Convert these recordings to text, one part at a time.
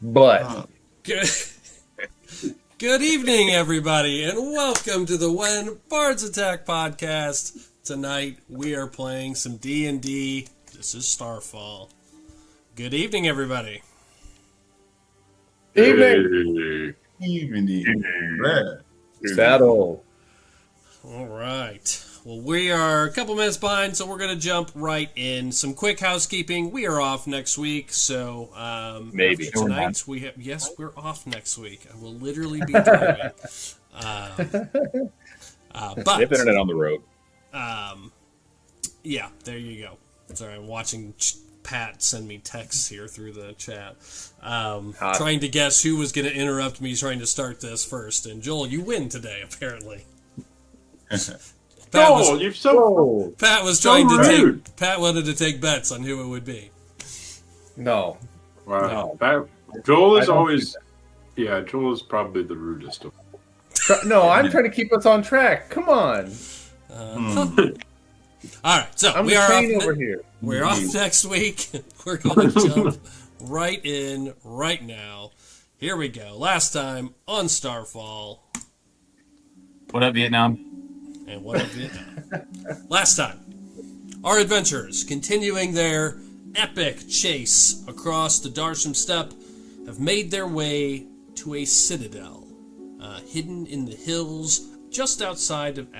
But Good evening, everybody, and welcome to the When Bards Attack podcast. Tonight we are playing some D&D. This is StarFall. Good evening, everybody. evening. Evening. Saddle. All right. Well, we are a couple minutes behind, so we're going to jump right in. Some quick housekeeping. We are off next week, so Maybe tonight we have. Yes, we're off next week. I will literally be driving. But Nip internet on the road. Yeah, there you go. Sorry, I'm watching Pat send me texts here through the chat. Trying to guess who was going to interrupt me trying to start this first. And Joel, you win today, apparently. Pat was trying to take. Pat wanted to take bets on who it would be. No. Wow. No. Joel is always. Yeah, Joel is probably the rudest of. No, I'm trying to keep us on track. Come on. All right, so I'm we are off over here. We're off next week. We're going to jump right in right now. Here we go. Last time on StarFall. What up, Vietnam? And what up, Vietnam? Last time, our adventurers, continuing their epic chase across the Darsham Steppe, have made their way to a citadel, hidden in the hills just outside of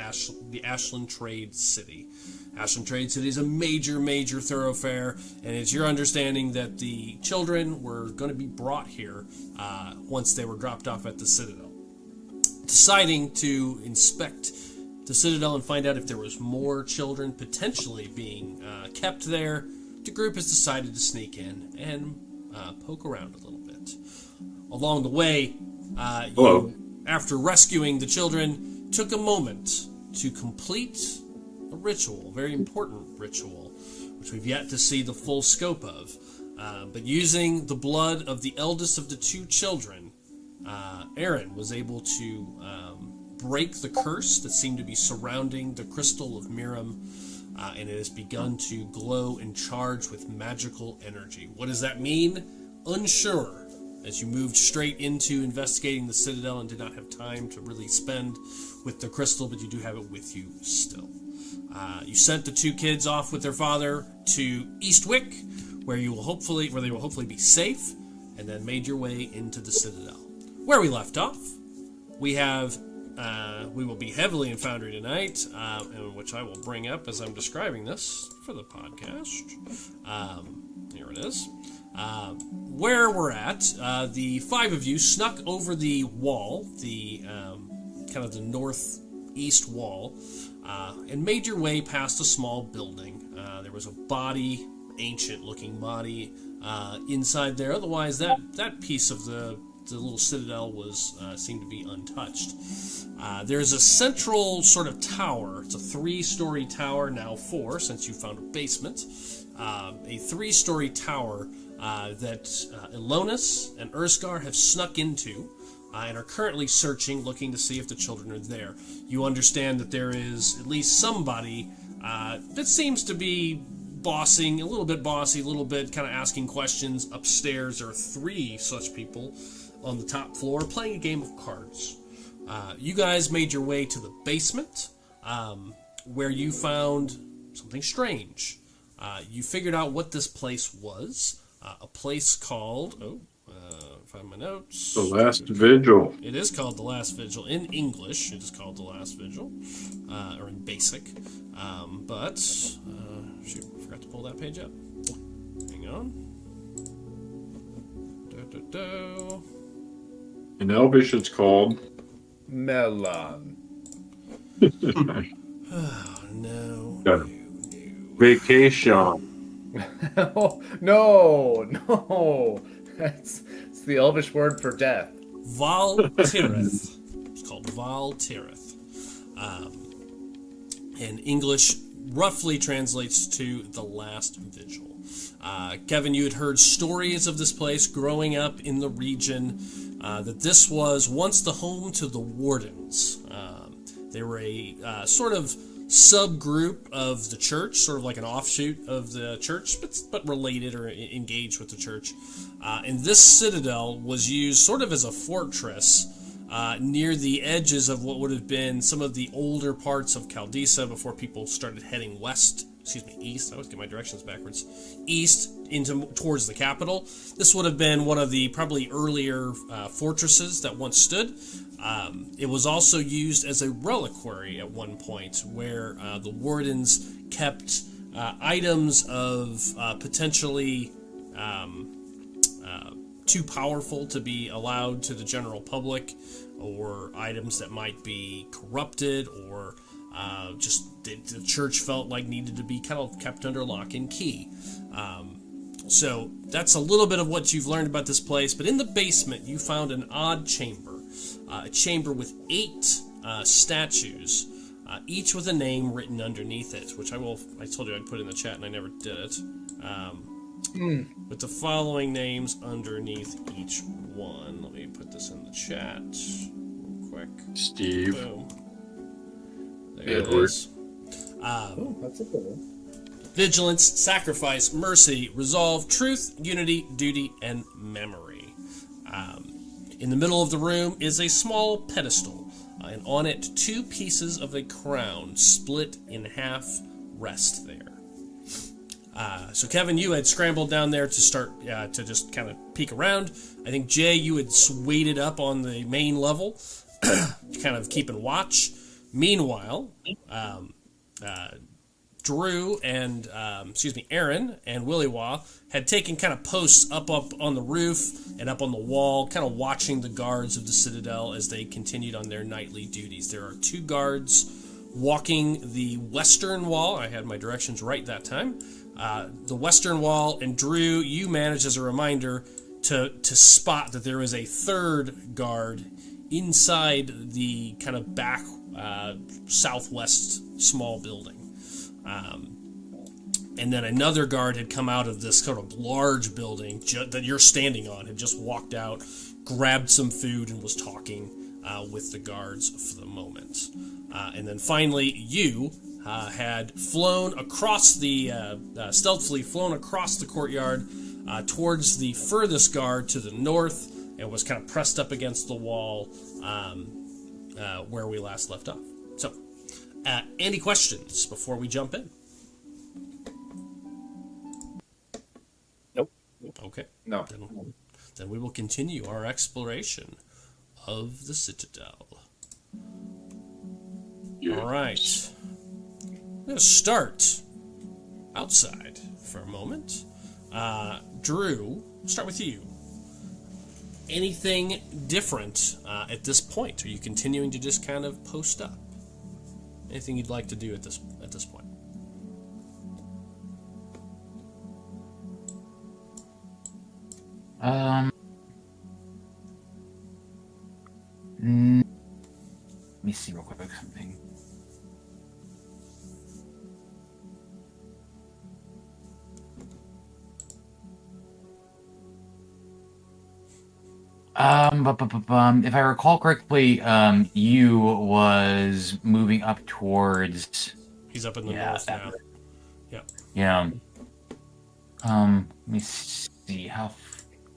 the Ashland Trade City. Ashland Trade City is a major thoroughfare, and it's your understanding that the children were going to be brought here once they were dropped off at the Citadel. Deciding to inspect the Citadel and find out if there was more children potentially being kept there, the group has decided to sneak in and poke around a little bit. Along the way, you, after rescuing the children, took a moment to complete a ritual, a very important ritual, which we've yet to see the full scope of. But using the blood of the eldest of the two children, Aaron was able to break the curse that seemed to be surrounding the crystal of Miram, and it has begun to glow and charge with magical energy. What does that mean? Unsure, as you moved straight into investigating the Citadel and did not have time to really spend with the crystal, but you do have it with you still. You sent the two kids off with their father to Eastwick, where they will hopefully be safe, and then made your way into the Citadel. Where we left off, we will be heavily in Foundry tonight, which I will bring up as I'm describing this for the podcast. Here it is. Where we're at, the five of you snuck over the wall, the kind of the northeast wall, and made your way past a small building. There was a body, ancient-looking body, inside there. Otherwise, that piece of the little citadel was seemed to be untouched. There's a central sort of tower. It's a 3-story tower, now 4 since you found a basement. A 3-story tower that Elonis and Ursgar have snuck into and are currently searching, looking to see if the children are there. You understand that there is at least somebody that seems to be bossing, a little bit bossy, a little bit kind of asking questions upstairs. There are 3 such people on the top floor playing a game of cards. You guys made your way to the basement, where you found something strange. You figured out what this place was. A place called, find my notes. The Last Vigil. It is called The Last Vigil. In English, it is called The Last Vigil, or in Basic. But, shoot, I forgot to pull that page up. Hang on. In Elvish, it's called Melon. Oh, no. Vacation. Oh, no. It's the Elvish word for death. Val Tirith. It's called Val Tirith. In English, roughly translates to The Last Vigil. Kevin, you had heard stories of this place growing up in the region, that this was once the home to the Wardens. They were a sort of subgroup of the church, sort of like an offshoot of the church, but related or engaged with the church. And this citadel was used sort of as a fortress near the edges of what would have been some of the older parts of Caldesa before people started heading east. I always get my directions backwards. East towards the capital. This would have been one of the probably earlier fortresses that once stood. It was also used as a reliquary at one point, where the wardens kept items of potentially too powerful to be allowed to the general public, or items that might be corrupted, or just the church felt like needed to be kind of kept under lock and key. So that's a little bit of what you've learned about this place. But in the basement, you found an odd chamber, a chamber with 8 statues, each with a name written underneath it, which I told you I'd put in the chat and I never did it. With the following names underneath each one. Let me put this in the chat real quick. Steve. Boom. There Edward. it is. That's a good one. Vigilance, sacrifice, mercy, resolve, truth, unity, duty, and memory. In the middle of the room is a small pedestal, and on it 2 pieces of a crown split in half rest there. So Kevin, you had scrambled down there to start to just kind of peek around. I think Jay, you had waited up on the main level, kind of keeping watch. Meanwhile, Drew and Aaron and Willy Wah had taken kind of posts up on the roof and up on the wall, kind of watching the guards of the Citadel as they continued on their nightly duties. There are 2 guards walking the western wall. I had my directions right that time. The western wall, and Drew, you managed as a reminder to spot that there is a 3rd guard inside the kind of back southwest small building. And then another guard had come out of this sort of large building that you're standing on, had just walked out, grabbed some food, and was talking with the guards for the moment. And then finally, you had flown across stealthily flown across the courtyard towards the furthest guard to the north, and was kind of pressed up against the wall where we last left off. So, any questions before we jump in? Nope. Okay. No. Then we will continue our exploration of the Citadel. Yeah. All right. I'm going to start outside for a moment. Drew, we'll start with you. Anything different at this point? Are you continuing to just kind of post up? Anything you'd like to do at this point? Let me see real quick something. If I recall correctly, you was moving up towards. He's up in the north now. Yep. Yeah. Let me see how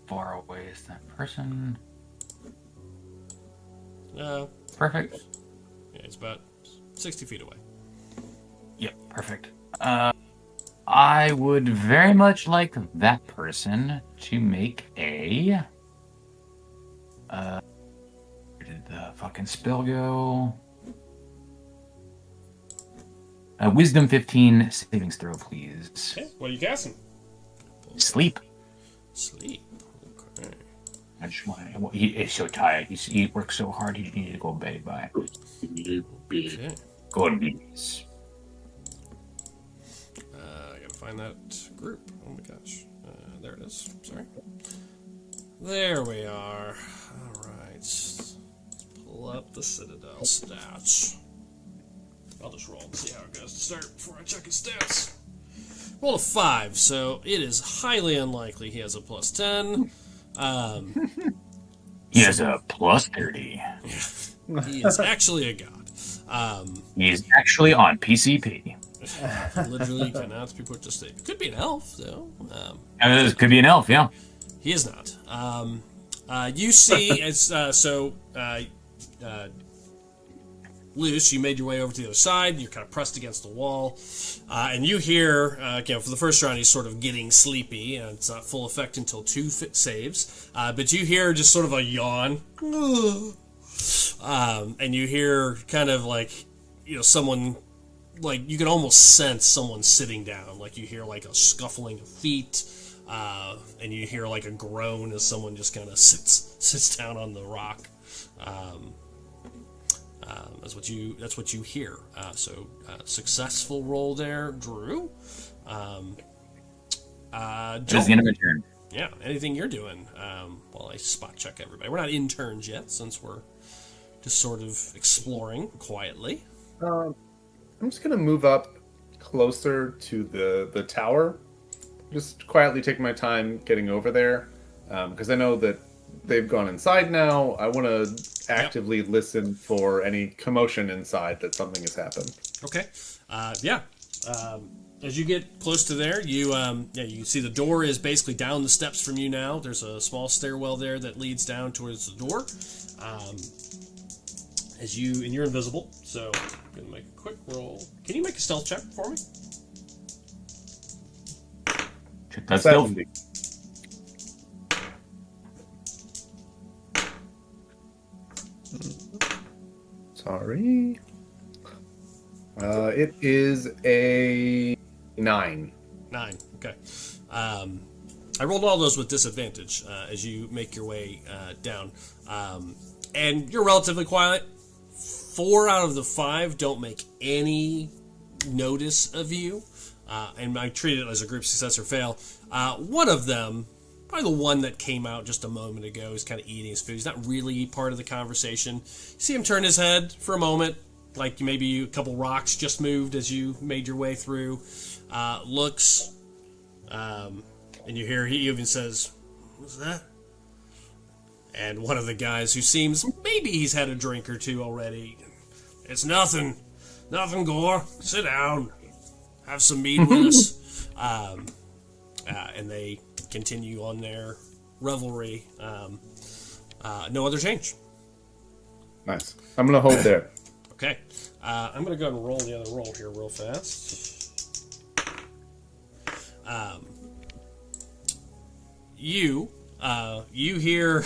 far away is that person. Perfect. Yeah, it's about 60 feet away. Yep, perfect. I would very much like that person to make a. Where did the fucking spell go? Wisdom 15 savings throw, please. Okay, what are you casting? Sleep. Sleep. Okay. I just want. He is so tired. He works so hard. He needed to go to bed. Bye. Okay. Go to knees. I gotta find that group. Oh my gosh. There it is. Sorry. There we are. Alright. Let's pull up the Citadel stats. I'll just roll and see how it goes to start before I check his stats. Roll a 5, so it is highly unlikely he has a plus 10. He has a plus 30. He is actually a god. He's actually on PCP. Literally cannot be put to sleep. Could be an elf, though. This could be an elf, yeah. He is not. You see, as Luce, you made your way over to the other side. You're kind of pressed against the wall, and you hear again for the first round. He's sort of getting sleepy, and it's not full effect until 2 saves. But you hear just sort of a yawn, and you hear kind of like someone. Like, you can almost sense someone sitting down. Like, you hear, like, a scuffling of feet, and you hear, like, a groan as someone just kind of sits down on the rock. That's what you hear. So, successful roll there, Drew. This is the end of my turn. Yeah, anything you're doing while I spot check everybody. We're not interns yet, since we're just sort of exploring quietly. I'm just gonna move up closer to the tower. Just quietly take my time getting over there, because I know that they've gone inside now. I want to actively listen for any commotion inside that something has happened. Okay. As you get close to there, you see the door is basically down the steps from you now. There's a small stairwell there that leads down towards the door. And you're invisible, so I'm gonna make a quick roll. Can you make a stealth check for me? That's stealth. Sorry. It is a 9. 9. Okay. I rolled all those with disadvantage as you make your way down, and you're relatively quiet. 4 out of the 5 don't make any notice of you, and I treat it as a group success or fail. One of them, probably the one that came out just a moment ago, is kind of eating his food. He's not really part of the conversation. You see him turn his head for a moment, like maybe a couple rocks just moved as you made your way through. Looks, and you hear he even says, "What's that?" And one of the guys who seems, maybe he's had a drink or two already. "It's nothing. Nothing, Gore. Sit down. Have some meat with us." And they continue on their revelry. No other change. Nice. I'm going to hold there. Okay. I'm going to go ahead and roll the other roll here real fast. You hear,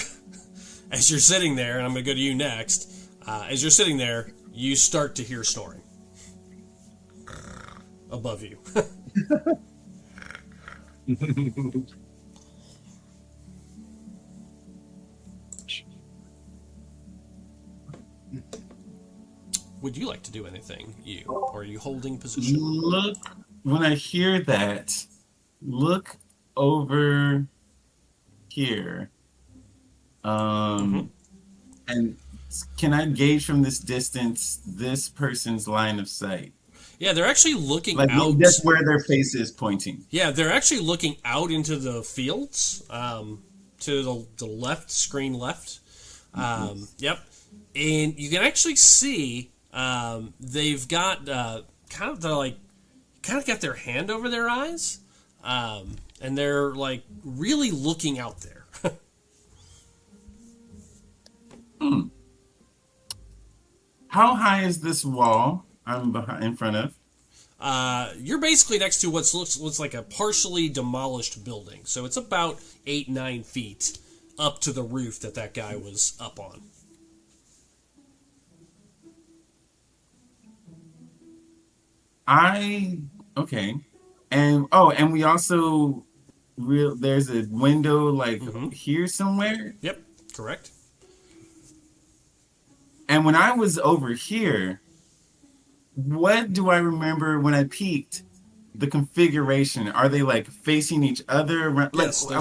as you're sitting there, and I'm going to go to you next, as you're sitting there, you start to hear snoring above you. Would you like to do anything, you? Or are you holding position? Look, when I hear that, look over here. And can I gauge from this distance this person's line of sight? Yeah, they're actually looking like, out. That's where their face is pointing. Yeah, they're actually looking out into the fields, to the left, screen left. Yep. And you can actually see they've got kind of got their hand over their eyes, and they're like really looking out there. How high is this wall I'm in front of? You're basically next to what looks like a partially demolished building, so it's about 8-9 feet up to the roof that guy was up on. Okay, and we also there's a window here somewhere. Yep, correct. And when I was over here, what do I remember when I peeked? The configuration, are they like facing each other? Yes, they're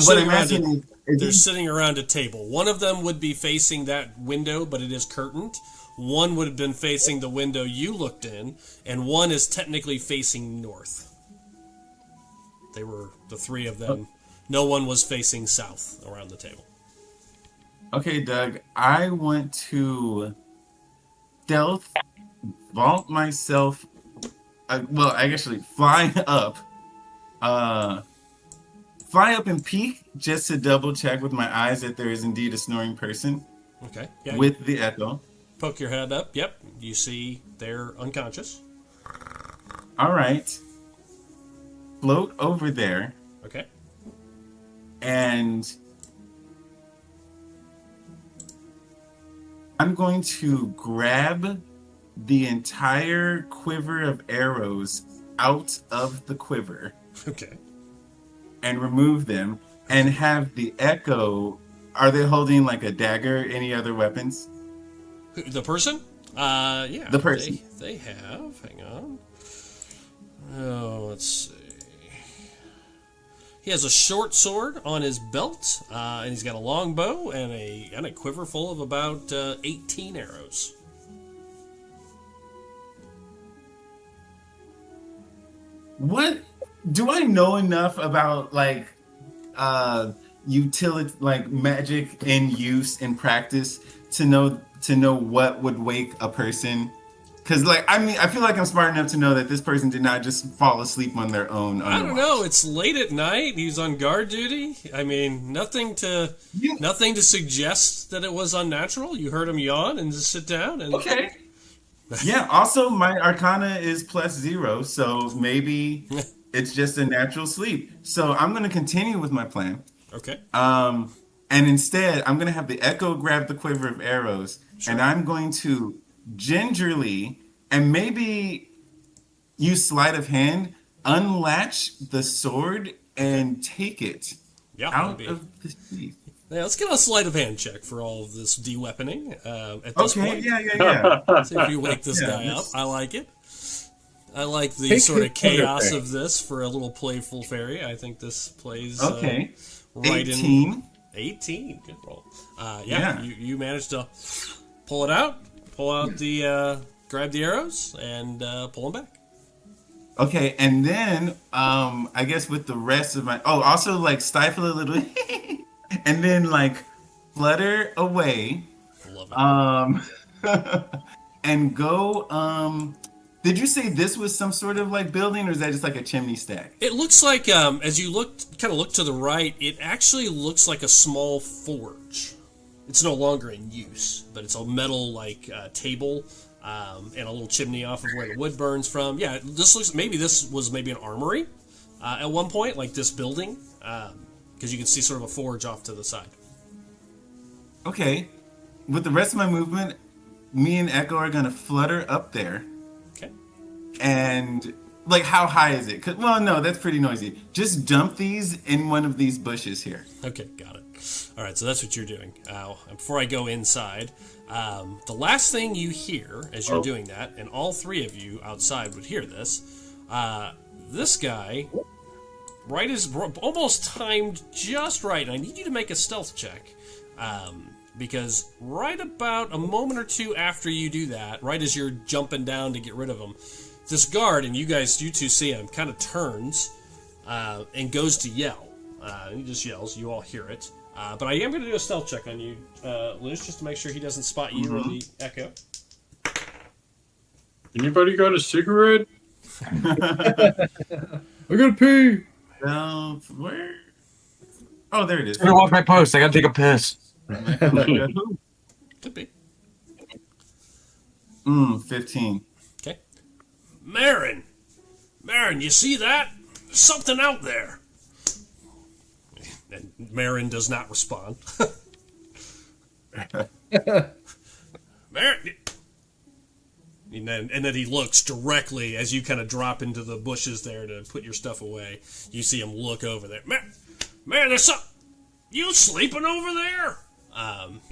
sitting around a table. One of them would be facing that window, but it is curtained. One would have been facing the window you looked in, and one is technically facing north. They were the three of them. No one was facing south around the table. Okay, Doug, I want to stealth vault myself. Well, I actually fly up. Fly up and peek just to double check with my eyes that there is indeed a snoring person. Okay. Yeah. With the echo. Poke your head up. Yep. You see they're unconscious. All right. Float over there. Okay. And I'm going to grab the entire quiver of arrows out of the quiver. Okay. And remove them and have the echo. Are they holding like a dagger? Any other weapons? The person? Yeah. The person. They have. Hang on. Oh, let's see. He has a short sword on his belt, and he's got a long bow and a quiver full of about 18 arrows. What do I know enough about like utility, like magic in use in practice to know what would wake a person? Because like I feel like I'm smart enough to know that this person did not just fall asleep on their own. I don't know. It's late at night. He's on guard duty. I mean, nothing to suggest that it was unnatural. You heard him yawn and just sit down. And okay. Yeah. Also, my Arcana is +0, so maybe it's just a natural sleep. So I'm going to continue with my plan. Okay. And instead, I'm going to have the echo grab the quiver of arrows, and I'm going to gingerly and maybe use sleight of hand, unlatch the sword and take it out of the sheath. Yeah, let's get a sleight of hand check for all of this de-weaponing at this point. Yeah. See if you wake this guy up. I like it. I like the sort of chaos of this for a little playful fairy. I think this plays right 18. in 18. Good roll. You managed to pull it out. Pull out the grab the arrows and pull them back. Okay, and then I guess with the rest of my also like stifle a little and then like flutter away. Love it. And go did you say this was some sort of like building, or is that just like a chimney stack? It looks like as you look to the right, it actually looks like a small forge. It's no longer in use, but it's a metal table and a little chimney off of where the wood burns from. Yeah, this was maybe an armory at one point, like this building, because you can see sort of a forge off to the side. Okay, with the rest of my movement, me and Echo are gonna flutter up there. Okay. And like, how high is it? Well, no, that's pretty noisy. Just dump these in one of these bushes here. Okay, got it. All right, so that's what you're doing. Before I go inside, the last thing you hear as you're doing that, and all three of you outside would hear this, this guy, is almost timed just right, and I need you to make a stealth check, because right about a moment or two after you do that, right as you're jumping down to get rid of him, this guard, and you two see him, kind of turns and goes to yell. He just yells. You all hear it. But I am going to do a stealth check on you, Liz, just to make sure he doesn't spot you or the echo. Anybody got a cigarette? I gotta pee. Where? Oh, there it is. I'm gonna walk my post. I gotta take a piss. Could be. 15. Okay. Marin, you see that? There's something out there. And Marin does not respond. Marin, and then he looks directly as you kind of drop into the bushes there to put your stuff away. You see him look over there. Man, there's some. You sleeping over there?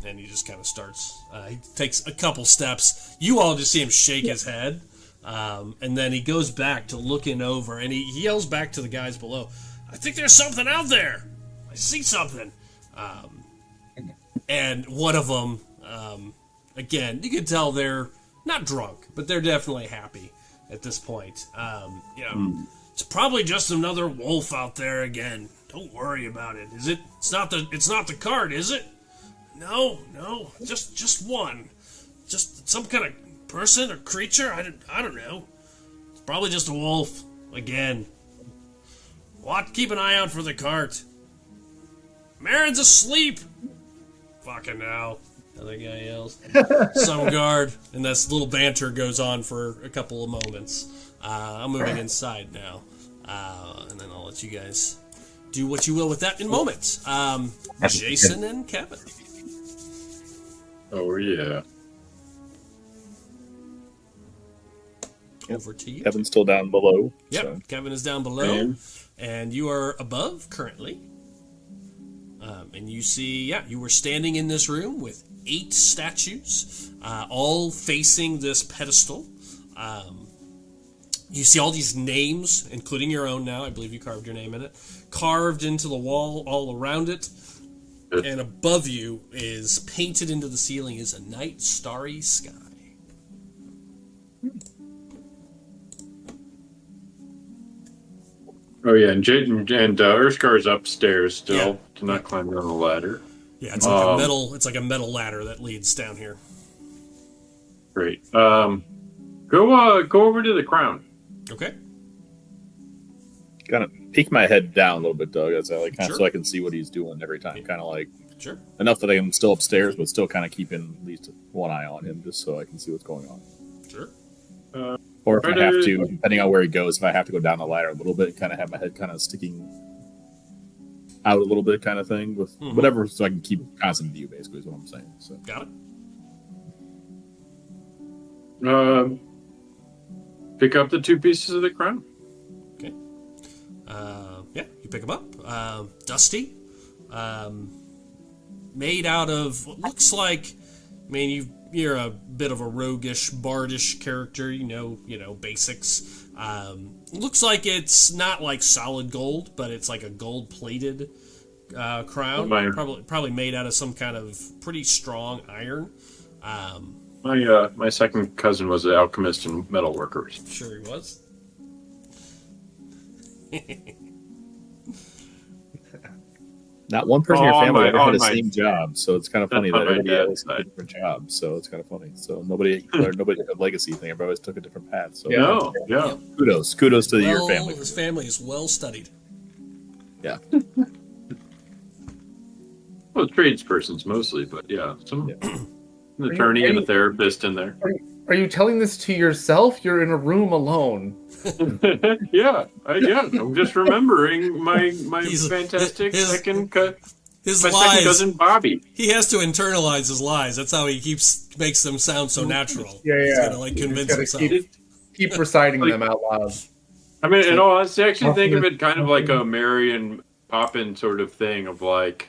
And he just kind of starts. He takes a couple steps. You all just see him shake his head, and then he goes back to looking over, and he yells back to the guys below. I think there's something out there. I see something. And one of them, again, you can tell they're not drunk, but they're definitely happy at this point. It's probably just another wolf out there again. Don't worry about it. Is it? It's not the cart, is it? No, just one. Just some kind of person or creature? I don't know. It's probably just a wolf. Again. What? Keep an eye out for the cart. Marin's asleep! Fucking now. Other guy yells. Some guard. And this little banter goes on for a couple of moments. I'm moving inside now. And then I'll let you guys do what you will with that in moments. Jason and Kevin. Oh, yeah. Over to you. Kevin's still down below. Yep, So. Kevin is down below. And you are above currently. And you see, you were standing in this room with 8 statues, all facing this pedestal. You see all these names, including your own now. I believe you carved your name in it. Carved into the wall all around it. And above you is painted into the ceiling is a night starry sky. Oh yeah, and Urskar's upstairs still, not climbing on the ladder. Yeah, it's like a metal. It's like a metal ladder that leads down here. Great. Go over to the crown. Okay. Kind of peek my head down a little bit, Doug, as I Sure. so I can see what he's doing every time. Kind of like Sure. enough that I'm still upstairs, but still kind of keeping at least one eye on him, just so I can see what's going on. Sure. Or if I have to, depending on where he goes, if I have to go down the ladder a little bit, kind of have my head kind of sticking out a little bit, kind of thing, with whatever, so I can keep constant view. Basically, is what I'm saying. So. Got it. Pick up the 2 pieces of the crown. Okay. You pick them up. Dusty. Made out of what looks like. I mean, you're a bit of a roguish, bardish character. You know basics. Looks like it's not like solid gold, but it's like a gold-plated crown. Probably made out of some kind of pretty strong iron. My second cousin was an alchemist and metalworker. Sure he was. Not one person in your family ever had the my- same job, so it's kind of funny on that my everybody dad's always had a side. different job. So it's kind of funny. So nobody had a legacy thing. Everybody always took a different path. So No, yeah. kudos to your family. His family is well studied. Yeah. Well, tradespersons mostly, but yeah, some an attorney and a therapist in there. Are you telling this to yourself? You're in a room alone. yeah. I'm just remembering my He's- fantastic his- second His my lies. second cousin Bobby. He has to internalize his lies. That's how he makes them sound so natural. Yeah, He's yeah. gotta like convince gotta himself. Keep reciting them out loud. I mean, in all honesty, I actually think of it kind of like a Mary and Poppin sort of thing of like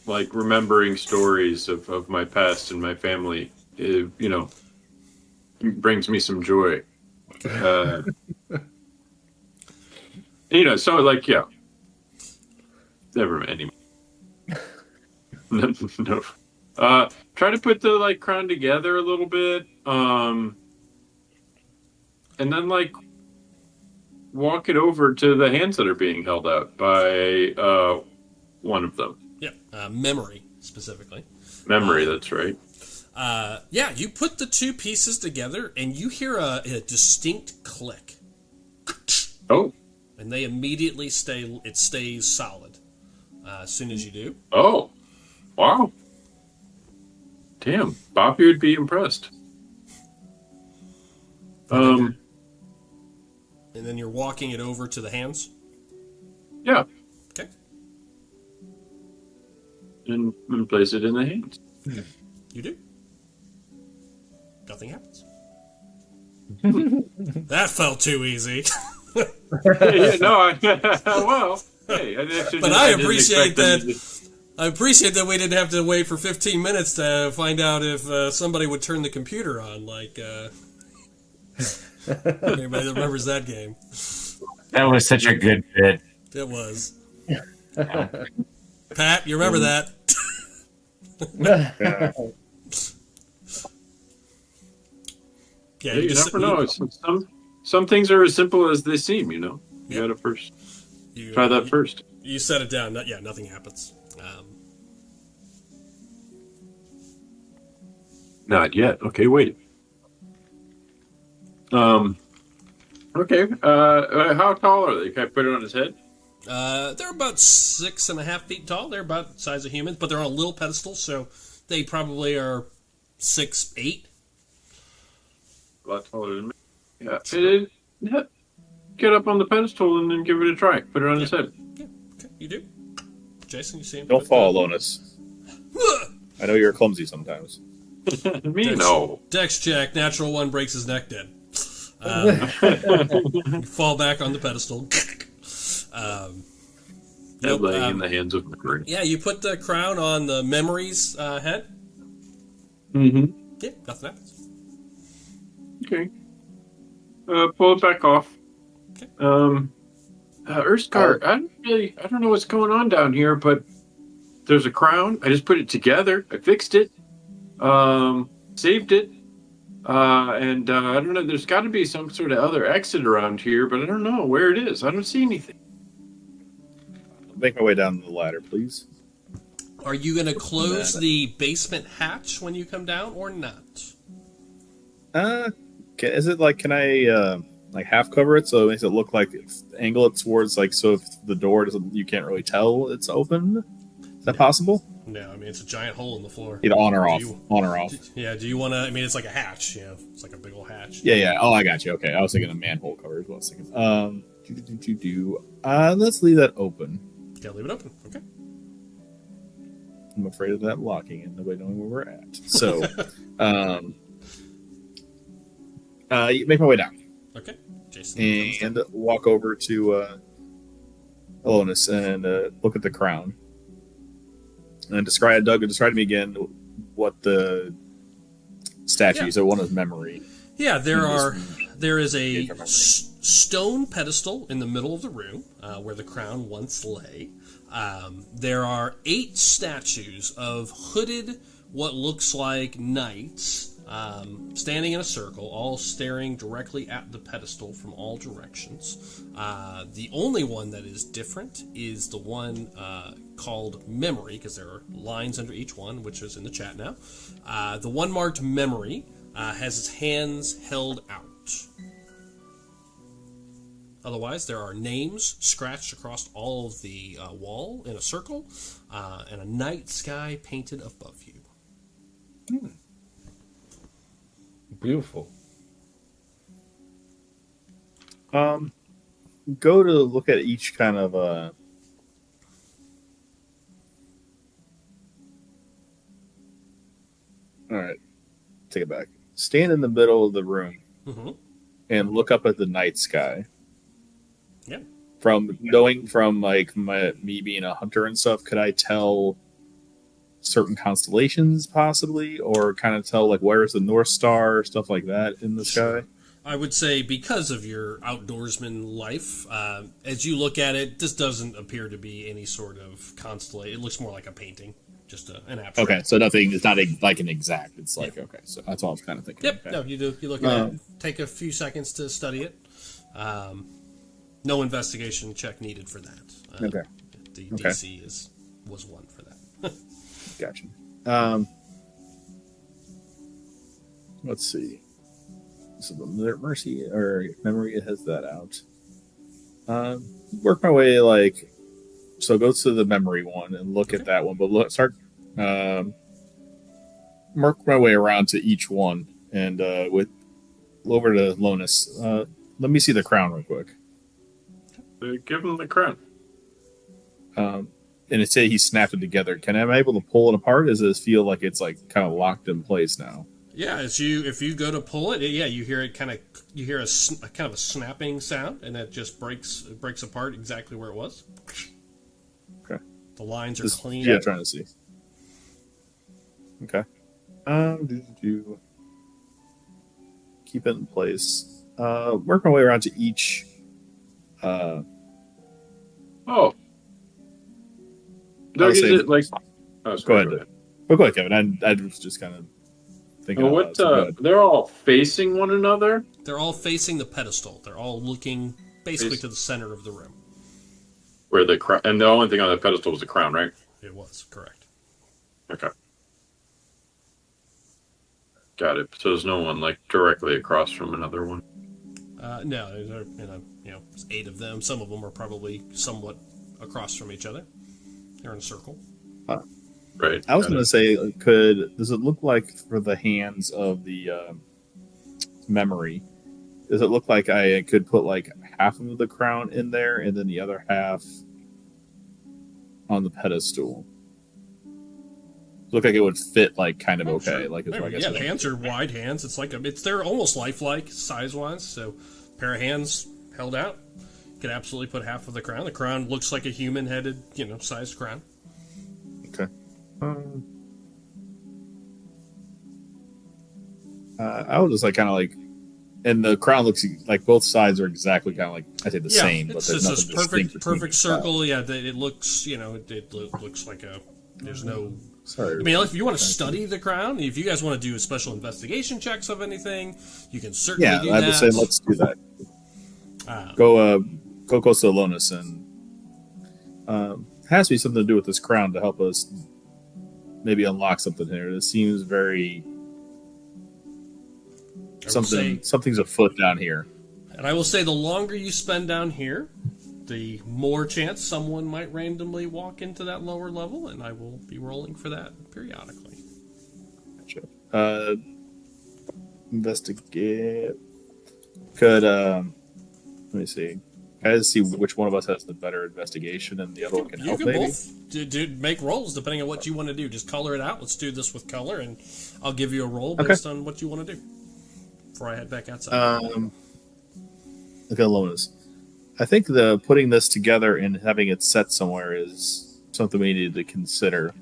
remembering stories of my past and my family. It, brings me some joy. So like, yeah. Never anymore. No. Try to put the crown together a little bit. And then walk it over to the hands that are being held out by one of them. Yeah, memory specifically. Memory, that's right. You put the 2 pieces together and you hear a distinct click. Oh. And they immediately stays solid as soon as you do. Oh. Wow. Damn. Bobby would be impressed. And then you're walking it over to the hands. Yeah. Okay. And place it in the hands. You do. Nothing happens. That felt too easy. Yeah, no, well, hey. But I appreciate that. I appreciate that we didn't have to wait for 15 minutes to find out if somebody would turn the computer on. Anybody that remembers that game? That was such a good bit. It was. Pat, you remember that? Yeah, You never know. Some things are as simple as they seem, You Yeah. gotta first try that first. You set it down. Nothing happens. Not yet. Okay, wait. Okay. How tall are they? Can I put it on his head? They're about 6.5 feet tall. They're about the size of humans, but they're on a little pedestal, so they probably are 6'8". A lot taller than me. Yeah. Yeah. Get up on the pedestal and then give it a try. Put it on his head. Yeah, okay, you do. Jason, you see him? Don't fall, Alonus. I know you're clumsy sometimes. Me, no. Dex check, natural 1 breaks his neck dead. Fall back on the pedestal. Nope, laying in the hands of memory. Yeah, you put the crown on the memory's head. Mm-hmm. Yeah, nothing happens. Okay. Pull it back off. Okay. Erskar, I don't know what's going on down here, but there's a crown. I just put it together. I fixed it. Saved it. And I don't know. There's got to be some sort of other exit around here, but I don't know where it is. I don't see anything. Make my way down the ladder, please. Are you going to close the basement hatch when you come down, or not? Is it like, can I like half cover it so it makes it look like angle it towards, like, so if the door doesn't, you can't really tell it's open? Is that possible? No, I mean, it's a giant hole in the floor. Either on or off. On or off. Yeah, do you want to, I mean, it's like a hatch, you know, it's like a big old hatch. Yeah. Oh, I got you. Okay, I was thinking a manhole cover is what I was thinking. Let's leave that open. Yeah, leave it open. Okay. I'm afraid of that locking and nobody knowing where we're at. So, make my way down. Okay. Jason. And walk over to Alonus and look at the crown. And describe to me again what the statue. Yeah. So one is memory. Yeah, there is a stone pedestal in the middle of the room where the crown once lay. There are 8 statues of hooded, what looks like knights, standing in a circle, all staring directly at the pedestal from all directions. The only one that is different is the one called Memory, because there are lines under each one, which is in the chat now. The one marked Memory has its hands held out. Otherwise, there are names scratched across all of the wall in a circle, and a night sky painted above you. Beautiful. Go to look at each kind of all right, take it back. Stand in the middle of the room and look up at the night sky. Yeah. From like me being a hunter and stuff, could I tell certain constellations possibly, or kind of tell like where's the North Star, stuff like that in the sky? I would say because of your outdoorsman life, as you look at it, this doesn't appear to be any sort of constellation. It looks more like a painting, just an abstract. Okay, so nothing. It's not like an exact. It's like okay, so that's all I was kind of thinking. Yep. Okay. No, you do. You look at it. Take a few seconds to study it. No investigation check needed for that. Okay. The DC was 1 for that. Gotcha. Let's see. So the mercy or memory, it has that out. Work my way so go to the memory one and look at that one, but start work my way around to each one and with over to Lonus. Let me see the crown real quick. Give him the crown. And it say he snapped it together. Can I be able to pull it apart? Does it feel like it's like kind of locked in place now? Yeah, if you go to pull it, you hear it you hear a kind of a snapping sound, and that just breaks apart exactly where it was. Okay. The lines are clean. Yeah, trying to see. Okay. Keep it in place. Work my way around to each. Doug, is it like? Oh, go ahead. Go ahead, Kevin. I was just kind of thinking. They're all facing one another. They're all facing the pedestal. They're all looking basically to the center of the room. Where the crown, and the only thing on the pedestal was the crown, right? It was correct. Okay. Got it. So there's no one like directly across from another one. No, there are, there's 8 of them. Some of them are probably somewhat across from each other. They're in a circle. Right. I was going to say, does it look like for the hands of the memory, does it look like I could put like half of the crown in there and then the other half on the pedestal? Look like it would fit like kind of okay. Sure. Like is what I guess. Yeah, the hands are wide hands. It's like they're almost lifelike size wise. So, pair of hands held out, you could absolutely put half of the crown. The crown looks like a human headed, sized crown. Okay. I would just like kind of like, and the crown looks like both sides are exactly kind of like I say the same, but it's there's just nothing a distinct perfect between circle. Yeah, it looks it looks like a. There's no. Sorry. I mean, if you want to study the crown, if you guys want to do special investigation checks of anything, you can certainly do that. I would say let's do that. Go Solonis, and has to be something to do with this crown to help us maybe unlock something here. It seems very something's afoot down here. And I will say, the longer you spend down here, the more chance someone might randomly walk into that lower level, and I will be rolling for that periodically. Gotcha. Investigate. Could let me see. Can I just see which one of us has the better investigation, and the other one can help. You can maybe both make rolls depending on what you want to do. Just color it out. Let's do this with color, and I'll give you a roll based on what you want to do before I head back outside. Okay, Lonas. I think the putting this together and having it set somewhere is something we need to consider.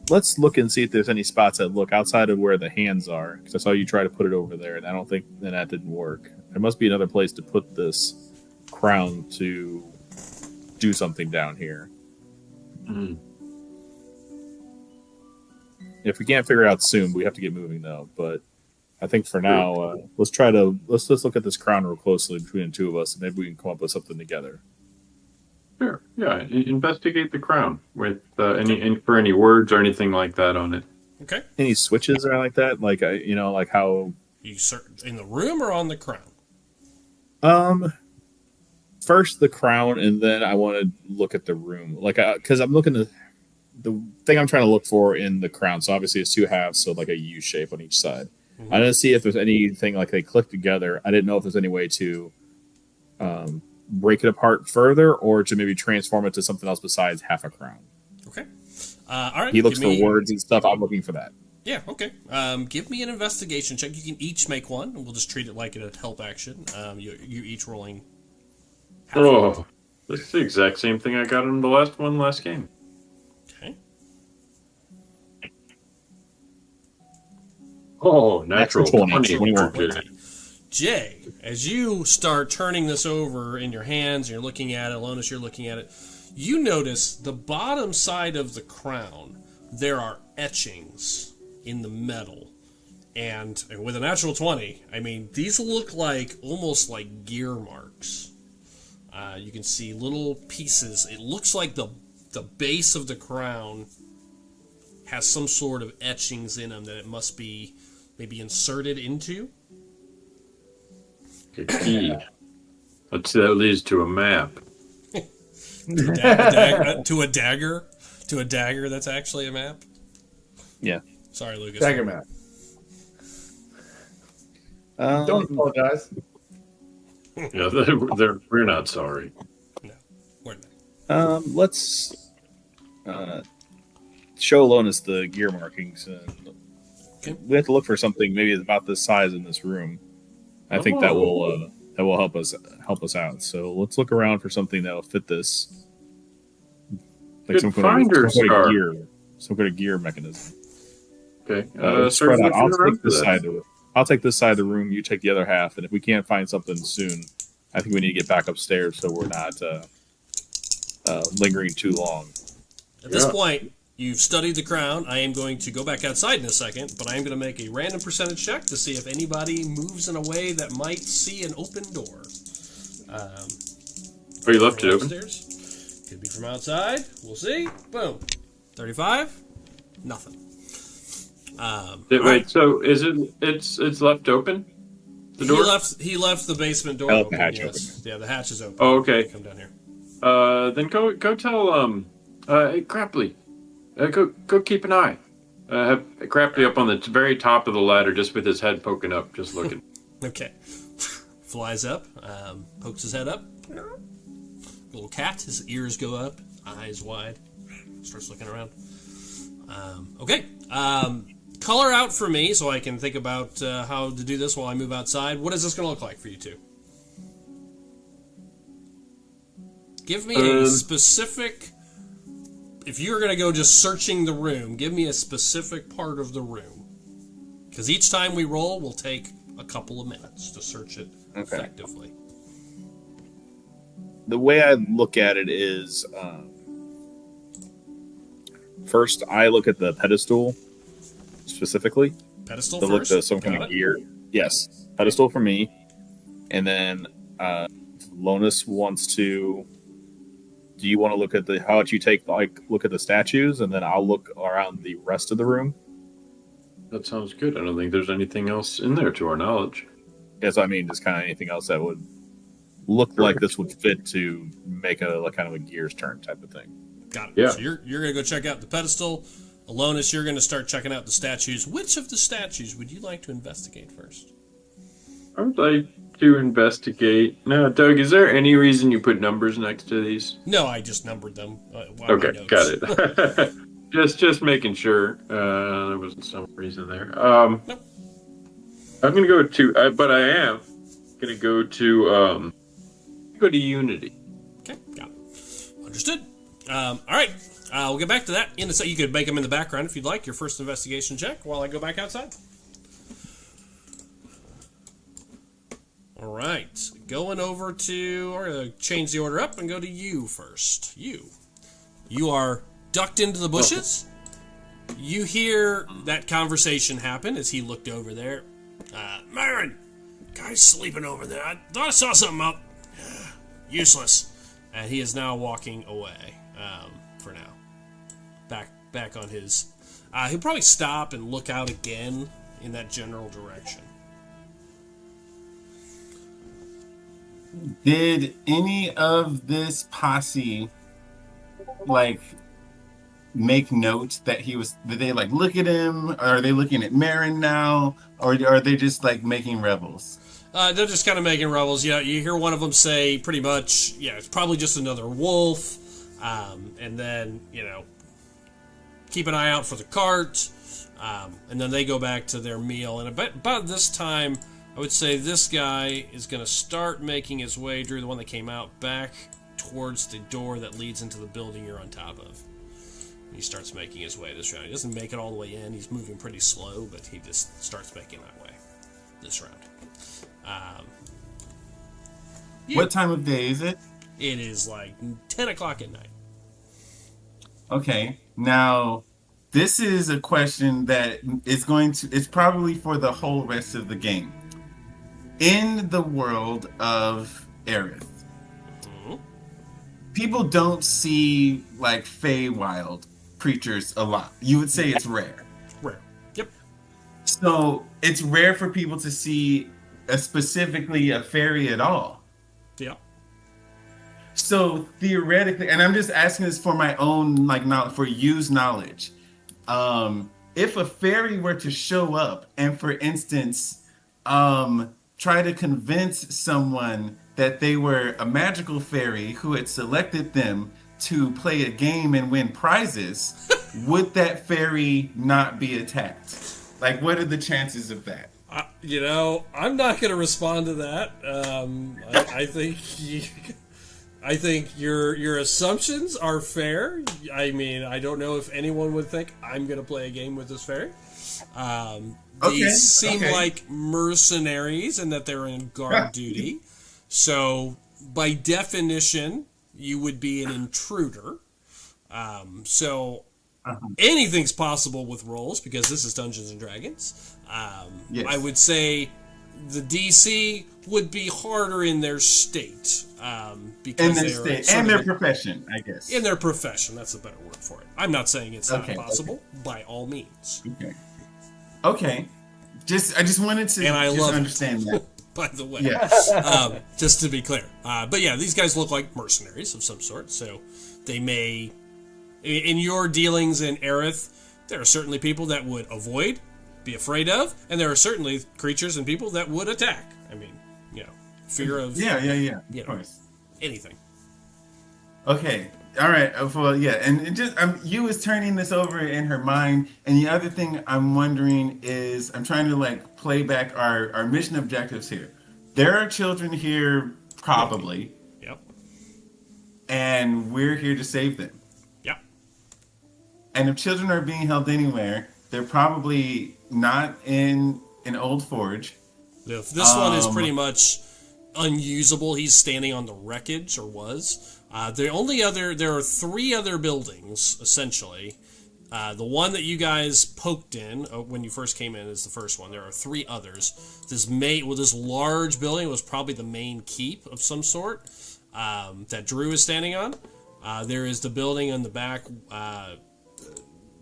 Let's look and see if there's any spots that look outside of where the hands are. Because I saw you try to put it over there, and I don't think that didn't work. There must be another place to put this crown to do something down here. Mm. If we can't figure it out soon, we have to get moving though. But I think for now, let's look at this crown real closely between the two of us, and maybe we can come up with something together. Sure. Yeah. Investigate the crown with any words or anything like that on it. Okay. Any switches or like that? Like like how you in the room or on the crown? First the crown, and then I want to look at the room. Like, because I'm looking at the thing I'm trying to look for in the crown. So obviously it's 2 halves, so like a U shape on each side. Mm-hmm. I didn't see if there's anything like they click together. I didn't know if there's any way to break it apart further, or to maybe transform it to something else besides half a crown. Okay. All right. He looks for words and stuff. I'm looking for that. Yeah. Okay. Give me an investigation check. You can each make one, and we'll just treat it like a help action. You each rolling. Oh, that's the exact same thing I got in the last game. Okay. Oh, natural 20. 21. Jay, as you start turning this over in your hands, you're looking at it, Lonis, you're looking at it, you notice the bottom side of the crown, there are etchings in the metal. And with a natural 20, I mean, these look like almost like gear marks. You can see little pieces. It looks like the base of the crown has some sort of etchings in them that it must be maybe inserted into. A key. That leads to a map. To a dagger? To a dagger that's actually a map? Yeah. Sorry, Lucas. Dagger map. Don't apologize. Yeah, we're not sorry. No, we're not. Let's show Lonis the gear markings. Okay. We have to look for something maybe about this size in this room. I think that will help us out. So let's look around for something that will fit this. Like some kind of gear mechanism. Okay. Spread out. I'll take this side of the room. You take the other half, and if we can't find something soon, I think we need to get back upstairs so we're not lingering too long. At this point, you've studied the crown. I am going to go back outside in a second, but I am going to make a random percentage check to see if anybody moves in a way that might see an open door. You left it open? Upstairs. Could be from outside. We'll see. Boom. 35. Nothing. Wait, so is it's left open? The door? He left the basement door I left open. the hatch Yes. Yeah, the hatch is open. Oh, okay. Come down here. Then go tell hey, Crapley, go keep an eye. Have Crapley up on the very top of the ladder, just with his head poking up, just looking. Okay. Flies up, pokes his head up. Little cat, his ears go up, eyes wide, starts looking around. Okay. Color out for me so I can think about how to do this while I move outside. What is this going to look like for you two? Give me a specific... If you're going to go just searching the room, give me a specific part of the room. Because each time we roll, we'll take a couple of minutes to search it effectively. The way I look at it is, first I look at the pedestal specifically. Pedestal To first? look at some kind of gear. Yes, pedestal for me. And then Lonus wants to... Do you want to look at how about you look at the statues, and then I'll look around the rest of the room? That sounds good. I don't think there's anything else in there to our knowledge. Yes, I mean, just kind of anything else that would look like this would fit to make a kind of a gears turn type of thing. Got it. Yeah. So you're going to go check out the pedestal. Alonis, you're going to start checking out the statues. Which of the statues would you like to investigate first? I would like to investigate. Now, Doug, is there any reason you put numbers next to these? No, I just numbered them. Okay, got it. just making sure there wasn't some reason there. Nope. I'm gonna go to, but I am gonna go to Unity. Okay, got it. Understood. All right, we'll get back to that in a second. You could make them in the background if you'd like. Your first investigation check while I go back outside. All right, going over to, or change the order up and go to you first. You are ducked into the bushes. You hear that conversation happen as he looked over there. Myron, guy's sleeping over there. I thought I saw something up. Useless. And he is now walking away for now. Back on his... he'll probably stop and look out again in that general direction. Did any of this posse make note that did they look at him? Or are they looking at Marin now? Or are they just making rebels? They're just kind of making rebels. Yeah, you hear one of them say pretty much, yeah, it's probably just another wolf. And then, keep an eye out for the cart. And then they go back to their meal. And about this time, I would say this guy is going to start making his way, Drew, the one that came out, back towards the door that leads into the building you're on top of. He starts making his way this round. He doesn't make it all the way in. He's moving pretty slow, but he just starts making that way this round. What time of day is it? It is 10 o'clock at night. Okay. Now, this is a question that it's probably for the whole rest of the game. In the world of Aerith, people don't see Feywild creatures a lot. You would say it's rare. Rare. Yep. So it's rare for people to see specifically a fairy at all. Yeah. So theoretically, and I'm just asking this for my own knowledge, for used knowledge. If a fairy were to show up and, for instance, try to convince someone that they were a magical fairy who had selected them to play a game and win prizes, would that fairy not be attacked? What are the chances of that? I'm not going to respond to that. I think your assumptions are fair. I mean, I don't know if anyone would think I'm going to play a game with this fairy. These seem like mercenaries and that they're in guard duty. So, by definition, you would be an intruder. Anything's possible with rolls because this is Dungeons and Dragons. Yes. I would say the DC would be harder in their state. Because and their profession, I guess. In their profession, that's a better word for it. I'm not saying it's not possible, by all means. Okay. Okay. I just wanted to And I just love it. understand that. By the way, Yeah. just to be clear. But yeah, these guys look like mercenaries of some sort, so they may, in your dealings in Aerith, there are certainly people that would avoid, be afraid of, and there are certainly creatures and people that would attack. I mean, fear of Yeah. Of course. anything. Okay. All right. Well, yeah, and it just you was turning this over in her mind, and the other thing I'm wondering is I'm trying to like play back our mission objectives here. There are children here, probably, Yep. and we're here to save them. Yep. And if children are being held anywhere, they're probably not in an old forge. This one is pretty much unusable. He's standing on the wreckage, or was. There are 3 other buildings, essentially. The one that you guys poked in when you first came in is the first one. There are 3 others. This large building was probably the main keep of some sort that Drew is standing on. There is the building on the back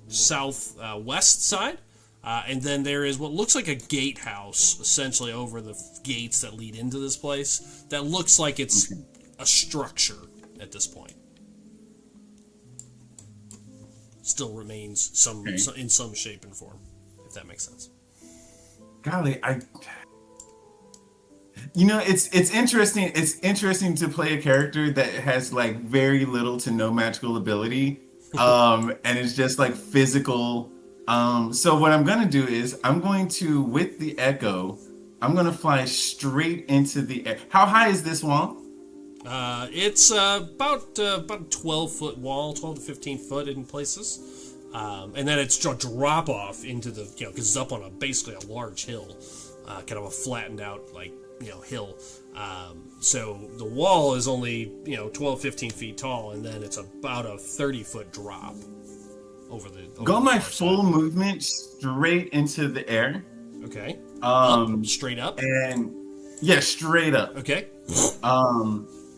southwest side. And then there is what looks like a gatehouse, essentially over the gates that lead into this place. That looks like it's a structure at this point. Still remains in some shape and form, if that makes sense. Golly, it's interesting. It's interesting to play a character that has like very little to no magical ability, and it's just like physical. So what I'm gonna do is I'm going to, with the echo, I'm gonna fly straight into the air. How high is this wall? It's about a 12-foot wall, 12 to 15 foot in places. And then it's a drop off into the, because it's up on basically a large hill, kind of a flattened out, hill. So the wall is only, 12, 15 feet tall, and then it's about a 30-foot drop over the. Go my full movement straight into the air. Okay. Straight up? And yeah, straight up. Okay.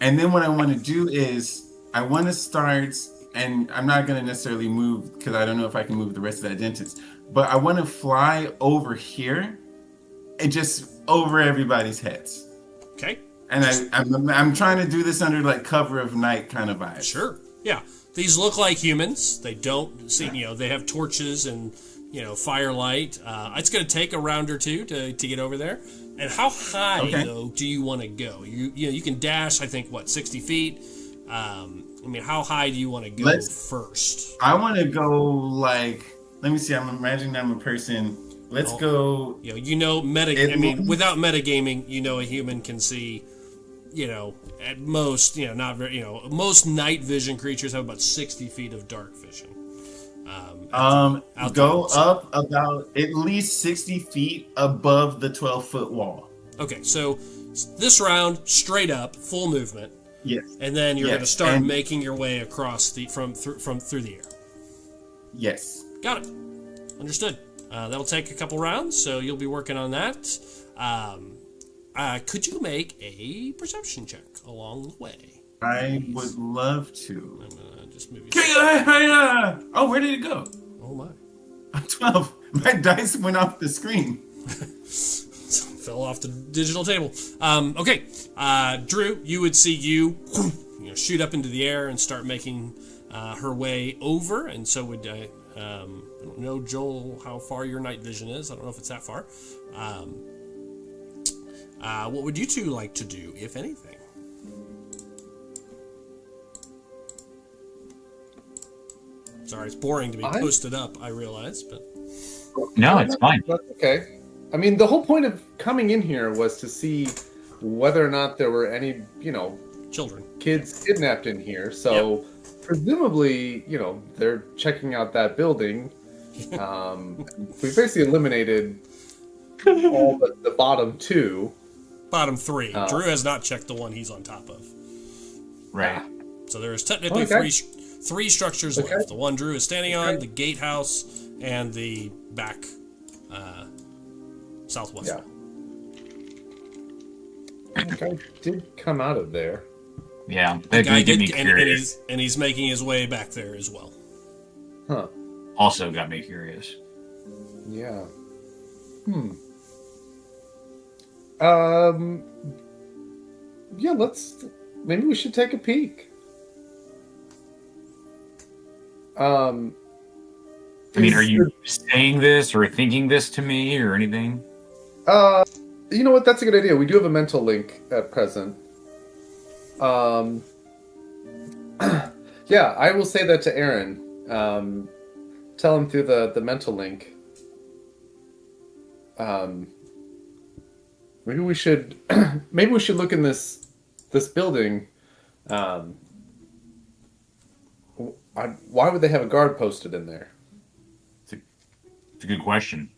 And then what I want to do is I want to start, and I'm not going to necessarily move because I don't know if I can move the rest of that distance, but I want to fly over here and just over everybody's heads. Okay. And I'm trying to do this under like cover of night kind of vibes. Sure. Yeah. These look like humans. They don't see, they have torches and, firelight. It's going to take a round or two to get over there. And how high, though, do you want to go? You can dash, I think, 60 feet? How high do you want to go first? I want to go let me see, I'm imagining I'm a person. Let's go. Without metagaming, a human can see, at most, not very, most night vision creatures have about 60 feet of dark vision. Go up about at least 60 feet above the 12-foot wall. Okay, so this round, straight up, full movement. Yes. And then you're going to start making your way across through the air. Yes. Got it. Understood. That'll take a couple rounds, so you'll be working on that. Could you make a perception check along the way? I would love to. I'm gonna just move you. Oh, where did it go? Oh my! 12. My dice went off the screen. Fell off the digital table. Okay, Drew, you would see you shoot up into the air and start making her way over, and so would I don't know, Joel, how far your night vision is. I don't know if it's that far. What would you two like to do, if anything? Sorry, it's boring to be posted up, I realize, but... No, it's fine. That's okay. I mean, the whole point of coming in here was to see whether or not there were any, children, kids kidnapped in here. So presumably, they're checking out that building. We basically eliminated all but the bottom 2. Bottom 3. Drew has not checked the one he's on top of. Right. So there is technically three structures left. The one Drew is standing on, the gatehouse, and the back southwest. Yeah. That guy did come out of there. Yeah, that did get me curious. And he's making his way back there as well. Huh. Also got me curious. Yeah. Yeah, maybe we should take a peek. I mean, are you saying this or thinking this to me or anything? You know what? That's a good idea. We do have a mental link at present. Yeah, I will say that to Aaron. Tell him through the mental link. Maybe we should look in this building. Why would they have a guard posted in there? It's a good question.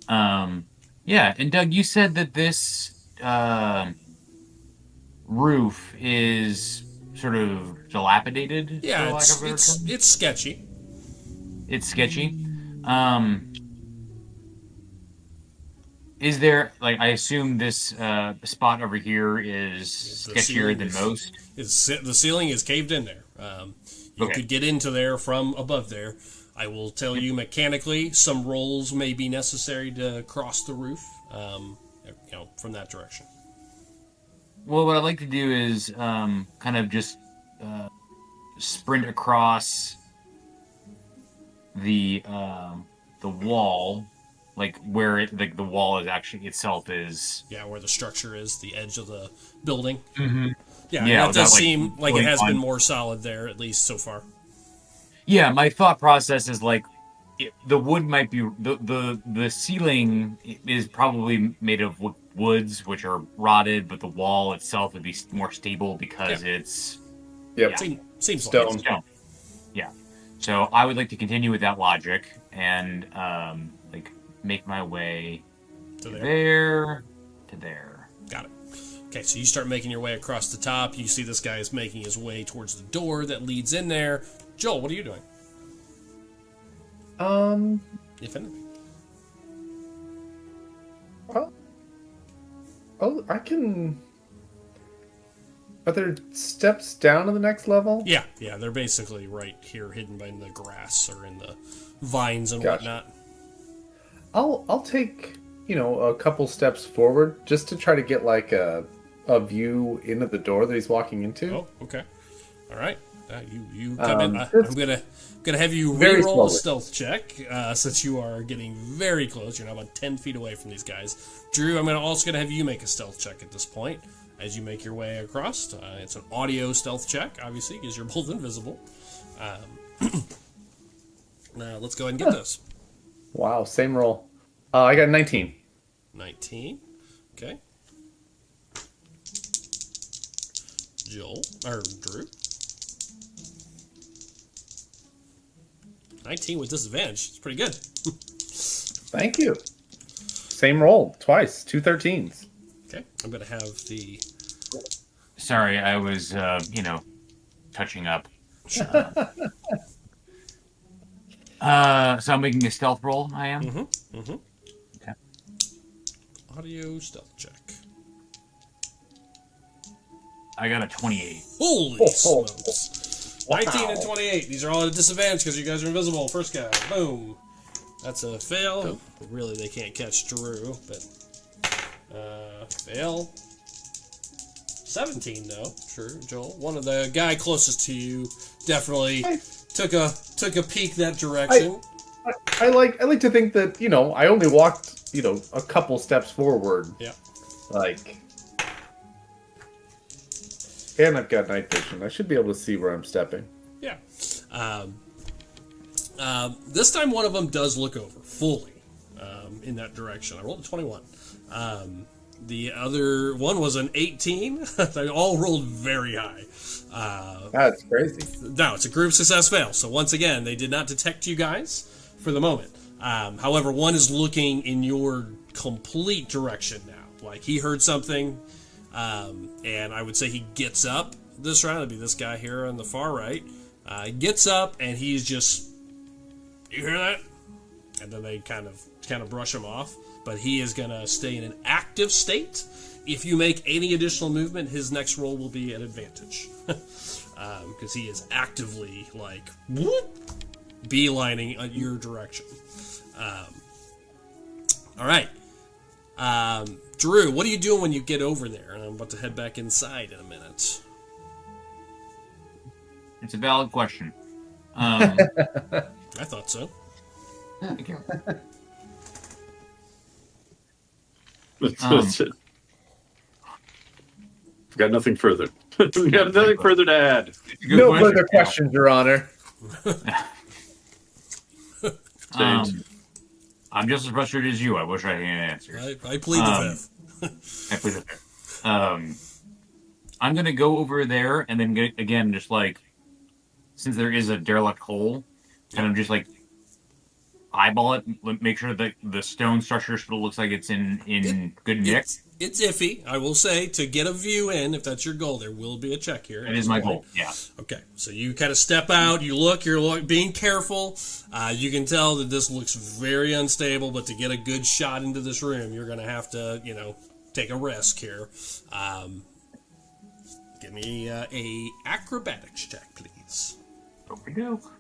Yeah, and Doug, you said that this roof is sort of dilapidated. Yeah, for lack of a better term? it's sketchy. It's sketchy. Is there, like, I assume this spot over here is sketchier than most? The ceiling is caved in there. You could get into there from above there. I will tell you mechanically, some rolls may be necessary to cross the roof, from that direction. Well, what I'd like to do is kind of just sprint across the wall, like where the wall is actually itself is. Yeah, where the structure is, the edge of the building. Mm-hmm. Yeah, that does seem like it has been more solid there, at least so far. Yeah, my thought process is like the wood might be the ceiling is probably made of woods which are rotted, but the wall itself would be more stable because it's seems stone. like stone. Yeah. So I would like to continue with that logic and make my way to there. Got it. Okay, so you start making your way across the top. You see this guy is making his way towards the door that leads in there. Joel, what are you doing? If anything. I can. Are there steps down to the next level? Yeah, they're basically right here, hidden by the grass or in the vines and whatnot. I'll take a couple steps forward just to try to get like a view into the door that he's walking into. Oh, okay. All right. You come in. I'm gonna have you re-roll a stealth check since you are getting very close. You're now about 10 feet away from these guys. Drew, I'm also gonna have you make a stealth check at this point as you make your way across. It's an audio stealth check, obviously, because you're both invisible. Now let's go ahead and get this. Wow, same roll. I got 19. 19. Okay. Joel or Drew. 19 with disadvantage. It's pretty good. Thank you. Same roll twice. 2 13s. Okay. I'm gonna have the. Sorry, I was touching up. Sure. So I'm making a stealth roll. I am. Mm-hmm. Mm-hmm. Okay. Audio stealth check. I got a 28. Holy smokes! Wow. 19 and 28. These are all at a disadvantage because you guys are invisible. First guy, boom. That's a fail. Nope. Really, they can't catch Drew, but fail. 17 though. True, Joel. One of the guy closest to you definitely took a peek that direction. I like to think that I only walked a couple steps forward. Yeah. And I've got night vision. I should be able to see where I'm stepping. Yeah. This time one of them does look over fully in that direction. I rolled a 21. The other one was an 18. They all rolled very high. That's crazy. No, it's a group success fail. So once again, they did not detect you guys for the moment. However, one is looking in your complete direction now. Like he heard something, and I would say he gets up this round. It'd be this guy here on the far right. Gets up and he's just, you hear that? And then they kind of brush him off. But he is gonna stay in an active state. If you make any additional movement, his next roll will be at advantage. Because he is actively, beelining your direction. All right. Drew, what are you doing when you get over there? And I'm about to head back inside in a minute. It's a valid question. I thought so. Thank you. That's it. I've got nothing further. We got nothing further to add. No further questions, Your Honor. I'm just as frustrated as you. I wish I had an answer. I plead the fifth. I plead the fifth. I'm going to go over there and then, again, just like, since there is a derelict hole, kind of just like eyeball it, make sure that the stone structure still looks like it's in good nick. It's iffy, I will say. To get a view in, if that's your goal, there will be a check here. It is my goal, yeah. Okay, so you kind of step out, you're being careful. You can tell that this looks very unstable, but to get a good shot into this room, you're going to have to, take a risk here. Give me a acrobatics check, please. Okey-doke.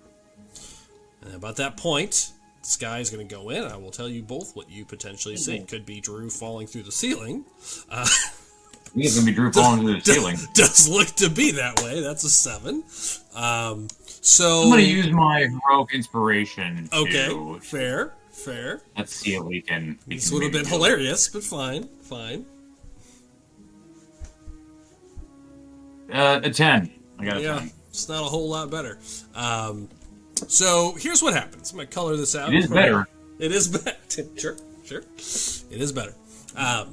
And about that point, this guy is going to go in. I will tell you both what you potentially see. It could be Drew falling through the ceiling. It's going to be Drew falling through the ceiling. Does look to be that way. That's a 7. So I'm going to use my heroic inspiration. Okay, fair. Let's see if we can. It's a little bit hilarious, but fine. A 10. I got a 10. It's not a whole lot better. So here's what happens. I'm going to color this out. It is better. It is better. Sure. It is better.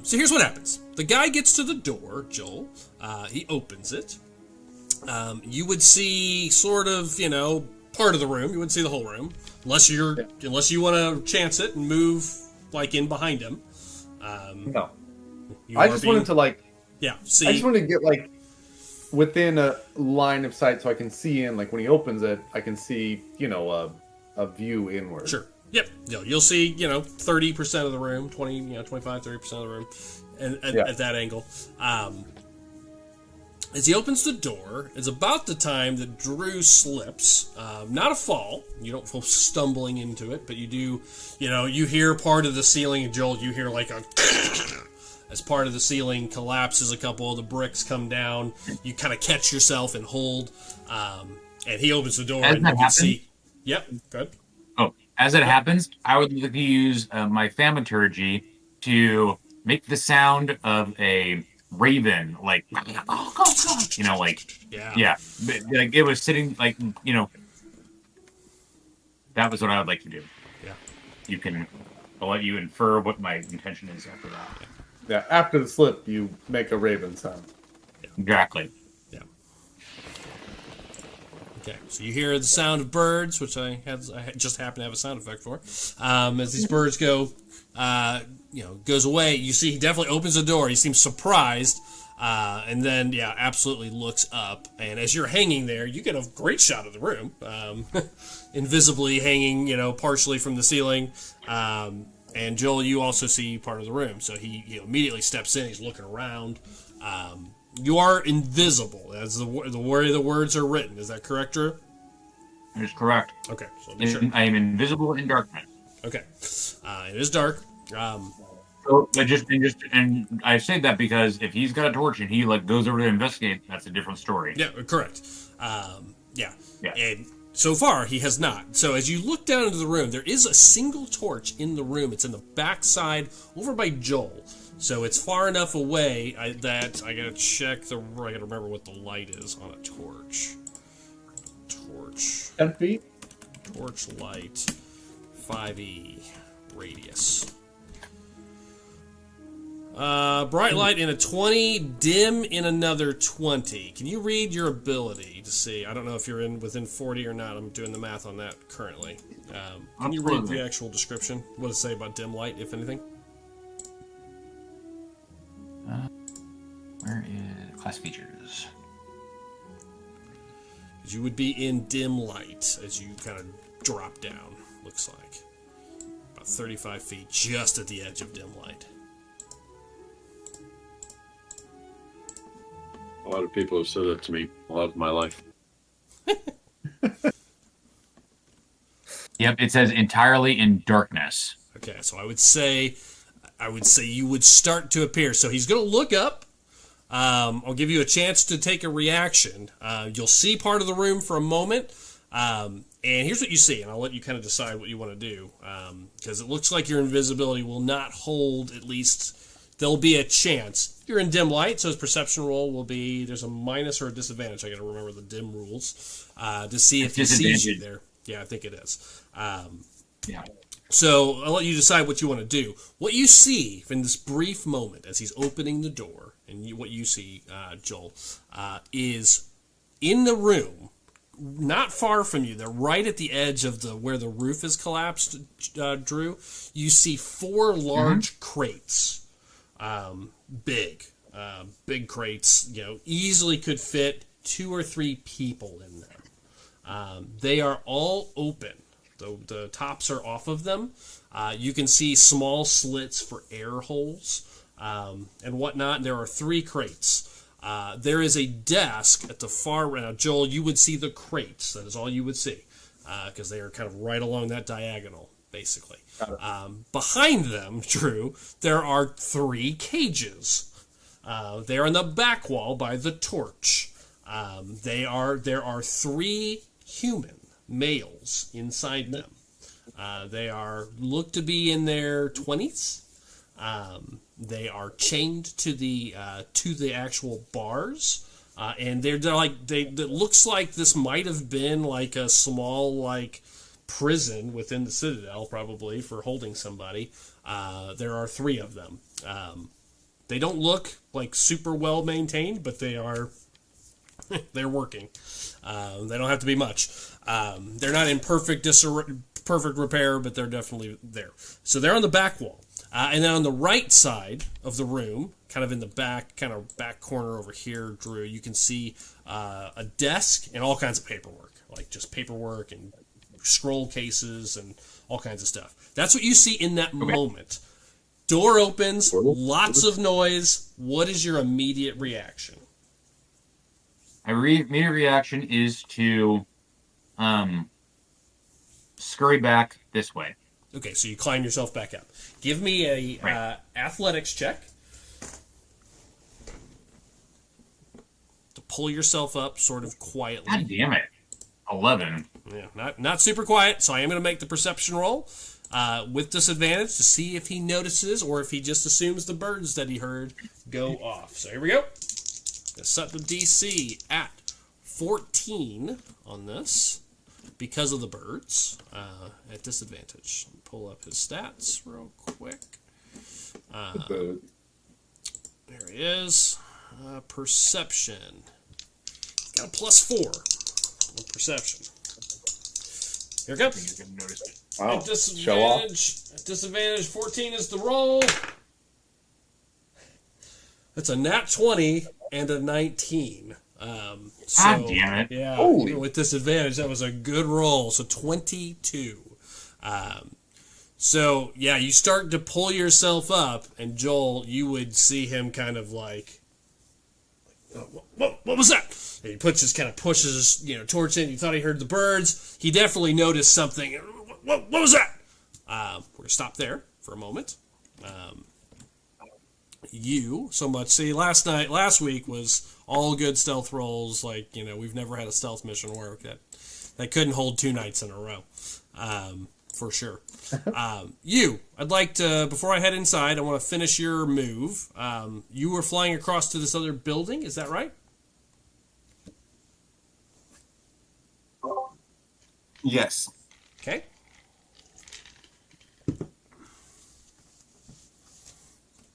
So here's what happens. The guy gets to the door, Joel. He opens it. You would see sort of, part of the room. You wouldn't see the whole room. Unless you want to chance it and move, like, in behind him. No. I just wanted to, see. I just wanted to get, within a line of sight so I can see in, when he opens it, I can see, a view inward. Sure. Yep. You'll see, 30% of the room, 25, 30% of the room at that angle. As he opens the door, it's about the time that Drew slips. Not a fall. You don't fall stumbling into it, but you do, you hear part of the ceiling, and Joel, you hear like a... As part of the ceiling collapses, a couple of the bricks come down. You kind of catch yourself and hold. And he opens the door, and you can see... Yep, good. Oh, as it happens, I would like to use my thaumaturgy to make the sound of a raven, like... Yeah. Like, it was sitting, that was what I would like to do. Yeah. I'll let you infer what my intention is after that. Yeah, after the slip, you make a raven sound. Yeah. Exactly. Yeah. Okay, so you hear the sound of birds, which I just happen to have a sound effect for. As these birds goes away, you see he definitely opens the door. He seems surprised, and then, absolutely looks up. And as you're hanging there, you get a great shot of the room, invisibly hanging, partially from the ceiling. And Joel, you also see part of the room. So he immediately steps in. He's looking around. You are invisible, as the way the words are written. Is that correct, Drew? That is correct. Okay. So I am invisible in darkness. Okay. It is dark. And I say that because if he's got a torch and he goes over to investigate, that's a different story. Yeah, correct. Yeah. Yeah. And so far, he has not. So as you look down into the room, there is a single torch in the room. It's in the back side, over by Joel. So it's far enough away that I gotta check I gotta remember what the light is on a torch. 10 feet? Torch light. 5e radius. Bright light in a 20, dim in another 20. Can you read your ability to see? I don't know if you're within 40 or not. I'm doing the math on that currently. Can you read the actual description? What does it say about dim light, if anything? Where is class features? You would be in dim light as you kind of drop down, looks like. About 35 feet, just at the edge of dim light. A lot of people have said that to me a lot of my life. Yep, it says entirely in darkness. Okay, so I would say you would start to appear. So he's going to look up. I'll give you a chance to take a reaction. You'll see part of the room for a moment. And here's what you see, and I'll let you kind of decide what you want to do. Because it looks like your invisibility will not hold, at least there'll be a chance. You're in dim light, so his perception roll will be, there's a minus or a disadvantage. I got to remember the dim rules to see if he sees you there. Yeah, I think it is. Yeah. So I'll let you decide what you want to do. What you see in this brief moment as he's opening the door, and what you see, Joel, is in the room, not far from you. They're right at the edge of where the roof is collapsed. Drew, you see 4 large crates, big crates. Easily could fit 2 or 3 people in them. They are all open. The tops are off of them. You can see small slits for air holes and whatnot. There are 3 crates. There is a desk at the far end. Now, Joel, you would see the crates. That is all you would see because they are kind of right along that diagonal, basically. Behind them, Drew, there are 3 cages. They are on the back wall by the torch. There are 3 human males inside them. They look to be in their 20s. They are chained to the actual bars, and they're like it looks like this might have been like a small prison within the Citadel, probably for holding somebody. There are 3 of them. They don't look like super well maintained, but they're working. They don't have to be much. They're not in perfect repair, but they're definitely there. So they're on the back wall. And then on the right side of the room, kind of in the back corner over here, Drew, you can see a desk and all kinds of paperwork, like just paperwork and scroll cases and all kinds of stuff. That's what you see in that moment. Door opens, lots of noise. What is your immediate reaction? My immediate reaction is to scurry back this way. Okay, so you climb yourself back up. Give me a athletics check to pull yourself up sort of quietly. God damn it. 11. Yeah, not super quiet, so I am going to make the perception roll with disadvantage to see if he notices or if he just assumes the birds that he heard go off. So here we go. Let's set the DC at 14 on this because of the birds at disadvantage. Pull up his stats real quick. There he is. Perception. He's got a +4 on perception. Here it comes. Wow. At disadvantage, 14 is the roll. That's a nat 20 and a 19. God damn it. Yeah, Holy. with disadvantage, that was a good roll. So 22. So, yeah, you start to pull yourself up, and Joel, you would see him kind of like, what was that? And he pushes towards him. You thought he heard the birds. He definitely noticed something. What was that? We're going to stop there for a moment. Last week was all good stealth rolls. We've never had a stealth mission work that couldn't hold 2 nights in a row. For sure. I'd like to, before I head inside, I want to finish your move. You were flying across to this other building, is that right? Yes. Okay.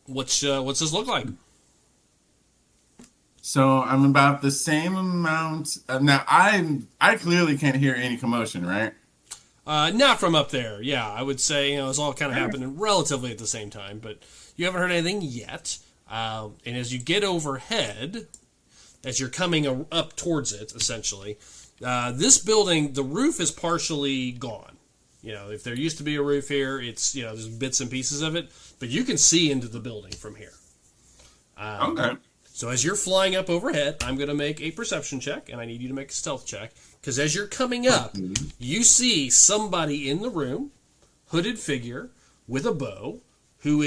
What's this look like? So I'm about the same amount. Now I clearly can't hear any commotion, right? Not from up there. Yeah, I would say it's all kind of happening relatively at the same time, but you haven't heard anything yet. And as you get overhead, as you're coming up towards it, essentially, this building, the roof is partially gone. If there used to be a roof here, it's there's bits and pieces of it, but you can see into the building from here. Okay. So as you're flying up overhead, I'm going to make a perception check, and I need you to make a stealth check. Because as you're coming up, you see somebody in the room, hooded figure, with a bow who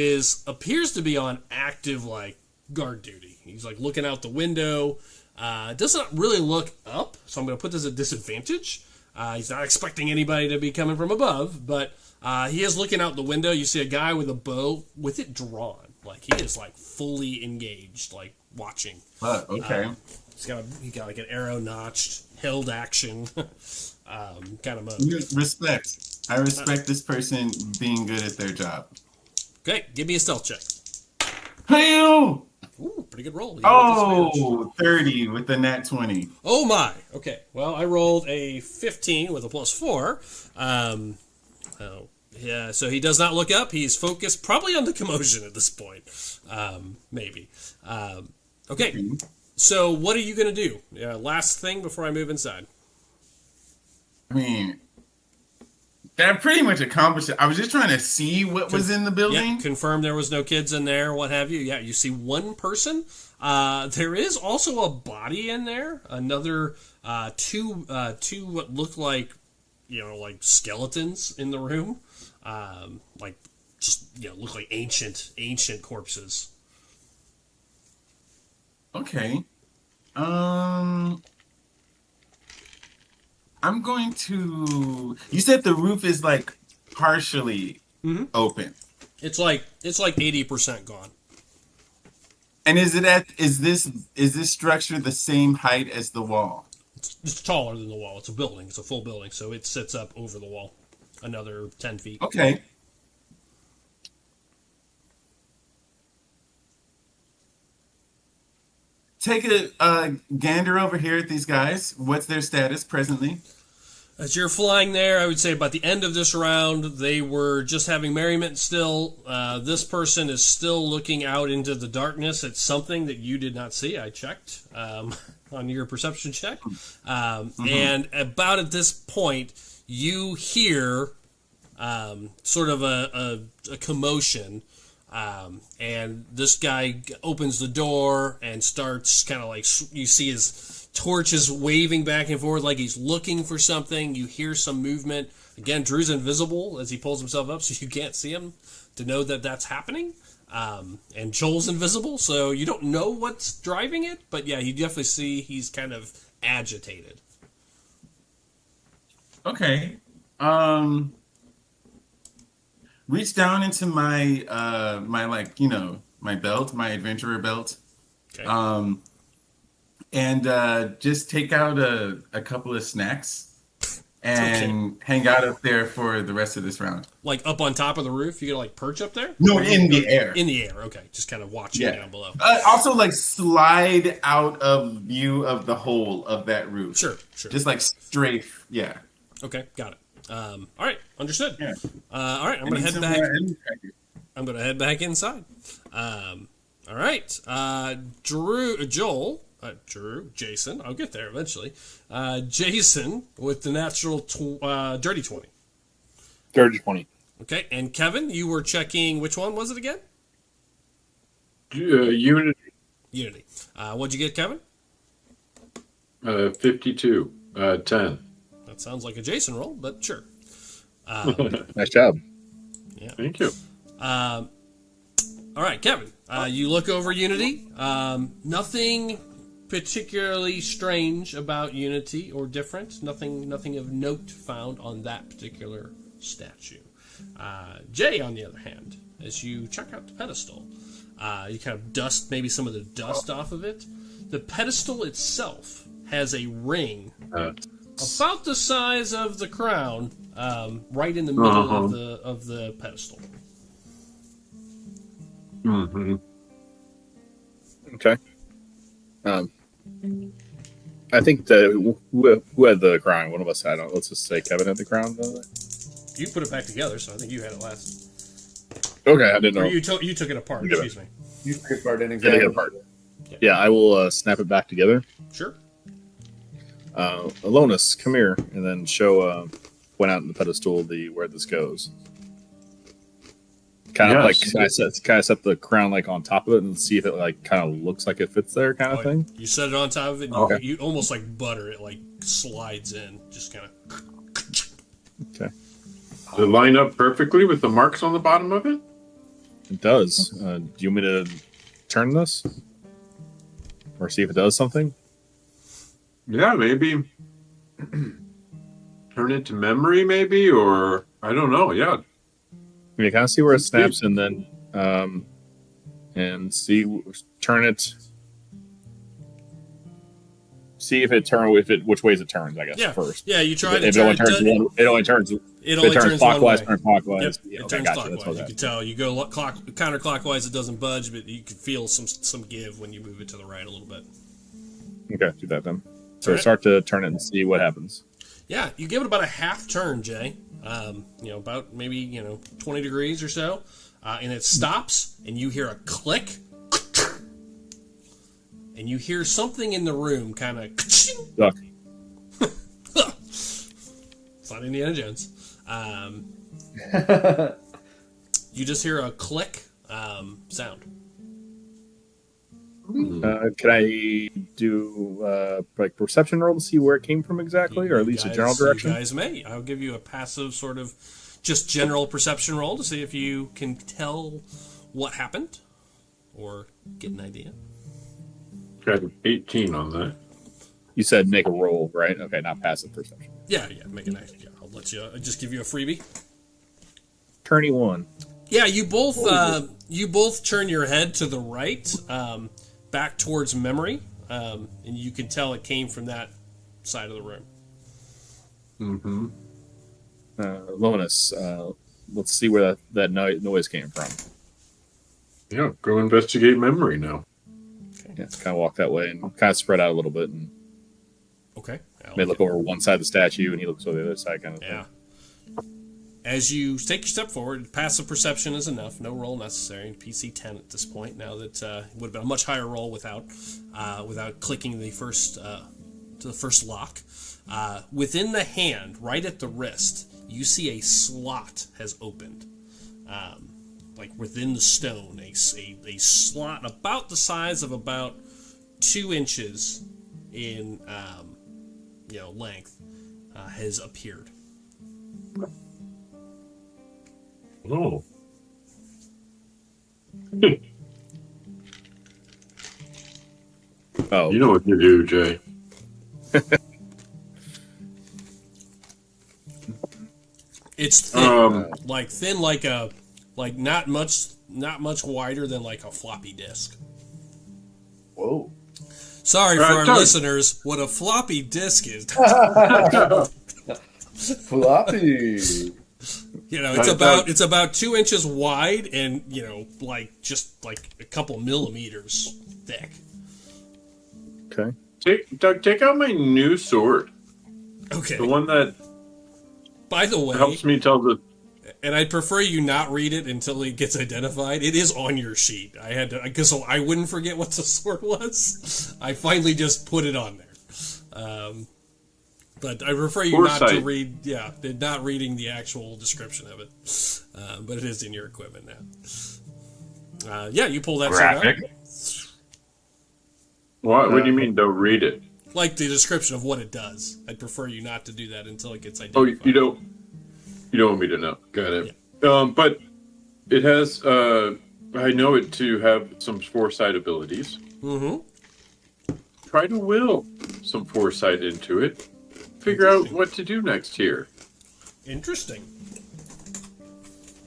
appears to be on active like guard duty. He's like looking out the window. Doesn't really look up, so I'm going to put this at disadvantage. He's not expecting anybody to be coming from above, but he is looking out the window. You see a guy with a bow with it drawn. Like, he is, like, fully engaged, like, watching. Okay. He got like, an arrow notched, held action kind of mode. Respect. I respect this person being good at their job. Okay, give me a stealth check. Hey, Ooh, pretty good roll. Oh, 30 with the nat 20. Oh my. Okay. Well, I rolled a 15 with a +4. Yeah, so he does not look up. He's focused probably on the commotion at this point. Maybe. Okay. So what are you going to do? Last thing before I move inside. I mean, that pretty much accomplished it. I was just trying to see what was in the building. Yeah, confirm there was no kids in there, what have you. Yeah, you see one person. There is also a body in there. Another two what look like, like skeletons in the room. Like just look like ancient corpses. Okay. I'm going to. You said the roof is like partially open. It's like 80% gone. And is this structure the same height as the wall? It's taller than the wall. It's a building. It's a full building, so it sits up over the wall, another 10 feet. Okay. Take a gander over here at these guys. What's their status presently? As you're flying there, I would say about the end of this round, they were just having merriment still. This person is still looking out into the darkness at something that you did not see. I checked on your perception check. And about at this point, you hear sort of a commotion. And this guy opens the door and starts kind of like, you see his torches waving back and forth like he's looking for something. You hear some movement. Again, Drew's invisible as he pulls himself up, so you can't see him to know that that's happening. And Joel's invisible, so you don't know what's driving it. But yeah, you definitely see he's kind of agitated. Okay. Reach down into my my belt, my adventurer belt. Okay. And just take out a couple of snacks and hang out up there for the rest of this round. Like up on top of the roof? You gonna like perch up there? No, in the air. In the air, okay. Just kind of watching down below. Also, like slide out of view of the whole of that roof. Sure. Just like strafe, yeah. Okay, got it. All right, understood. Yeah. All right, I'm gonna head back. I'm gonna head back inside. All right, Jason. I'll get there eventually. Jason with the natural dirty 20. Dirty 20. Okay, and Kevin, you were checking. Which one was it again? Unity. Unity. What'd you get, Kevin? 52. 10. That sounds like a Jason roll, but sure. Nice job. Yeah. Thank you. All right, Kevin. You look over Unity. Nothing particularly strange about Unity or different. Nothing of note found on that particular statue. Jay, on the other hand, as you check out the pedestal, you kind of dust maybe some of the dust off of it. The pedestal itself has a ring about the size of the crown, right in the middle of the pedestal. Mm-hmm. Okay. I think that who had the crown? One of us had it. Let's just say Kevin had the crown. You put it back together, so I think you had it last. Okay, I didn't know. Or you took it apart. Excuse me. You took it apart and Get it apart. Yeah, I will snap it back together. Sure. Alonis, come here, and then show point out in the pedestal where this goes. Kind of like kind of set the crown like on top of it and see if it like kind of looks like it fits there, kind of thing. You set it on top of it. And you almost like butter it, like slides in, just kind of. Okay. Does it line up perfectly with the marks on the bottom of it? It does. Do you want me to turn this? Or see if it does something? Yeah, maybe. Turn it to memory, maybe, or I don't know. Yeah. You kind of see where it snaps, and then and turn it. See if which ways it turns. I guess Yeah. first. Yeah, you try to If it turn only turns one, it only turns. It If only it turns turns clockwise, one way. turn clockwise. Yep, Yeah, it okay, turns gotcha. That's clockwise. what You can tell. You go counterclockwise, it doesn't budge, but you can feel some give when you move it to the right a little bit. Okay, do that then. So Alright. start to turn it and see what happens. Yeah, you give it about a half turn, Jay. About maybe 20 degrees or so, and it stops, and you hear a click, and you hear something in the room kind of. Duck. It's not Indiana Jones. You just hear a click sound. Can I do like perception roll to see where it came from exactly, or at least a general direction? You guys may. I'll give you a passive sort of just general perception roll to see if you can tell what happened or get an idea. Got an 18 on that. You said make a roll, right? Okay, not passive perception. Yeah, make a nice. Yeah, I'll let you. I'll just give you a freebie. Turny one. Yeah, you both turn your head to the right, back towards memory, and you can tell it came from that side of the room. Mm-hmm. Lominus, let's see where that noise came from. Yeah, go investigate memory now. Yeah, kind of walk that way and kind of spread out a little bit, and Okay. may look over one side of the statue, and he looks over the other side, kind of Yeah. thing. As you take your step forward, passive perception is enough. No roll necessary. PC 10 at this point. Now that it would have been a much higher roll without clicking the first to the first lock. Within the hand, right at the wrist, you see a slot has opened. Like within the stone, a slot about the size of about 2 inches in length has appeared. Oh. Oh, You know what you do, Jay. It's thin, like not much wider than like a floppy disk. Whoa. Sorry for our Doug. listeners, what a floppy disk is. Floppy. It's about 2 inches wide and just like a couple millimeters thick. okay. Take out my new sword. Okay. The one that By the way, helps me tell the. and I'd prefer you not read it until it gets identified. It is on your sheet. I had to, because so I wouldn't forget what the sword was. I finally just put it on there. But I prefer you not to read. Yeah, not reading the actual description of it. But it is in your equipment now. You pull that sword out. Graphic. What do you mean? Don't read it. Like the description of what it does. I'd prefer you not to do that until it gets Oh, identified. you don't want me to know. Got it. But it has. I know it to have some foresight abilities. Mm-hmm. Try to will some foresight into it. Figure out what to do next here. Interesting.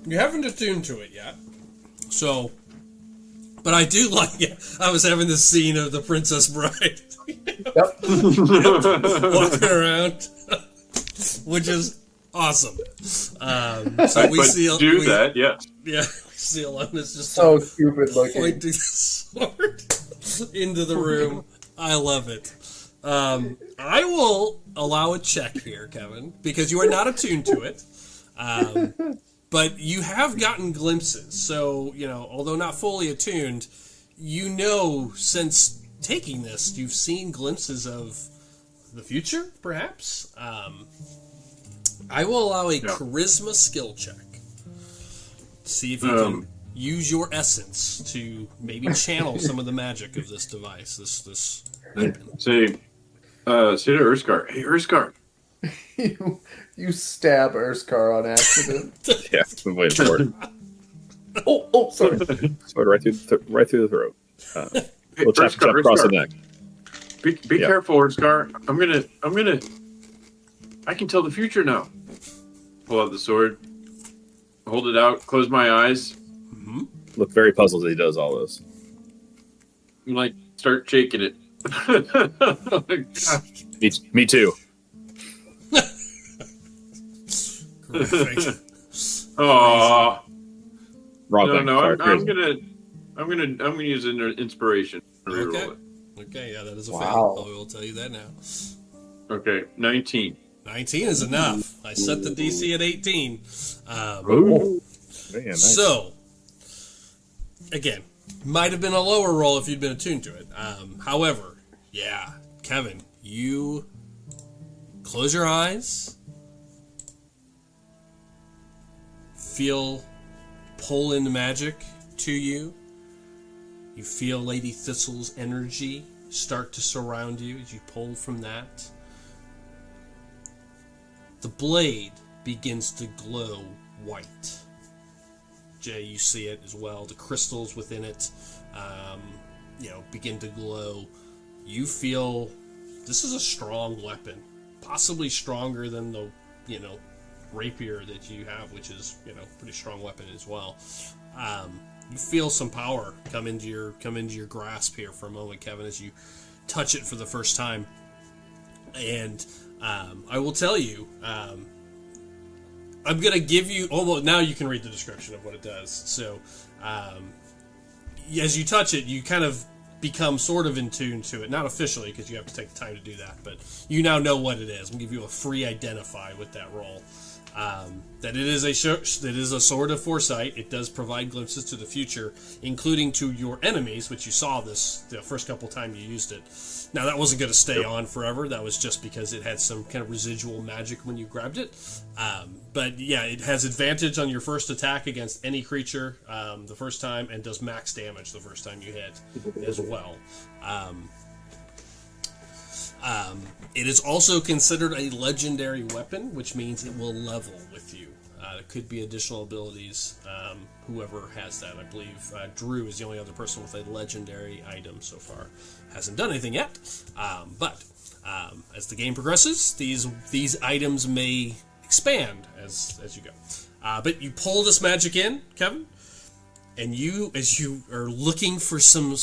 You haven't attuned to it yet. So, but I do like it. I was having this scene of the Princess Bride. Yep. Walking around. Which is awesome. That, yes. Yeah, we see Alonis just So stupid looking. pointing the sword into the room. I love it. I will allow a check here, Kevin, because you are not attuned to it. But you have gotten glimpses. So, although not fully attuned, since taking this, you've seen glimpses of the future, perhaps. I will allow a charisma skill check. See if you can use your essence to maybe channel some of the magic of this device, this weapon. Say to Urskar, hey Urskar, You stab Urskar on accident. Yeah, I'm waiting for it. Oh, sorry. Sword right through the throat. We'll chop Urskar, across the Urskar. neck. Be Yeah. careful, Urskar. I can tell the future now. Pull out the sword, hold it out, close my eyes, Look very puzzled as he does all this. and like start shaking it. Me too. Graphic. Oh Wrong thing. no! Sorry, I'm crazy. gonna use an inspiration to reroll Okay. it. Okay, yeah, that is a Wow. fail. I will tell you that now. Okay, 19. 19 is enough. I set the DC at 18. Ooh. Yeah, nice. So, again, might have been a lower roll if you'd been attuned to it. However, yeah, Kevin, you close your eyes, feel pull in the magic to you. You feel Lady Thistle's energy start to surround you as you pull from that. The blade begins to glow white. Jay, you see it as well. The crystals within it, begin to glow. You feel this is a strong weapon, possibly stronger than the, rapier that you have, which is, pretty strong weapon as well. You feel some power come into your grasp here for a moment, Kevin, as you touch it for the first time. And I will tell you, I'm going to give you... Oh, now you can read the description of what it does. So, as you touch it, you kind of become sort of in tune to it. Not officially, because you have to take the time to do that, but you now know what it is. I'm going to give you a free identify with that roll. That it is a sword of foresight. It does provide glimpses to the future, including to your enemies, which you saw the first couple times you used it. Now, that wasn't going to stay on forever. That was just because it had some kind of residual magic when you grabbed it. But yeah, it has advantage on your first attack against any creature the first time, and does max damage the first time you hit as well. It is also considered a legendary weapon, which means it will level with you. There could be additional abilities, whoever has that. I believe Drew is the only other person with a legendary item so far. Hasn't done anything yet, but as the game progresses, these items may expand as you go. But you pull this magic in, Kevin, and as you are looking for some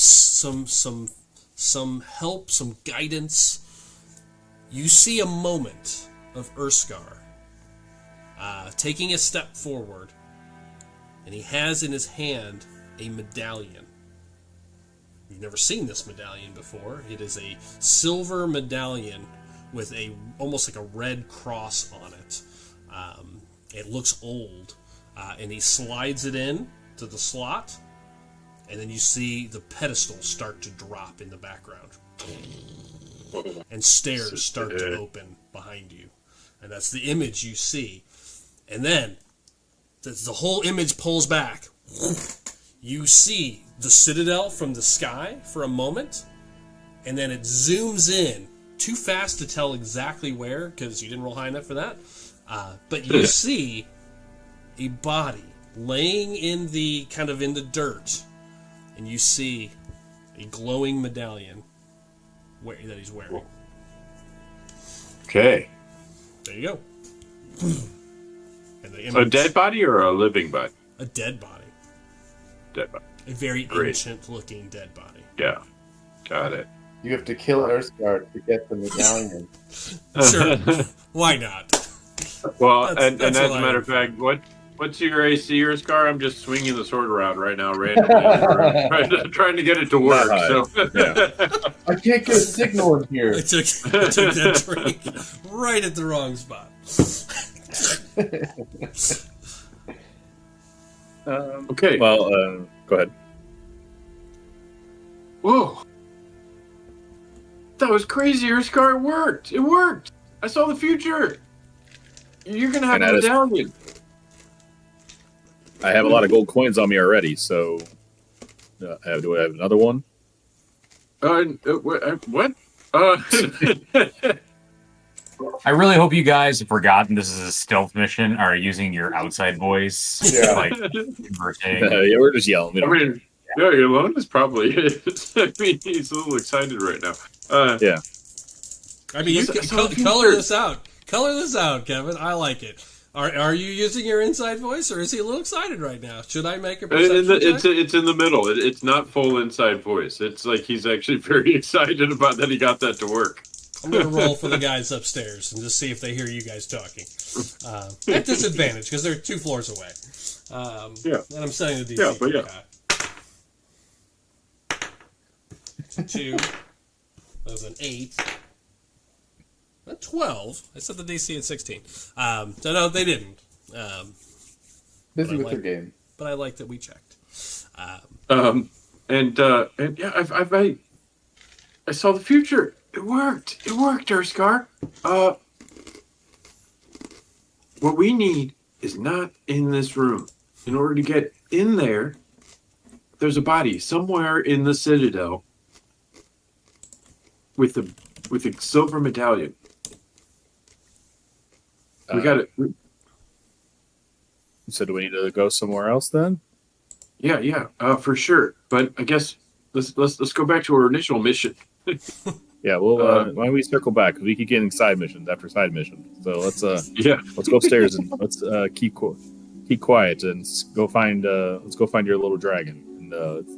help, some guidance, you see a moment of Urskar taking a step forward, and he has in his hand a medallion. You've never seen this medallion before. It is a silver medallion with almost like a red cross on it. It looks old, and he slides it in to the slot, and then you see the pedestal start to drop in the background. And stairs start to open behind you. And that's the image you see. And then, as the whole image pulls back, you see the citadel from the sky for a moment, and then it zooms in, too fast to tell exactly where, because you didn't roll high enough for that, but you see a body laying in the dirt, and you see a glowing medallion that he's wearing. Okay. There you go. And the So a dead body or a living body? A dead body. Dead body. A very Great. ancient-looking dead body. Yeah. Got it. You have to kill Urskar to get the medallion. Sure. Why not? Well, That's and as what a I matter of would fact, what's your AC or Scar? I'm just swinging the sword around right now, randomly, trying to get it to work. Not high. So Yeah. I can't get a signal in here. I took that drink right at the wrong spot. okay. Well, go ahead. Whoa. That was crazy. Your Scar worked. It worked. I saw the future. You're gonna have And a that is- medallion. I have a lot of gold coins on me already, so do I have another one? What? I really hope you guys have forgotten this is a stealth mission, are using your outside voice. Yeah. Like, conversing. Yeah, we're just yelling. We I don't mean, yeah, Yolanda is probably it. I mean, he's a little excited right now. yeah. I mean, you So- can so if you color were- this out. Color this out, Kevin. I like it. Are you using your inside voice, or is he a little excited right now? Should I make a perception check? It's in the middle. It's not full inside voice. It's like he's actually very excited about that he got that to work. I'm going to roll for the guys upstairs and just see if they hear you guys talking. At disadvantage, because they're 2 floors away. Yeah. And I'm setting the DC. Yeah, but pretty yeah. high. 2. That was an 8. A 12. I set the DC at 16. So no, they didn't. Busy with like- their game. But I like that we checked. And yeah, I saw the future. It worked. It worked, Urskar. What we need is not in this room. In order to get in there, there's a body somewhere in the Citadel with a silver medallion. We got it. So do we need to go somewhere else then? Yeah, for sure. But I guess let's go back to our initial mission. Yeah, well, why don't we circle back? Because we keep getting side missions after side missions. So let's Yeah. let's go upstairs and let's keep quiet and go find let's go find your little dragon and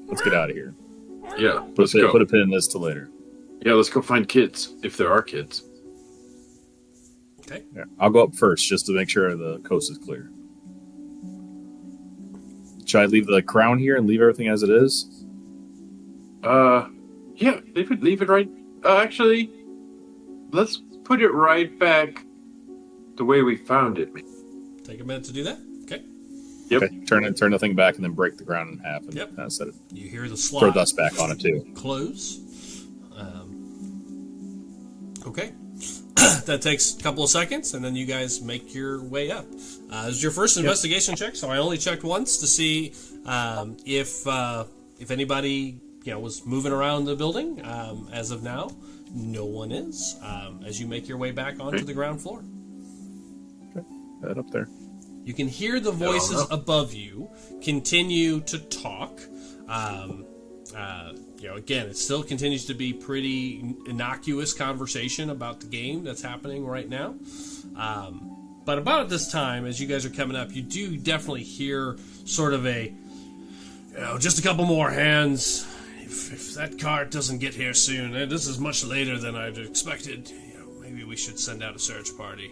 let's get out of here. Yeah, let's go. Put a pin in this to later. Yeah, let's go find kids if there are kids. Okay. Yeah, I'll go up first just to make sure the coast is clear. Should I leave the crown here and leave everything as it is? Yeah, leave it right. Actually, let's put it right back the way we found it. Take a minute to do that. Okay. Yep. Okay. Turn the thing back and then break the ground in half and Yep. set it. You hear the Throw slot dust back on it too. close. Okay. That takes a couple of seconds, and then you guys make your way up. This is your first investigation check, so I only checked once to see if anybody was moving around the building. As of now, no one is. As you make your way back onto the ground floor, Head up there. you can hear the voices above you continue to talk. Again, it still continues to be pretty innocuous conversation about the game that's happening right now. But about at this time, as you guys are coming up, you do definitely hear sort of a, just a couple more hands. If that cart doesn't get here soon, and this is much later than I'd expected, maybe we should send out a search party.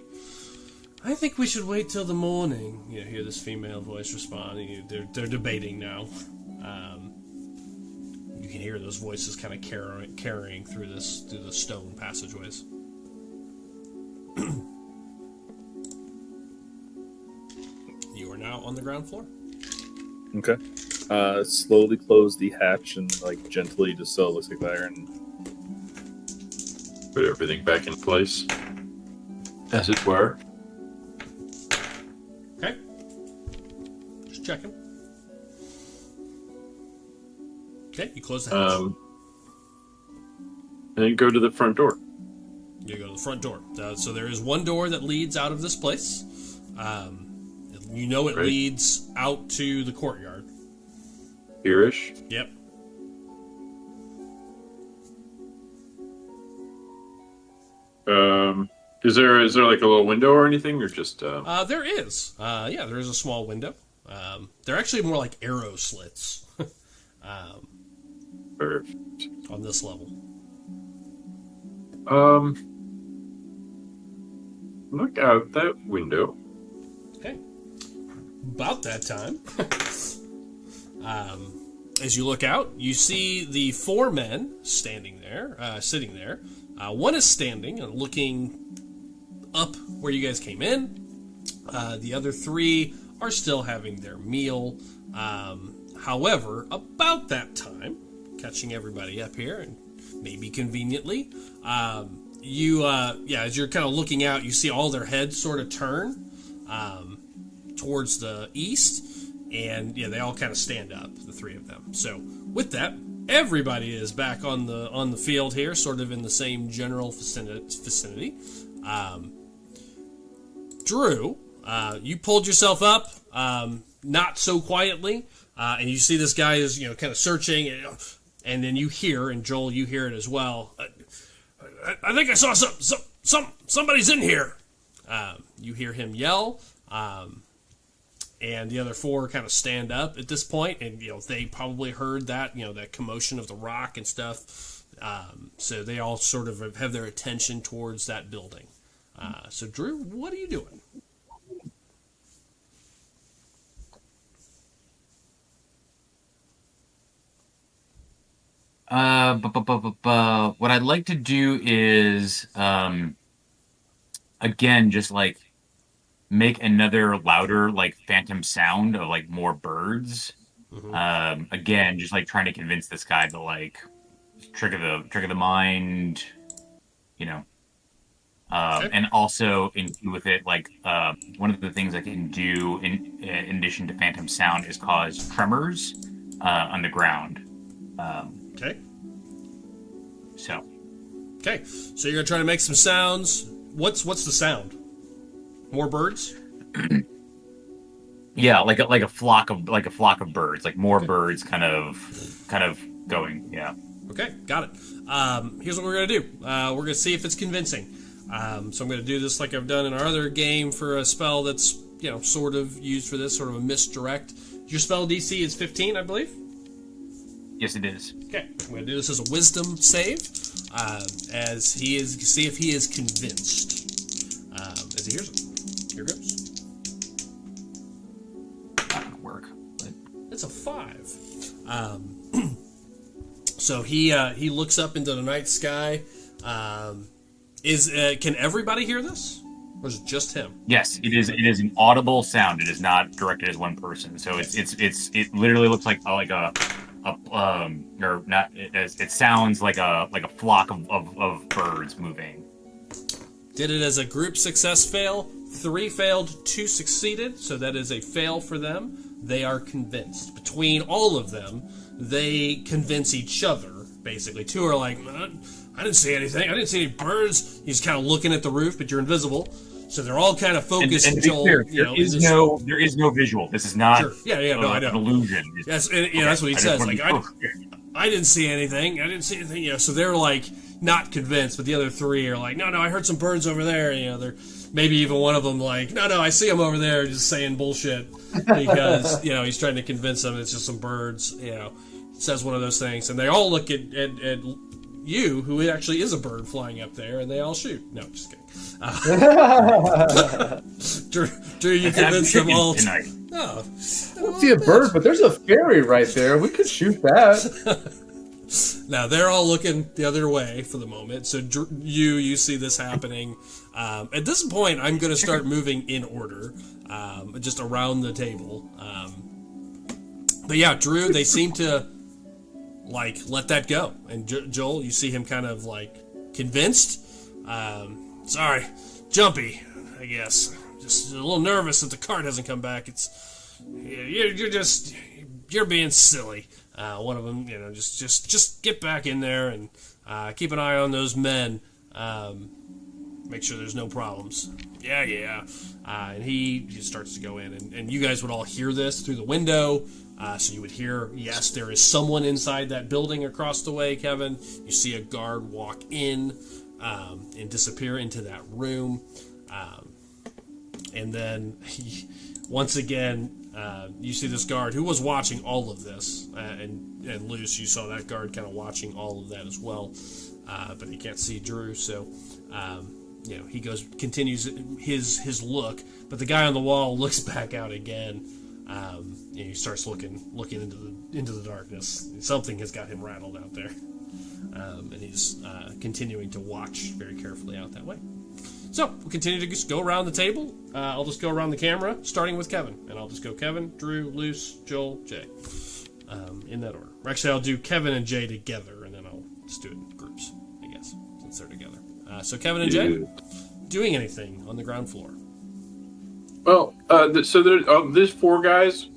I think we should wait till the morning. You hear this female voice responding. They're debating now. You can hear those voices kind of carrying through the stone passageways. You are now on the ground floor. Okay. Slowly close the hatch and gently, just so it looks like there, and Put everything back in place, as it were. Okay. Just checking. Okay, you close the hatch. And then go to the front door. You go to the front door. So there is one door that leads out of this place. It Right. leads out to the courtyard. Here-ish. Yep. Is there like a little window or anything, or just? There is. There is a small window. They're actually more like arrow slits Or, on this level. look out that window. Okay. About that time, as you look out, you see the 4 men standing there, sitting there. One is standing and looking up where you guys came in. The other 3 are still having their meal. However, about that time, catching everybody up here, and maybe conveniently, as you're kind of looking out, you see all their heads sort of turn towards the east, and they all kind of stand up, the 3 of them. So with that, everybody is back on the field here, sort of in the same general vicinity. Drew, you pulled yourself up, not so quietly, and you see this guy is, kind of searching, and then you hear, and Joel, you hear it as well. I think I saw somebody's in here. You hear him yell, and the other four kind of stand up at this point, and they probably heard that that commotion of the rock and stuff. So they all sort of have their attention towards that building. So Drew, what are you doing? What I'd like to do is, again, just like make another louder, like phantom sound of like more birds. Mm-hmm. Again, just like trying to convince this guy to like trigger the mind, Okay. And also with it, like one of the things I can do in addition to phantom sound is cause tremors on the ground. Okay. So you're gonna try to make some sounds. What's the sound? More birds? Yeah, like a flock of birds, like more birds, kind of going. Yeah. Okay, got it. Here's what we're gonna do. We're gonna see if it's convincing. So I'm gonna do this like I've done in our other game for a spell that's sort of used for this, sort of a misdirect. Your spell DC is 15, I believe. Yes, it is. Okay, I'm going to do this as a wisdom save, as he is, see if he is convinced, as he hears it. Here goes. Not going to work, but... It's a 5. So he looks up into the night sky. Can everybody hear this? Or is it just him? Yes, it is. It is an audible sound. It is not directed as one person. So it literally looks like or not. It sounds like a flock of birds moving. Did it as a group success fail. 3 failed, 2 succeeded. So that is a fail for them. They are convinced. Between all of them, they convince each other. Basically, 2 are like, I didn't see anything. I didn't see any birds. He's kind of looking at the roof, but you're invisible. So they're all kind of focused. And to be clear, there is no visual. This is not. Sure. Yeah. No, I know. An illusion. Yes, that's what he says. Like I didn't see anything. I didn't see anything. So they're like not convinced, but the other 3 are like, no, I heard some birds over there. They're maybe even one of them like, no, I see them over there, just saying bullshit because he's trying to convince them it's just some birds. Says one of those things, and they all look at you, who actually is a bird flying up there, and they all shoot. No, just kidding. Drew, you convinced them all. I don't see a bird, but there's a fairy right there. We could shoot that. Now they're all looking the other way for the moment. So you see this happening. At this point, I'm going to start moving in order, just around the table. But yeah, Drew, they seem to let that go. And Joel, you see him kind of convinced. Sorry, jumpy, I guess. Just a little nervous that the cart hasn't come back. You're being silly. One of them, just get back in there and keep an eye on those men. Make sure there's no problems. Yeah. And he just starts to go in, and you guys would all hear this through the window. So you would hear, yes, there is someone inside that building across the way, Kevin. You see a guard walk in and disappear into that room. And then, once again, you see this guard who was watching all of this. And Luce, you saw that guard kind of watching all of that as well. But he can't see Drew, so... he continues his look, but the guy on the wall looks back out again. He starts looking into the darkness. Something has got him rattled out there, and he's continuing to watch very carefully out that way. So we'll continue to just go around the table. I'll just go around the camera, starting with Kevin, and I'll just go Kevin, Drew, Luce, Joel, Jay, in that order. Actually, I'll do Kevin and Jay together, and then I'll just do it in groups, I guess, since they're together. So Kevin and Jay, doing anything on the ground floor? Well, so there's 4 guys,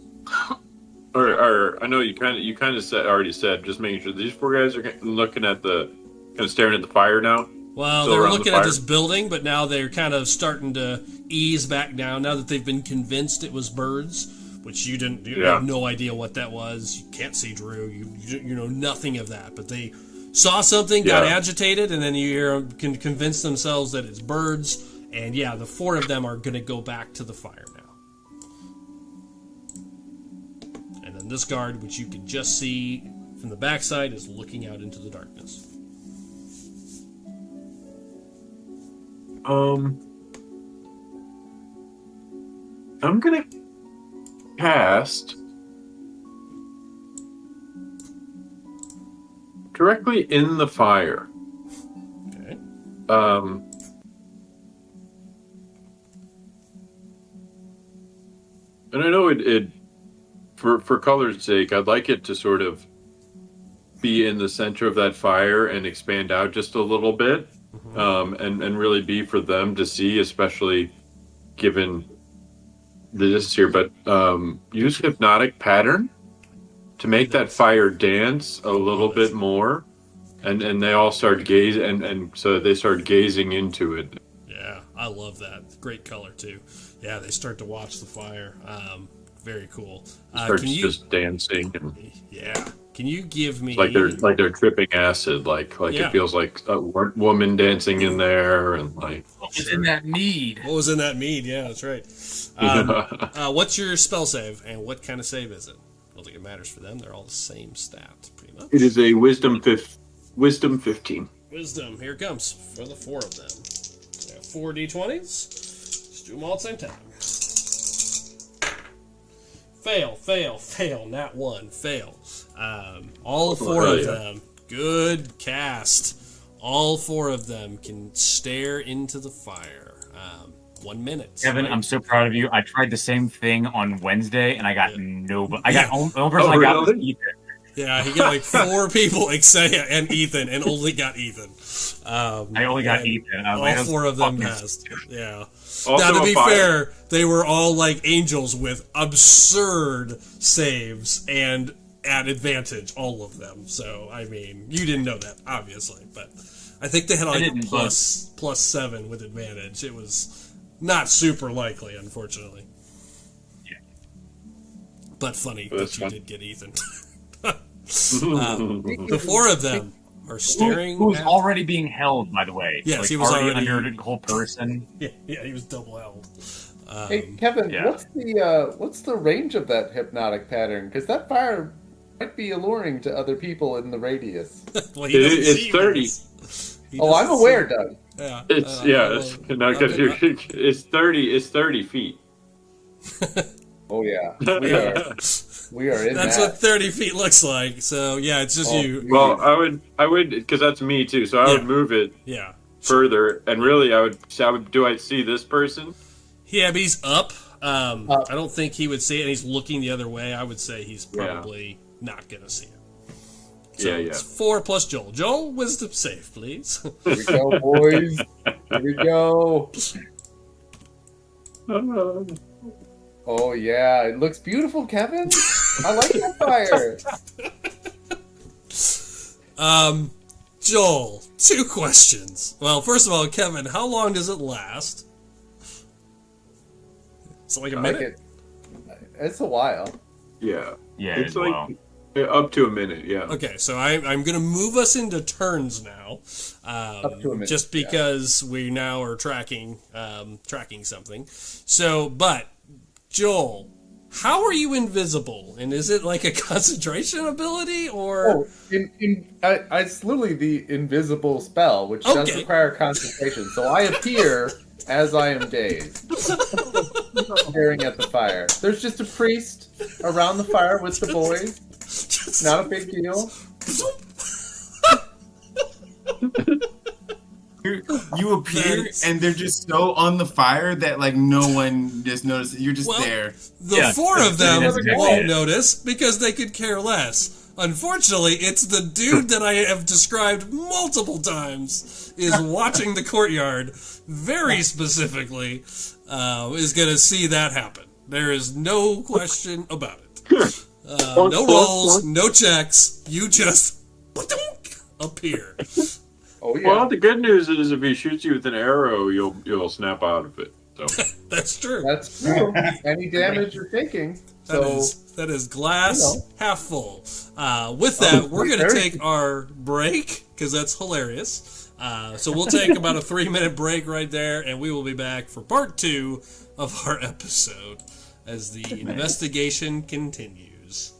or I know you kind of already said, just making sure these 4 guys are looking at kind of staring at the fire now. Well, Still they're around the looking at fire? this building, but now they're kind of starting to ease back down now that they've been convinced it was birds, which you didn't. You Yeah. have no idea what that was. You can't see Drew. You know nothing of that. But they saw something, got Yeah. agitated, and then you hear them can convince themselves that it's birds. And yeah, the 4 of them are going to go back to the fire now. And then this guard, which you can just see from the backside, is looking out into the darkness. I'm gonna cast directly in the fire. Okay. And I know it for color's sake, I'd like it to sort of be in the center of that fire and expand out just a little bit, and really be for them to see, especially given the distance here. But use hypnotic pattern to make that fire dance a little bit more, and they all start and so they start gazing into it. Yeah, I love that. Great color too. Yeah, they start to watch the fire. Very cool. Starts Can you? just dancing and Yeah. Can you give me? like they're tripping acid, like Yeah. it feels like a woman dancing in there, and like What was in that mead? What was in that mead? Yeah, that's right. What's your spell save, and what kind of save is it? I don't think it matters for them. They're all the same stat, pretty much. it is a wisdom 15. Wisdom. Here it comes for the 4 of them. So 4 d20s. Let's do them all at the same time. Fail, fail, fail. Nat 1. Fail. All 4 of them. Good cast. All 4 of them can stare into the fire. 1 minute. Kevin, right? I'm so proud of you. I tried the same thing on Wednesday, and I got nobody. I got Yeah. the only person I got was really? Ethan. Yeah, he got like 4 people, Isaiah and Ethan, and only got Ethan. I only got Ethan. I was All like, that's 4 of them fucking passed. stupid. Yeah. Also Now, to a be fire. fair, they were all like angels with absurd saves and at advantage, all of them. So, I mean, you didn't know that, obviously, but I think they had like a didn't, plus 7 with advantage. It was not super likely, unfortunately. Yeah. But funny That's that you fun. did get Ethan. The 4 of them are staring. Who's at- already being held, by the way. Yes, Like, he was already- under the whole person. Yeah, he was double held. Hey, Kevin, yeah. what's the range of that hypnotic pattern? Because that fire might be alluring to other people in the radius. Well, he doesn't It's see 30. us. He Oh, I'm doesn't aware, see- Doug. Yeah, It's not I'm- good. It's 30. It's 30 feet. Oh yeah, we are in That's that. what 30 feet looks like. So yeah, it's just Oh, you. Well, I would, because that's me too. So I would Yeah. move it Yeah, further, and really, I would. Do I see this person? yeah, but he's up. I don't think he would see it. And he's looking the other way. I would say he's probably not gonna see it. So Yeah. It's 4 plus Joel. Joel, wisdom save, please. Here we go, boys. Here we go. Oh yeah, it looks beautiful, Kevin. I like that fire. Joel, 2 questions. Well, first of all, Kevin, how long does it last? Is it like a I like minute? it. It's a while. Yeah. Yeah, It's well. like up to a minute. Yeah. Okay, so I'm going to move us into turns now, Up to a minute, just because we now are tracking something. So, but Joel, how are you invisible? And is it like a concentration ability or? Oh, it's literally the invisible spell, which does Okay. require concentration. So I appear as I am dazed, staring at the fire. There's just a priest around the fire with the boys. Not a big deal. You appear That's- and they're just so on the fire that like no one just notices. You're just Well, there. The Yeah, 4 of them that's exactly won't it. notice because they could care less. Unfortunately, it's the dude that I have described multiple times is watching the courtyard very specifically, is going to see that happen. There is no question about it. No rolls, no checks. You just appear. Oh yeah. Well, the good news is if he shoots you with an arrow, you'll snap out of it. So That's true. That's true. Any damage you're taking. That is glass you know. half full. With that, we're going to very- take our break because that's hilarious. So we'll take about a 3-minute break right there, and we will be back for part 2 of our episode as the investigation continues.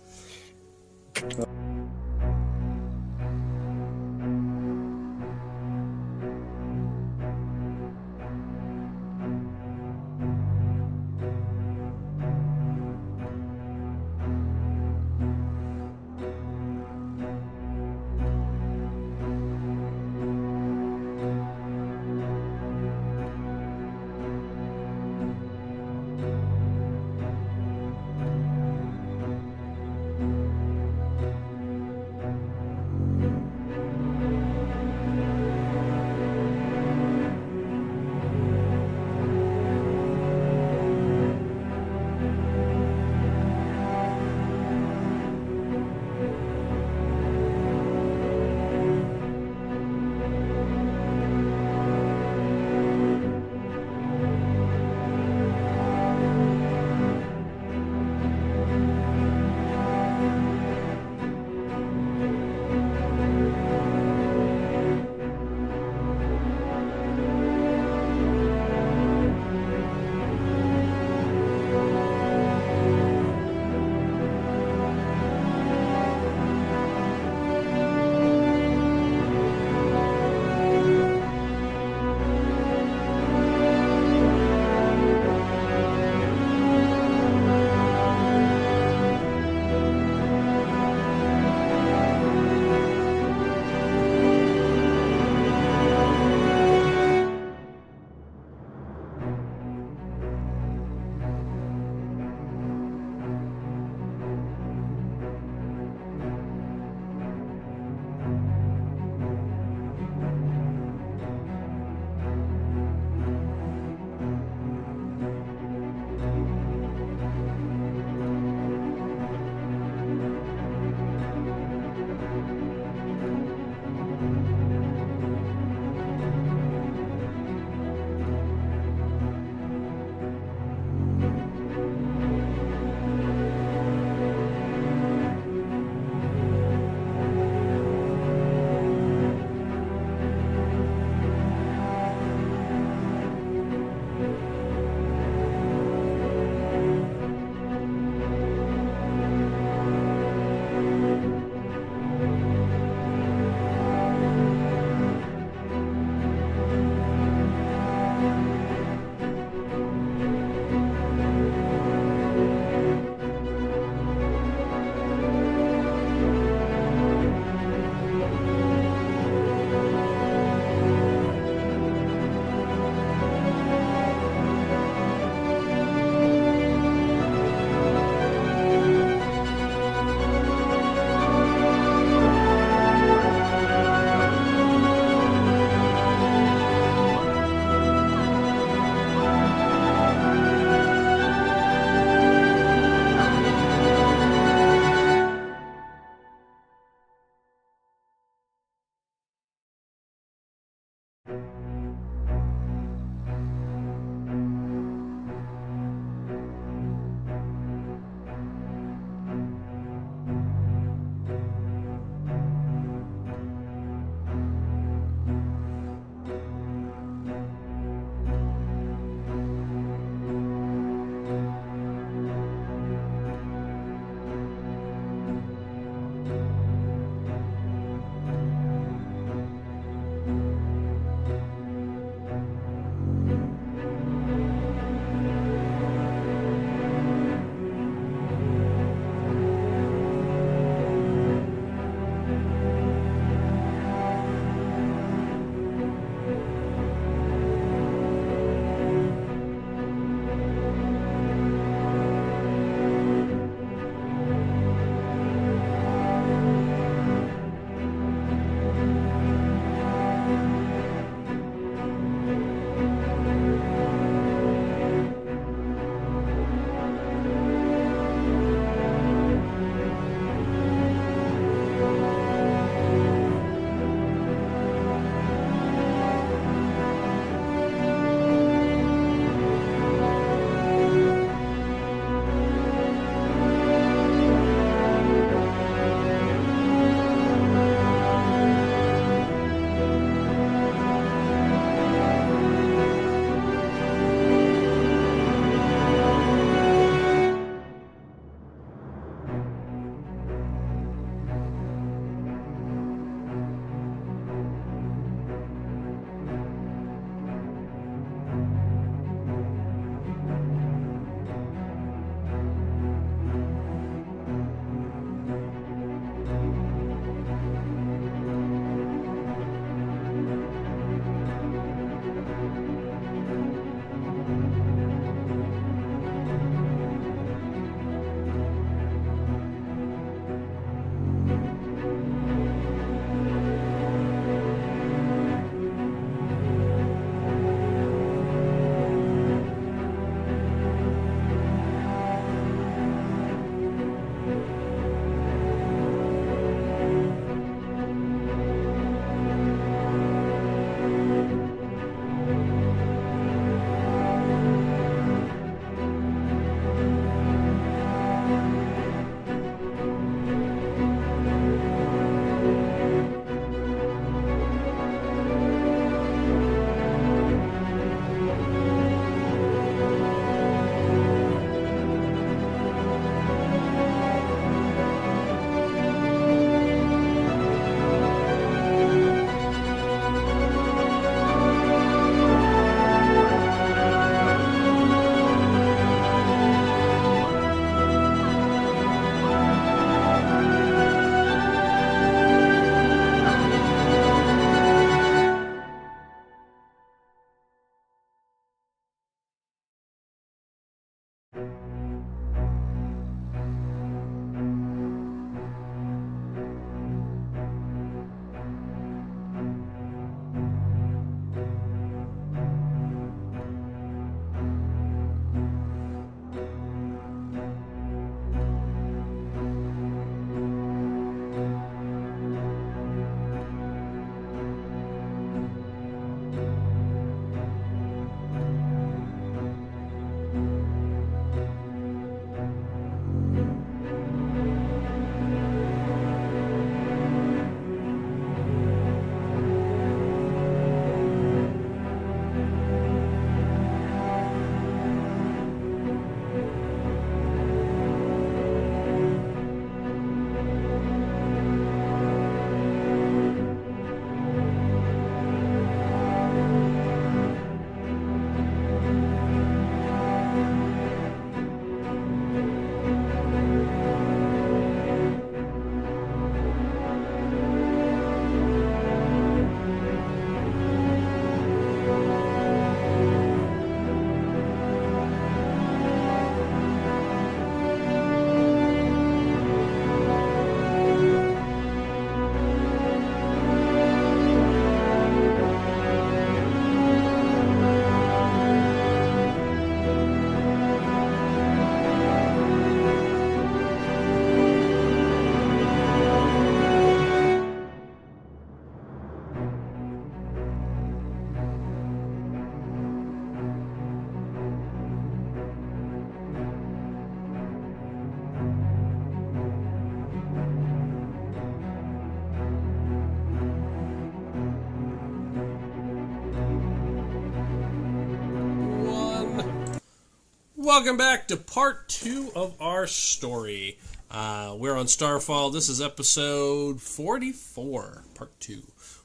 Welcome back to part 2 of our story. We're on StarFall. This is episode 44, part 2.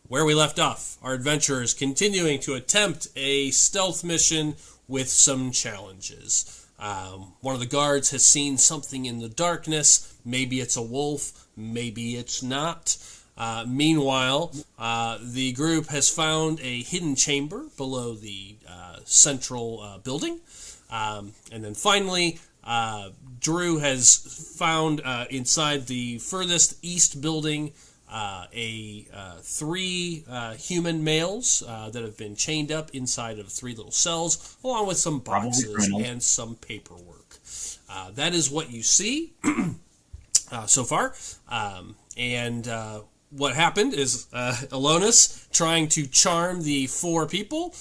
Where we left off, our adventurers continuing to attempt a stealth mission with some challenges. One of the guards has seen something in the darkness. Maybe it's a wolf, maybe it's not. Meanwhile, the group has found a hidden chamber below the central building. And then finally, Drew has found inside the furthest east building three human males that have been chained up inside of 3 little cells, along with some boxes and some paperwork. That is what you see so far. What happened is Alonis, trying to charm the 4 people,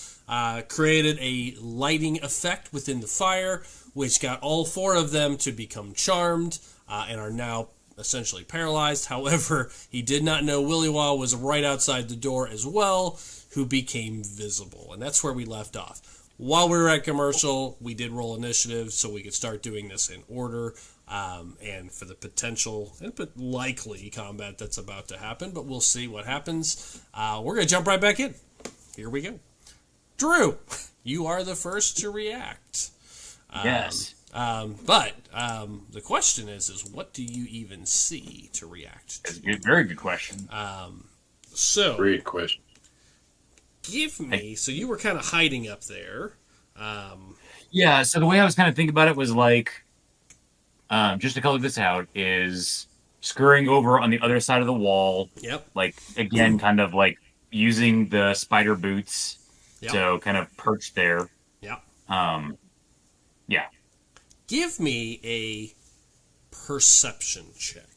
created a lighting effect within the fire, which got all 4 of them to become charmed and are now essentially paralyzed. However, he did not know Willywaw was right outside the door as well, who became visible. And that's where we left off. While we were at commercial, we did roll initiative so we could start doing this in order. And for the potential and likely combat that's about to happen, but we'll see what happens. We're going to jump right back in. Here we go. Drew, you are the first to react. Yes. But the question is what do you even see to react to? That's a very good question. Great question. Give me, so you were kind of hiding up there. Yeah, so the way I was kind of thinking about it was like, just to color this out, is scurrying over on the other side of the wall. Yep. Like, again, kind of like using the spider boots to kind of perch there. Yep. Yeah. Give me a perception check.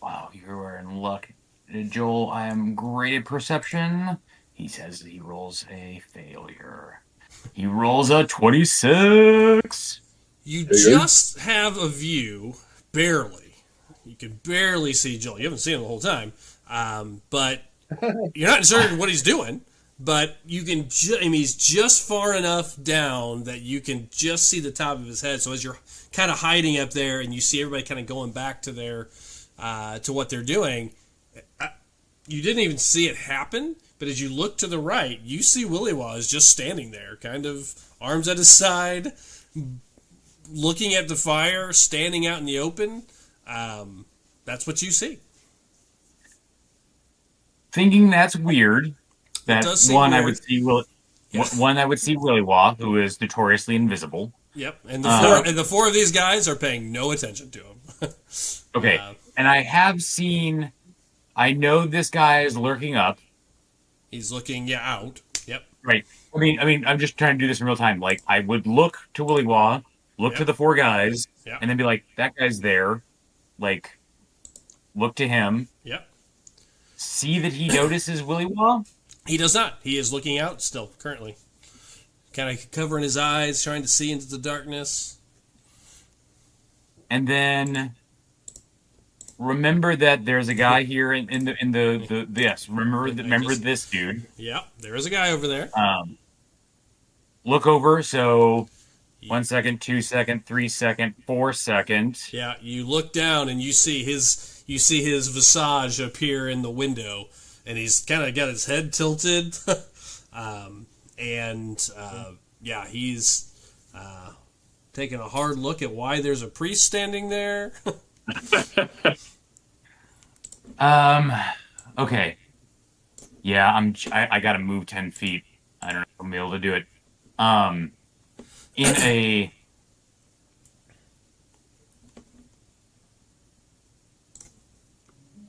Wow, you're in luck. Joel, I am great at perception. He says he rolls a failure. He rolls a 26. You just have a view, barely. You can barely see Joel. You haven't seen him the whole time. But you're not certain what he's doing. But you can, he's just far enough down that you can just see the top of his head. So as you're kind of hiding up there and you see everybody kind of going back to their, to what they're doing, you didn't even see it happen. But as you look to the right, you see Willywaw is just standing there, kind of arms at his side, looking at the fire, standing out in the open. That's what you see. Thinking that's weird. That one, weird. I would see Willywaw, who is notoriously invisible. Yep, and the four of these guys are paying no attention to him. Okay, and I know this guy is lurking up. He's looking out. Yep. Right. I mean, I'm just trying to do this in real time. Like, I would look to Willy Wah, look to the four guys, and then be like, that guy's there. Like, look to him. Yep. See that he notices Willy Wah? He does not. He is looking out still, currently. Kind of covering his eyes, trying to see into the darkness. And then remember that there's a guy here in the yes. Remember this dude. Yeah, there is a guy over there. Look over. So 1 second, 2 second, 3 second, 4 second. Yeah, you look down and you see his visage appear in the window, and he's kind of got his head tilted. He's taking a hard look at why there's a priest standing there. Okay. Yeah, I gotta move 10 feet. I don't know if I'm able to do it.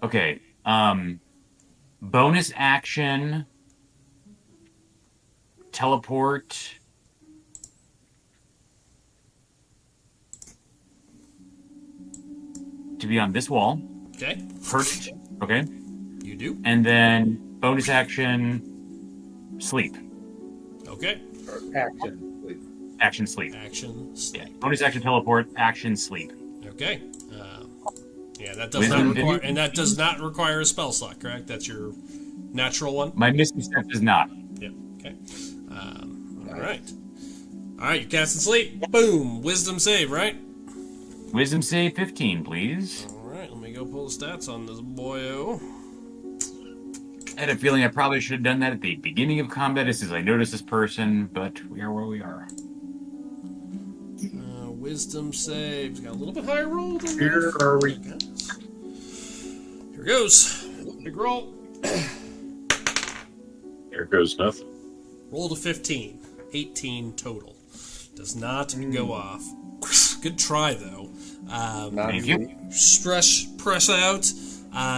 Okay. Bonus action. Teleport. To be on this wall. Okay. Perched. Okay. You do. And then bonus action. Sleep. Okay. Action, please. Action sleep. Action sleep. Yeah. Bonus action teleport. Action sleep. Okay. That does not require, and that does not require a spell slot, correct? That's your natural one. My mystic step does not. Yep. Okay. All right. All right. You cast and sleep. Boom. Wisdom save, right? Wisdom save 15, please. All right. Let me go pull the stats on this boyo. I had a feeling I probably should have done that at the beginning of combat as I noticed this person, but we are where we are. Wisdom saves. Got a little bit higher roll than Here are we. Here goes. Big roll. Here goes nothing. Roll to 15. 18 total. Does not go off. Good try, though. Thank you. Press out.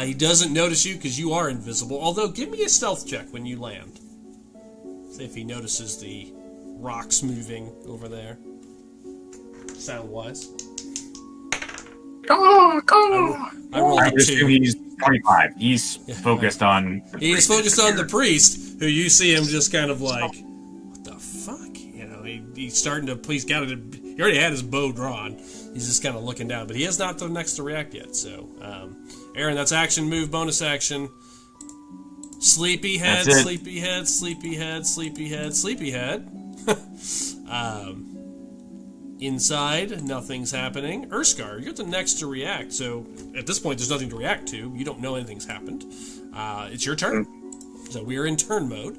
He doesn't notice you because you are invisible. Although, give me a stealth check when you land. See if he notices the rocks moving over there. Sound-wise. I rolled a 2. He's 25. He's focused on... He is focused on the priest, who you see him just kind of like, what the fuck? You know, he's starting to... He already had his bow drawn. He's just kind of looking down, but he has not the next to react yet. So, Aaron, that's action, move, bonus action. Sleepyhead, sleepyhead, sleepyhead, sleepyhead, sleepyhead. Inside, nothing's happening. Urskar, you're the next to react, so at this point there's nothing to react to. You don't know anything's happened. It's your turn. So we are in turn mode.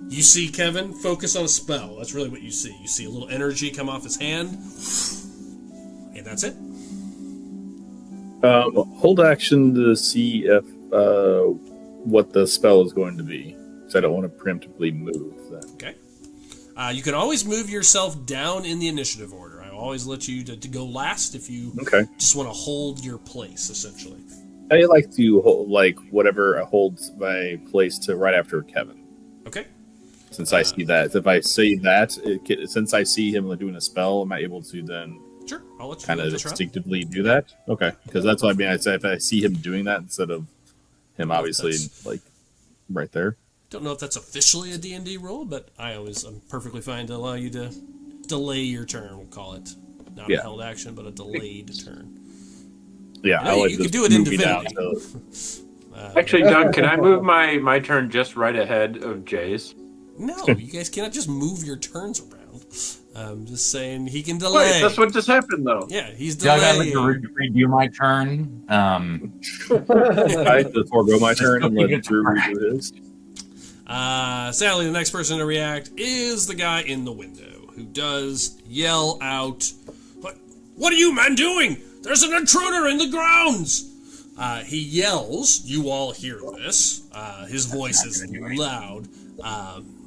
You see Kevin focus on a spell. That's really what you see. You see a little energy come off his hand. And that's it. Hold action to see if what the spell is going to be. Because I don't want to preemptively move then. Okay. You can always move yourself down in the initiative order. I always let you to go last if you just want to hold your place, essentially. I like to hold, whatever holds my place to right after Kevin. Okay. Since I see that. If I say that, since I see him doing a spell, am I able to then sure, I'll let you kind of instinctively do that? Okay. Because that's what I mean. I say if I see him doing that instead of him obviously right there. Don't know if that's officially a D&D rule, but I'm perfectly fine to allow you to delay your turn. We'll call it not a held action, but a delayed turn. Yeah, you can do it in Divinity. Actually, Doug, can I move my turn just right ahead of Jay's? No, you guys cannot just move your turns around. I'm just saying he can delay. Wait, that's what just happened, though. Yeah, he's delaying. Doug, I'd like to redo my turn. I have to forego my turn and let Drew redo his. Sadly, the next person to react is the guy in the window, who does yell out, What are you men doing? There's an intruder in the grounds! He yells, you all hear this, his voice is loud,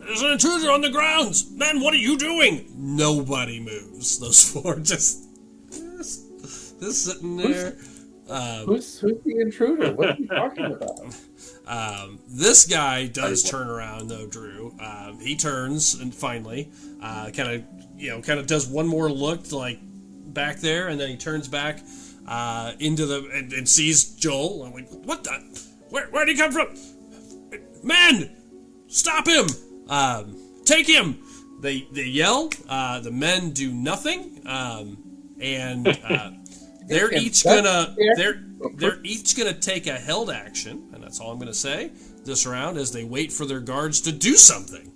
There's an intruder on the grounds! Man, what are you doing? Nobody moves. Those four just sitting there. Who's the intruder? What are you talking about? This guy does turn around though, Drew. He turns and finally, kind of does one more look like back there, and then he turns back into the and sees Joel. I'm like, what the? Where'd he come from? Man, stop him! Take him! They yell. The men do nothing, and they're each gonna take a held action, and that's all I'm gonna say this round as they wait for their guards to do something,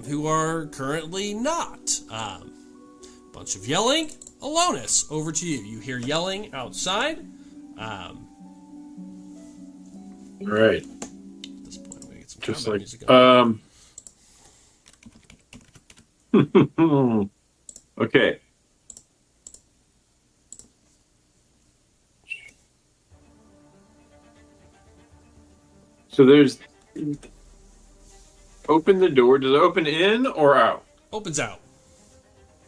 who are currently not. Bunch of yelling. Alonis, over to you. You hear yelling outside. All right. At this point, I'm gonna get some Just combat like music on. Okay. So there's open the door. Does it open in or out? Opens out.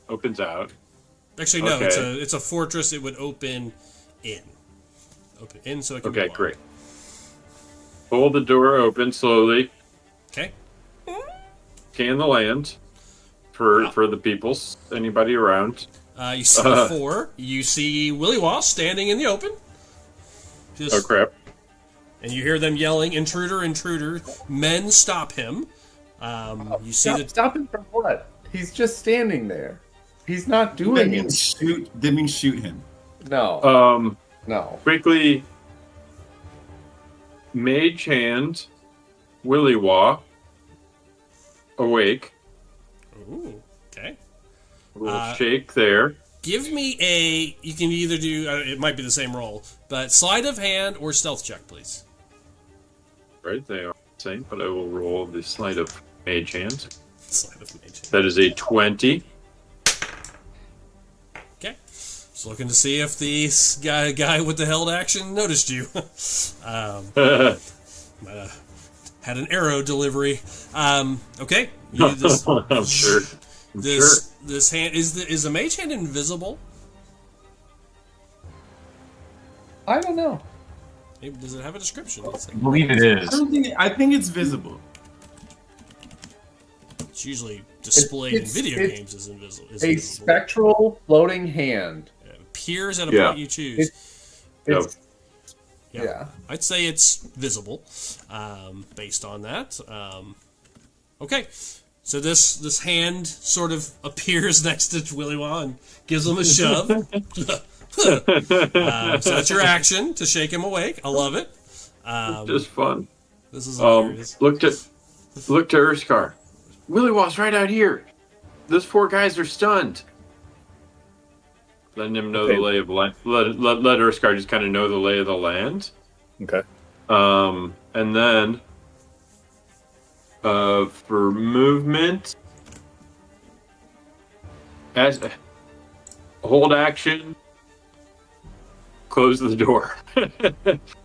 Opens out. Actually, no. Okay. It's a fortress. It would open in. Open in, so it can be Okay, wide. great. Hold the door open slowly. Okay. Scan the land for the peoples. Anybody around? You see four. You see Willy Wass standing in the open. Just, Oh crap! and you hear them yelling, "Intruder! Intruder!" Men stop him. You see that. Stop him from what? He's just standing there. He's not That doing means it. shoot. That means shoot him. No. No. Quickly, Mage Hand, Willy Wah, awake. Ooh. Okay. A little shake there. Give me a. You can either do. It might be the same roll, but sleight of hand or stealth check, please. Right, they are the same, but I will roll the sleight of Mage Hand. Sleight of mage. That is a 20. Okay. Just looking to see if the guy with the held action noticed you. Might have had an arrow delivery. Okay. I'm sure. This hand is the mage hand invisible? I don't know. Maybe, does it have a description? I believe it is. I think it's visible. It's usually displayed in It's- video it's games as invisible. A spectral floating hand. It appears at a Yeah. point you choose. It's, Yeah. yeah. I'd say it's visible, based on that. Okay, so this hand sort of appears next to Willy Wah and gives him a shove. So that's your action to shake him awake. I love it. Just fun. This is hilarious. Look to Urskar. Willy Wah's right out here. Those four guys are stunned. Letting him know the lay of land. Let Urskar just kind of know the lay of the land. Okay. And then for movement, as hold action, close the door.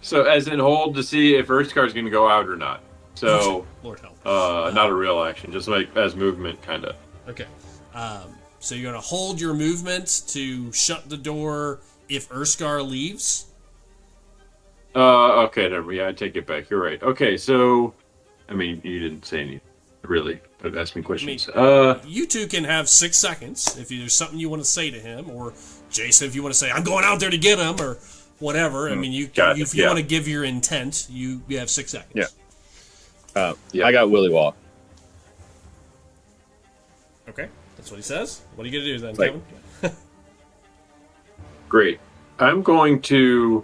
So as in hold to see if Urskar's going to go out or not. So Lord help. not a real action, just like as movement kind of. Okay. So you're going to hold your movement to shut the door if Urskar leaves? Okay, never. Yeah, I take it back. You're right. Okay, so I mean, you didn't say anything really, but ask me questions. You two can have 6 seconds if there's something you want to say to him, or Jason, if you want to say, I'm going out there to get him, or whatever. I mean, if you want to give your intent, you have 6 seconds. Yeah. I got Willy Wah. Okay, that's what he says. What are you going to do then, Like- Kevin? Great. I'm going to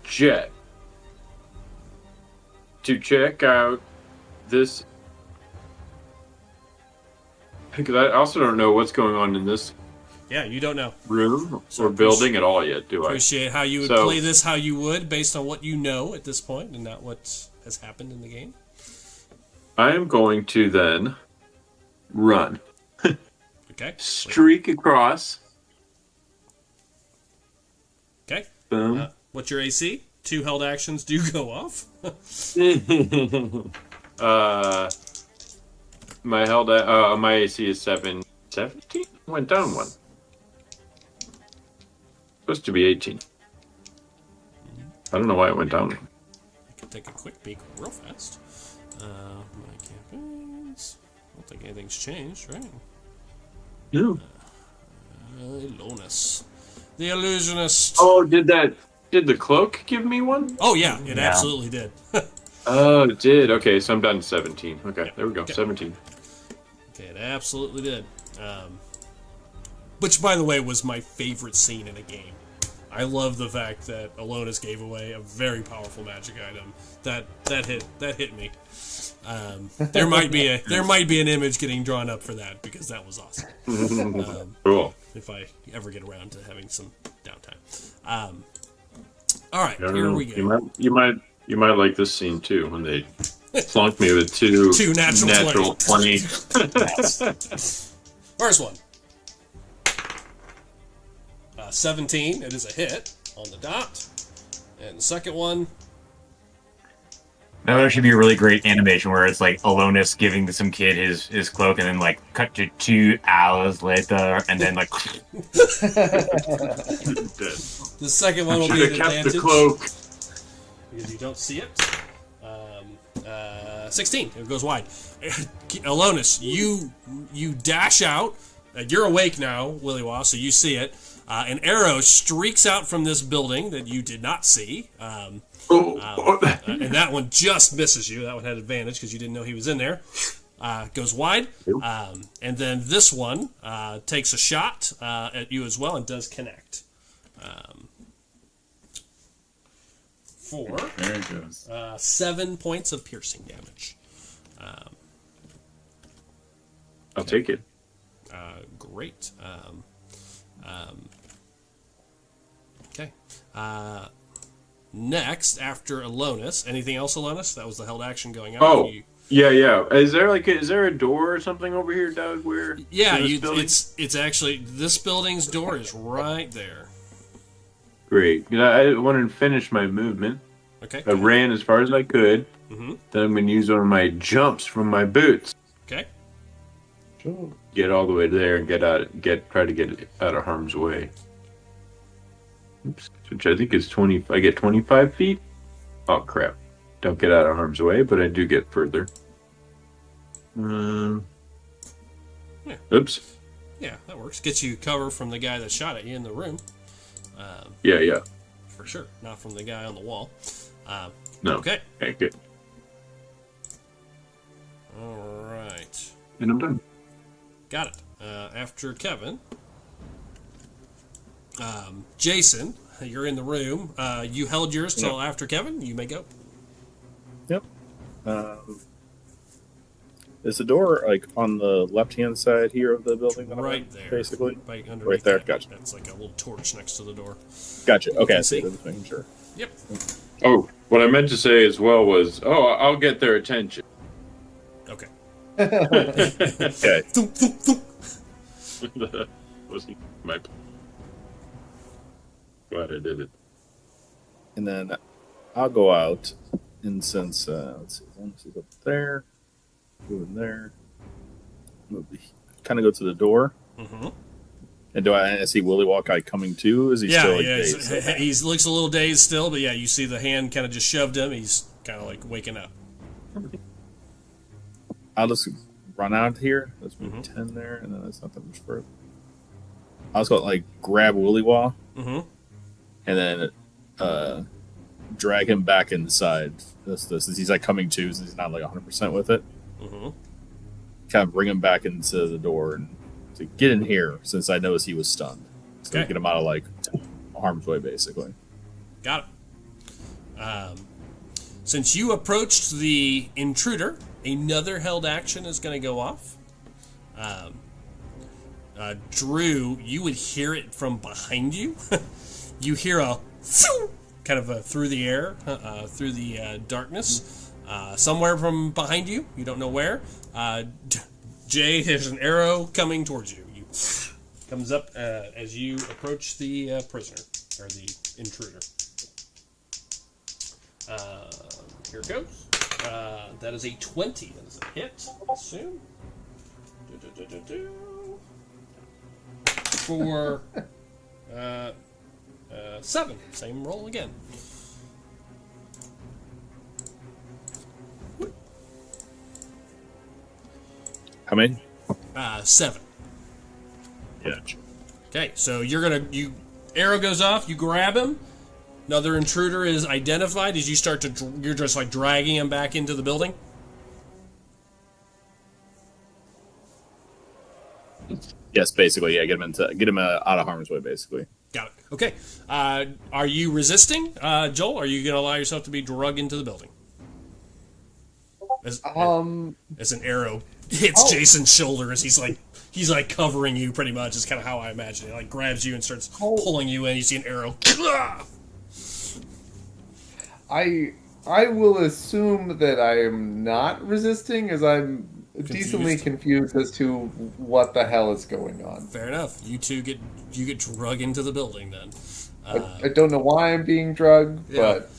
jet to check out this, because I also don't know what's going on in this Yeah, you don't know. room So or building at all yet, do I? Appreciate how you would So- play this how you would, based on what you know at this point, and not what has happened in the game. I am going to then run, Okay. streak across. Okay. Boom. What's your AC? 2 held actions do go off. My my AC is 17. Went down one. Supposed to be 18. I don't know why it went down. I can take a quick peek real fast. My campaigns. I don't think anything's changed, right? No. Ilonus. The Illusionist. Oh, did the cloak give me one? Oh, yeah, it absolutely did. Oh, it did. Okay, so I'm down to 17. Okay, there we go. Okay. 17. Okay, it absolutely did. Which, by the way, was my favorite scene in a game. I love the fact that Ilonus gave away a very powerful magic item. That hit me. There might be an image getting drawn up for that because that was awesome. Cool. If I ever get around to having some downtime. All right, I don't here know. we go. You might like this scene too when they flunked me with two natural 20. First one. 17. It is a hit on the dot. And the second one. That would actually be a really great animation where it's like Ilonus giving some kid his cloak and then like cut to 2 hours later and then like The second one will be Should an have kept advantage the cloak. because you don't see it. 16. It goes wide. Ilonus, you dash out. You're awake now, Willy-Wah, so you see it. An arrow streaks out from this building that you did not see. And that one just misses you. That one had advantage because you didn't know he was in there. Goes wide. And then this one takes a shot at you as well and does connect. For There it goes. 7 points of piercing damage. I'll take it. Great. Okay. Next, after Ilonus, anything else, Ilonus? That was the held action going out. Oh, yeah. Is there a door or something over here, Doug? Where? Yeah, in this building? it's actually this building's door is right there. Great. I wanted to finish my movement. Okay. I ran as far as I could. Mm-hmm. Then I'm going to use one of my jumps from my boots. Okay. Get all the way there and try to get out of harm's way. Oops. Which I think is 20. I get 25 feet. Oh crap! Don't get out of harm's way, but I do get further. Yeah. Oops. Yeah, that works. Gets you cover from the guy that shot at you in the room. Yeah. For sure. Not from the guy on the wall. No. Okay. Okay, good. All right. And I'm done. Got it. After Kevin, Jason, you're in the room. You held yours till after Kevin. You may go. Yep. Is the door like on the left-hand side here of the building? That I'm Right in, there. basically. Right underneath Right there. that. Gotcha. That's like a little torch next to the door. Gotcha. Okay. can see. Just making sure. Yep. Oh, what I meant to say as well was, I'll get their attention. Okay. Okay. Thump, thump, thump. That wasn't my. Glad I did it. And then I'll go out, and since let's see, one is up there, go in there, kind of go to the door. Mm-hmm. And do I see Willy Wonka coming too? Is he still like dazed? He looks a little dazed still, but yeah, you see the hand kind of just shoved him. He's kind of like waking up. I'll just run out here. Let's move Mm-hmm. 10 there, and then that's not that much further. I'll just go like grab Willy Wonka, Mm-hmm. and then drag him back inside. This he's like coming to, so he's not like 100% with it. Mm-hmm. Kind of bring him back into the door and to get in here, since I noticed he was stunned. So Okay. get him out of like harm's way, basically. Got it. Since you approached the intruder, another held action is going to go off. Drew, you would hear it from behind you. You hear a kind of through the air, through the darkness, somewhere from behind you. You don't know where. Jay, there's an arrow coming towards you. Comes up as you approach the prisoner or the intruder. Here it goes. That is a 20. That is a hit, I assume. For 7. Same roll again. How many? 7. Yeah. Okay, so arrow goes off, you grab him. Another intruder is identified as you start to, you're just like dragging him back into the building. Yes, basically, yeah. Get him out of harm's way, basically. Got it. Okay. Are you resisting, Joel? Are you going to allow yourself to be dragged into the building? As an arrow hits Jason's shoulder as he's like covering you pretty much is kind of how I imagine it. Like grabs you and starts pulling you in. You see an arrow. I will assume that I am not resisting, as I'm decently confused as to what the hell is going on. Fair enough. You two get drug into the building then. I don't know why I'm being drugged, but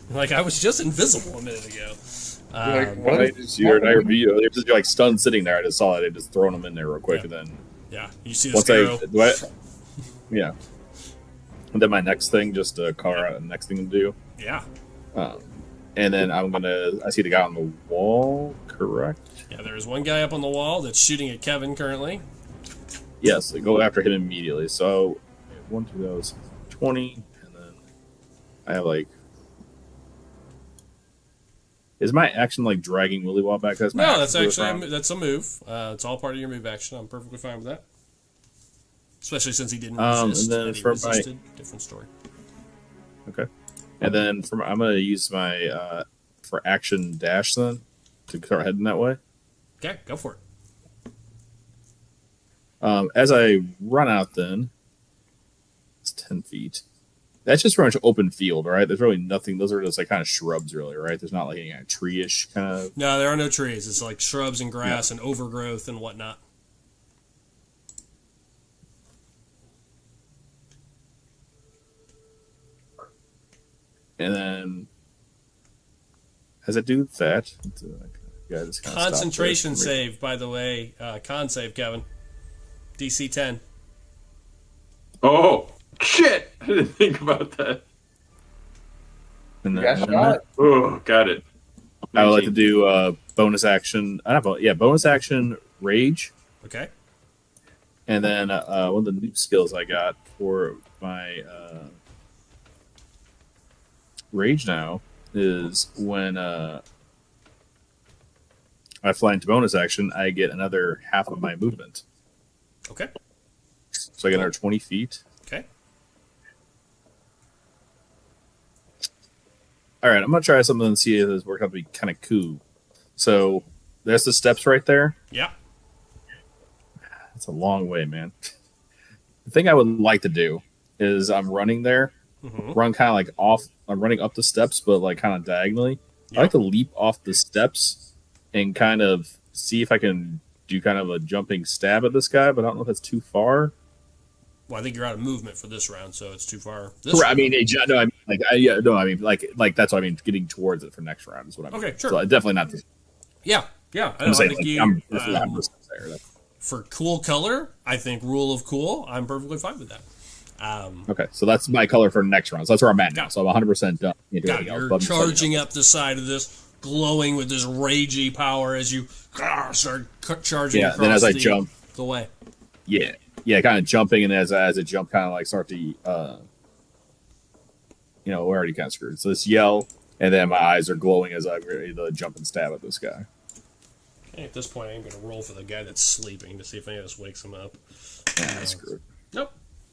like I was just invisible a minute ago. You're like stunned sitting there. I just saw it. I just thrown them in there real quick, and then you see this arrow. Yeah. And then my next thing, just a car. Next thing to do. Yeah. And then I see the guy on the wall. Correct. Yeah, there's one guy up on the wall that's shooting at Kevin currently. Yes, go after him immediately. So, 1, 2, that was 20, and then I have like. Is my action like dragging Willy Wall back? That's actually that's a move. It's all part of your move action. I'm perfectly fine with that. Especially since he didn't resist. And then different story. Okay, and then I'm gonna use my for action dash then to start heading that way. Okay, go for it. As I run out, then it's 10 feet. That's just pretty much open field, right? There's really nothing. Those are just like kind of shrubs, really, right? There's not like any kind of tree-ish kind of. No, there are no trees. It's like shrubs and grass and overgrowth and whatnot. And then, as I do that, concentration save, by the way. Con save, Kevin. DC 10. Oh, shit! I didn't think about that. And then, oh, got it. I would like to do bonus action. Bonus action rage. Okay. And then one of the new skills I got for my rage now is when I fly into bonus action, I get another half of my movement. Okay. So I get another 20 feet. Okay. All right, I'm going to try something and see if this works out to be kind of cool. So there's the steps right there. Yeah. That's a long way, man. The thing I would like to do is I'm running there, run kind of like off. I'm running up the steps, but like kind of diagonally. Yep. I like to leap off the steps and kind of see if I can do kind of a jumping stab at this guy, but I don't know if that's too far. Well, I think you're out of movement for this round, so it's too far. I mean, that's what I mean. Getting towards it for next round is what I mean. Okay, sure. So definitely not this. Yeah. I'm saying for cool color, I think rule of cool. I'm perfectly fine with that. Okay, so that's my color for next round. So that's where I'm at now. So I'm 100% done. You're charging up the side of this, glowing with this ragey power as you start charging across then as I jump the way. Yeah, kind of jumping, and as I jump, kind of like start to, we're already kind of screwed. So this yell, and then my eyes are glowing as I'm ready to jump and stab at this guy. Okay, at this point, I'm going to roll for the guy that's sleeping to see if any of this wakes him up. Screwed. Nope,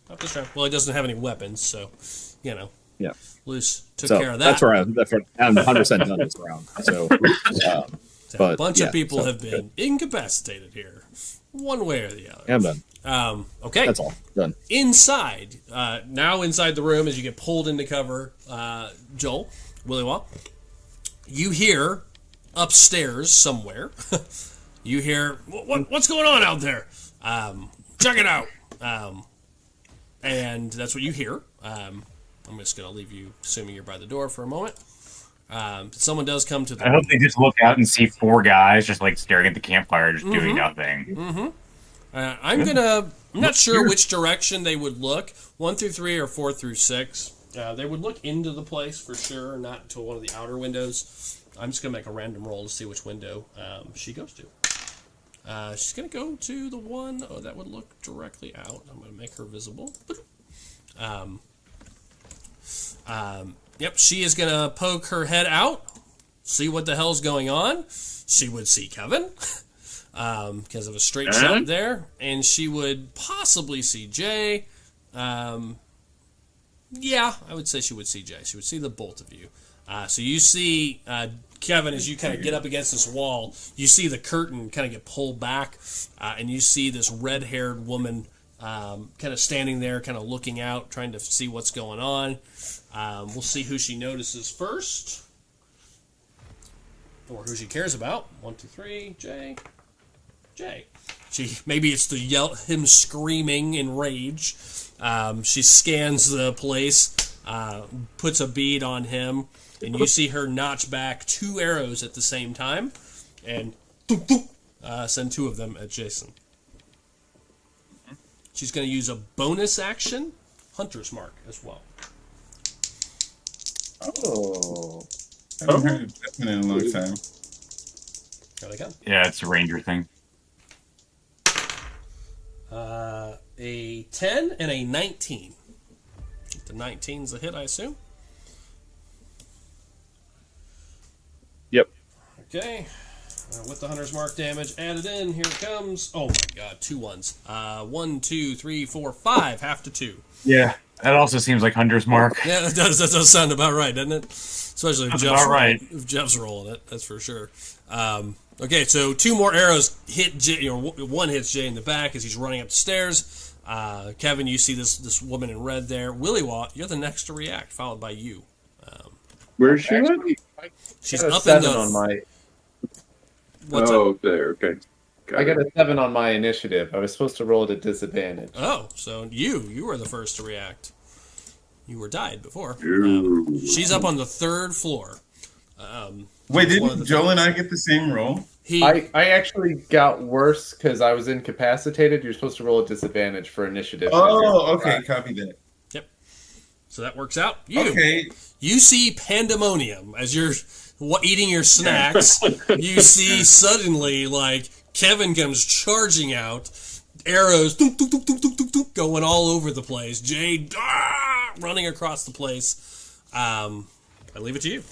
not this round. Well, he doesn't have any weapons, so, Yeah. Loose took care of that. That's where I'm 100% done this round. So, a bunch of people have been incapacitated here, one way or the other. Yeah, I'm done. Okay. That's all. Done. Inside the room, as you get pulled into cover, Joel, Willy Wall, you hear upstairs somewhere, you hear, what's going on out there? Check it out. And that's what you hear. I'm just going to leave you, assuming you're by the door for a moment. Someone does come to the. I hope they just look out and see 4 guys just like staring at the campfire, just doing nothing. I'm not sure which direction they would look. 1 through 3 or 4 through 6. They would look into the place for sure, not to one of the outer windows. I'm just gonna make a random roll to see which window she goes to. She's gonna go to the one that would look directly out. I'm gonna make her visible. Yep, she is gonna poke her head out, see what the hell's going on. She would see Kevin. Because of a straight shot there, and she would possibly see Jay. Yeah, I would say she would see Jay. She would see the both of you. So you see Kevin as you kind of get up against this wall. You see the curtain kind of get pulled back, and you see this red-haired woman kind of standing there, kind of looking out, trying to see what's going on. We'll see who she notices first, or who she cares about. 1, 2, 3, Jay. Maybe it's him screaming in rage. She scans the place, puts a bead on him, and you see her notch back 2 arrows at the same time, and send 2 of them at Jason. She's going to use a bonus action, Hunter's Mark, as well. Oh, I haven't heard of that in a long time. Here they come. Yeah, it's a ranger thing. A 10 and a 19. The 19's a hit, I assume. Yep. Okay. With the Hunter's Mark damage added in, here it comes. Oh my god, 2 ones. 1, 2, 3, 4, 5, half to 2. Yeah, that also seems like Hunter's Mark. Yeah, that does sound about right, doesn't it? Especially if Jeff's rolling it, that's for sure. Okay, so 2 more arrows hit Jay, one hits Jay in the back as he's running up the stairs. Kevin, you see this woman in red there. Willy-Watt, you're the next to react, followed by you. Where's she? She's got a up in 7 the. on my. What's up? There. Okay. I got a 7 on my initiative. I was supposed to roll at a disadvantage. Oh, so you were the first to react. You were died before. She's up on the 3rd floor. Wait, didn't Joel and I get the same roll? I actually got worse because I was incapacitated. You're supposed to roll a disadvantage for initiative. Oh, okay, copy that. Yep. So that works out. You see pandemonium as you're eating your snacks. You see suddenly, like, Kevin comes charging out, arrows going all over the place. Jay running across the place. I leave it to you.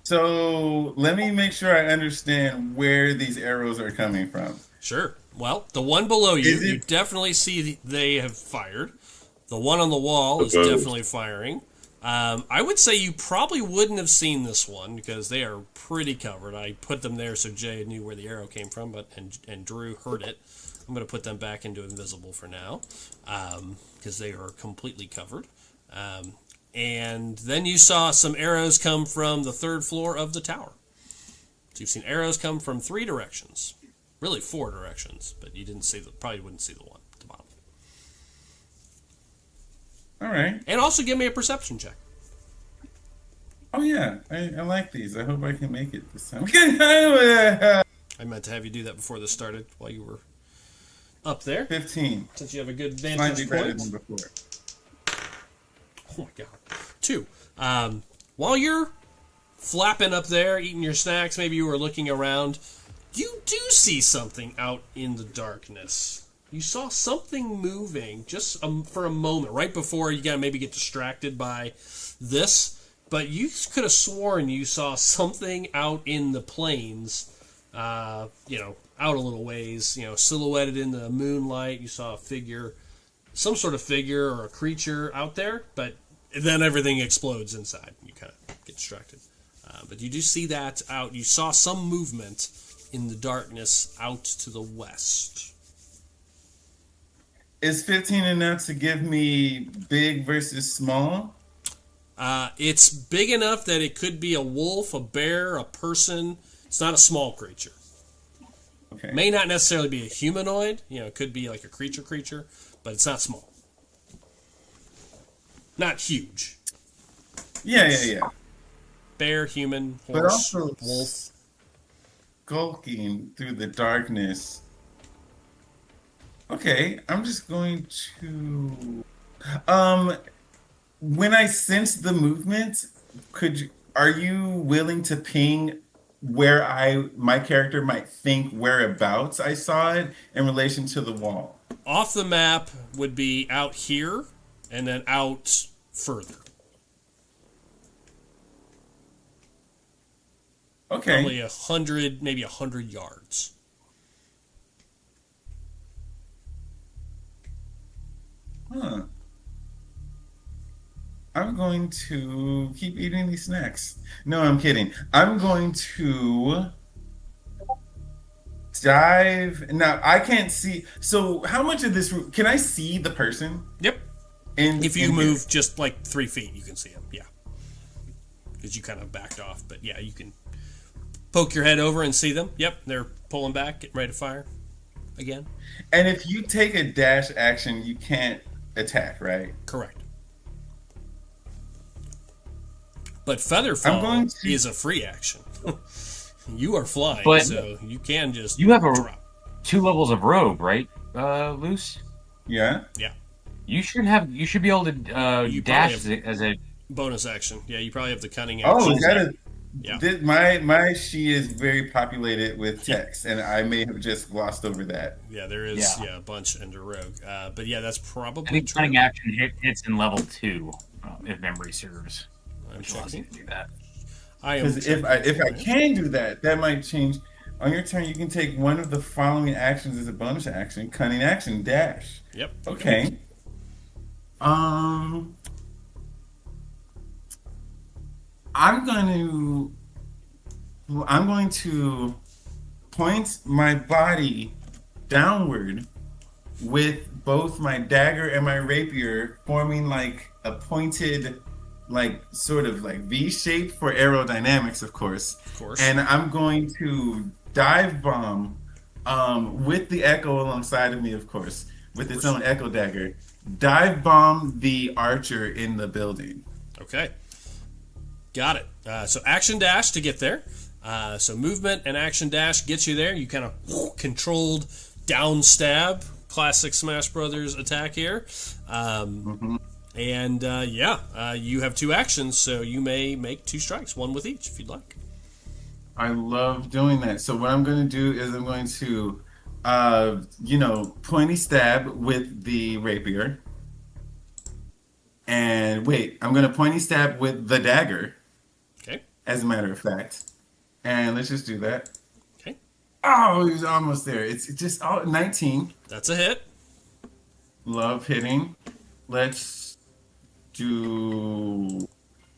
So let me make sure I understand where these arrows are coming from. Sure. Well, the one below you, Is it- you definitely see they have fired. The one on the wall is definitely firing. I would say you probably wouldn't have seen this one because they are pretty covered. I put them there so Jay knew where the arrow came from, and Drew heard it. I'm going to put them back into invisible for now because they are completely covered. And then you saw some arrows come from the 3rd floor of the tower. So you've seen arrows come from 3 directions. Really 4 directions, but you probably wouldn't see the one at the bottom. All right. And also give me a perception check. Oh yeah, I like these. I hope I can make it this time. I meant to have you do that before this started while you were up there. 15. Since you have a good Slightly vantage better point. than before. Oh my god. 2. While you're flapping up there, eating your snacks, maybe you were looking around, you do see something out in the darkness. You saw something moving just for a moment, right before you gotta maybe get distracted by this. But you could have sworn you saw something out in the plains, out a little ways, silhouetted in the moonlight. You saw a figure, some sort of figure or a creature out there, but then everything explodes inside. You kind of get distracted. But you do see that out. You saw some movement in the darkness out to the west. Is 15 enough to give me big versus small? It's big enough that it could be a wolf, a bear, a person. It's not a small creature. Okay. May not necessarily be a humanoid. It could be like a creature, but it's not small. Not huge. Yeah. Bear, human, But horse, also wolf. skulking through the darkness. Okay, I'm just going to. When I sense the movement, are you willing to ping where my character might think whereabouts I saw it in relation to the wall? Off the map would be out here, and then out further. Okay. Probably 100, maybe 100 yards. Huh. I'm going to keep eating these snacks. No, I'm kidding. I'm going to dive. Now, I can't see. So, how much of this can I see the person? Yep. If you move just like 3 feet, you can see him. Yeah. Because you kind of backed off. But yeah, you can poke your head over and see them. Yep. They're pulling back, getting ready to fire again. And if you take a dash action, you can't attack, right? Correct. But Featherfall is a free action. You are flying, But so you can just You have drop. 2 levels of rogue, right, Luce? Yeah. Yeah. You should be able to You dash probably as a. Bonus action. Yeah, you probably have the cunning action. Oh, is that a? Yeah. My she is very populated with text, and I may have just glossed over that. Yeah, there is a bunch under rogue. But yeah, that's probably I think true. cunning action hits in level 2, if memory serves. I'm Which allows you checking. to do that. Because if I can do that, that might change. On your turn, you can take one of the following actions as a bonus action: cunning action, dash. Yep. Okay. I'm going to point my body downward with both my dagger and my rapier, forming like a pointed, like sort of like V shape for aerodynamics, of course. Of course. And I'm going to dive bomb with the echo alongside of me, of course, with its own echo dagger. Dive bomb the archer in the building. Okay. Got it. So action dash to get there. So movement and action dash gets you there. You kind of controlled down stab. Classic Smash Brothers attack here. And you have 2 actions, so you may make 2 strikes, 1 with each if you'd like. I love doing that. So what I'm going to do is I'm going to, pointy stab with the rapier. And wait, I'm going to pointy stab with the dagger. Okay. As a matter of fact. And let's just do that. Okay. Oh, he was almost there. It's just 19. That's a hit. Love hitting. Let's do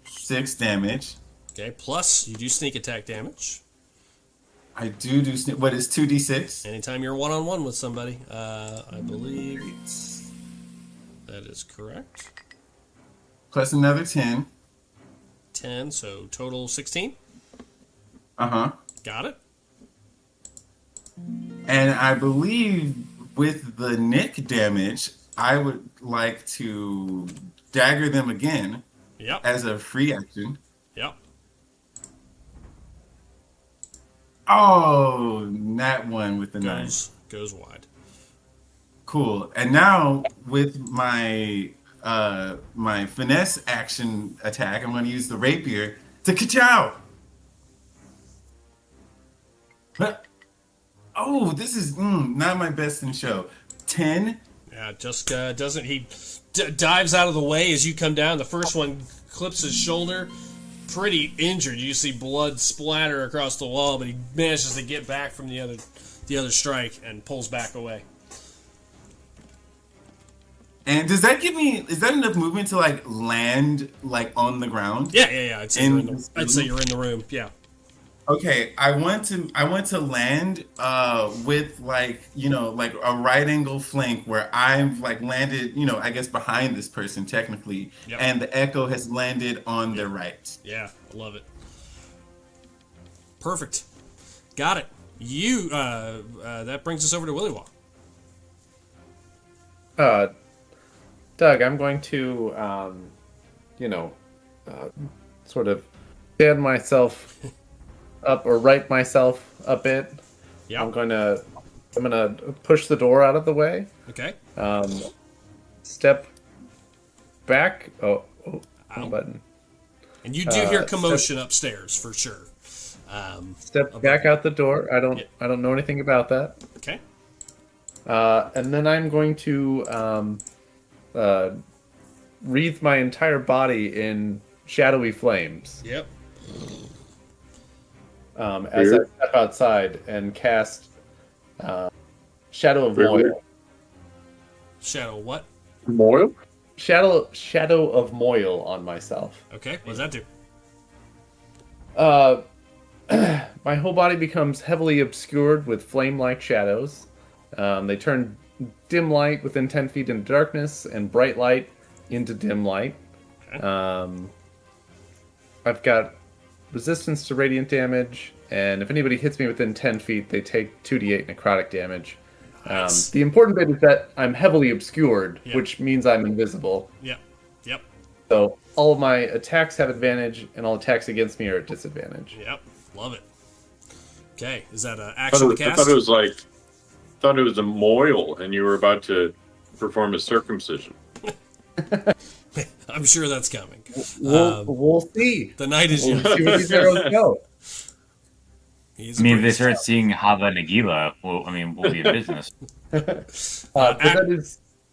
6 damage. Okay, plus you do sneak attack damage. I do what is 2d6? Anytime you're one-on-one with somebody, I believe that is correct. Plus another 10. 10, so total 16. Uh-huh. Got it. And I believe with the nick damage, I would like to dagger them again. Yep. As a free action. Yep. Oh, that one with the knife. Goes wide. Cool. And now with my my finesse action attack, I'm going to use the rapier to ka-chow. Oh, this is not my best in show. 10. Yeah, Jessica doesn't. He dives out of the way as you come down. The first one clips his shoulder. Pretty injured. You see blood splatter across the wall, but he manages to get back from the other strike and pulls back away. And does that give me? Is that enough movement to like land like on the ground? Yeah. I'd say you're in the room. Yeah. Okay, I want to land with like like a right angle flank where I've like landed I guess behind this person technically, and the echo has landed on their right. Yeah, I love it. Perfect. Got it. You that brings us over to Willy Wall. Uh, Doug, I'm going to, you know, sort of stand myself up or right myself a bit. Yeah. I'm gonna push the door out of the way. Okay. Step back. Oh, Ow. wrong button. And you do hear commotion upstairs for sure. Step back out the door. I don't know anything about that. Okay. And then I'm going to wreathe my entire body in shadowy flames. Yep. As I step outside and cast Shadow of Moil. Shadow what? Moil? Shadow of Moil on myself. Okay. What does that do? My whole body becomes heavily obscured with flame-like shadows. They turn dim light within 10 feet into darkness and bright light into dim light. I've got resistance to radiant damage, and if anybody hits me within 10 feet, they take 2d8 necrotic damage. Nice. The important bit is that I'm heavily obscured, Yeah. which means I'm invisible. Yep. Yep. So all of my attacks have advantage, and all attacks against me are at disadvantage. Yep. Love it. Okay. Is that an action to I cast? thought it was a moil, and you were about to perform a circumcision. I'm sure that's coming. We'll see. The night is We'll young. see where these arrows go. He's I mean, if they priest. start seeing Hava Nagila, we'll be in business. But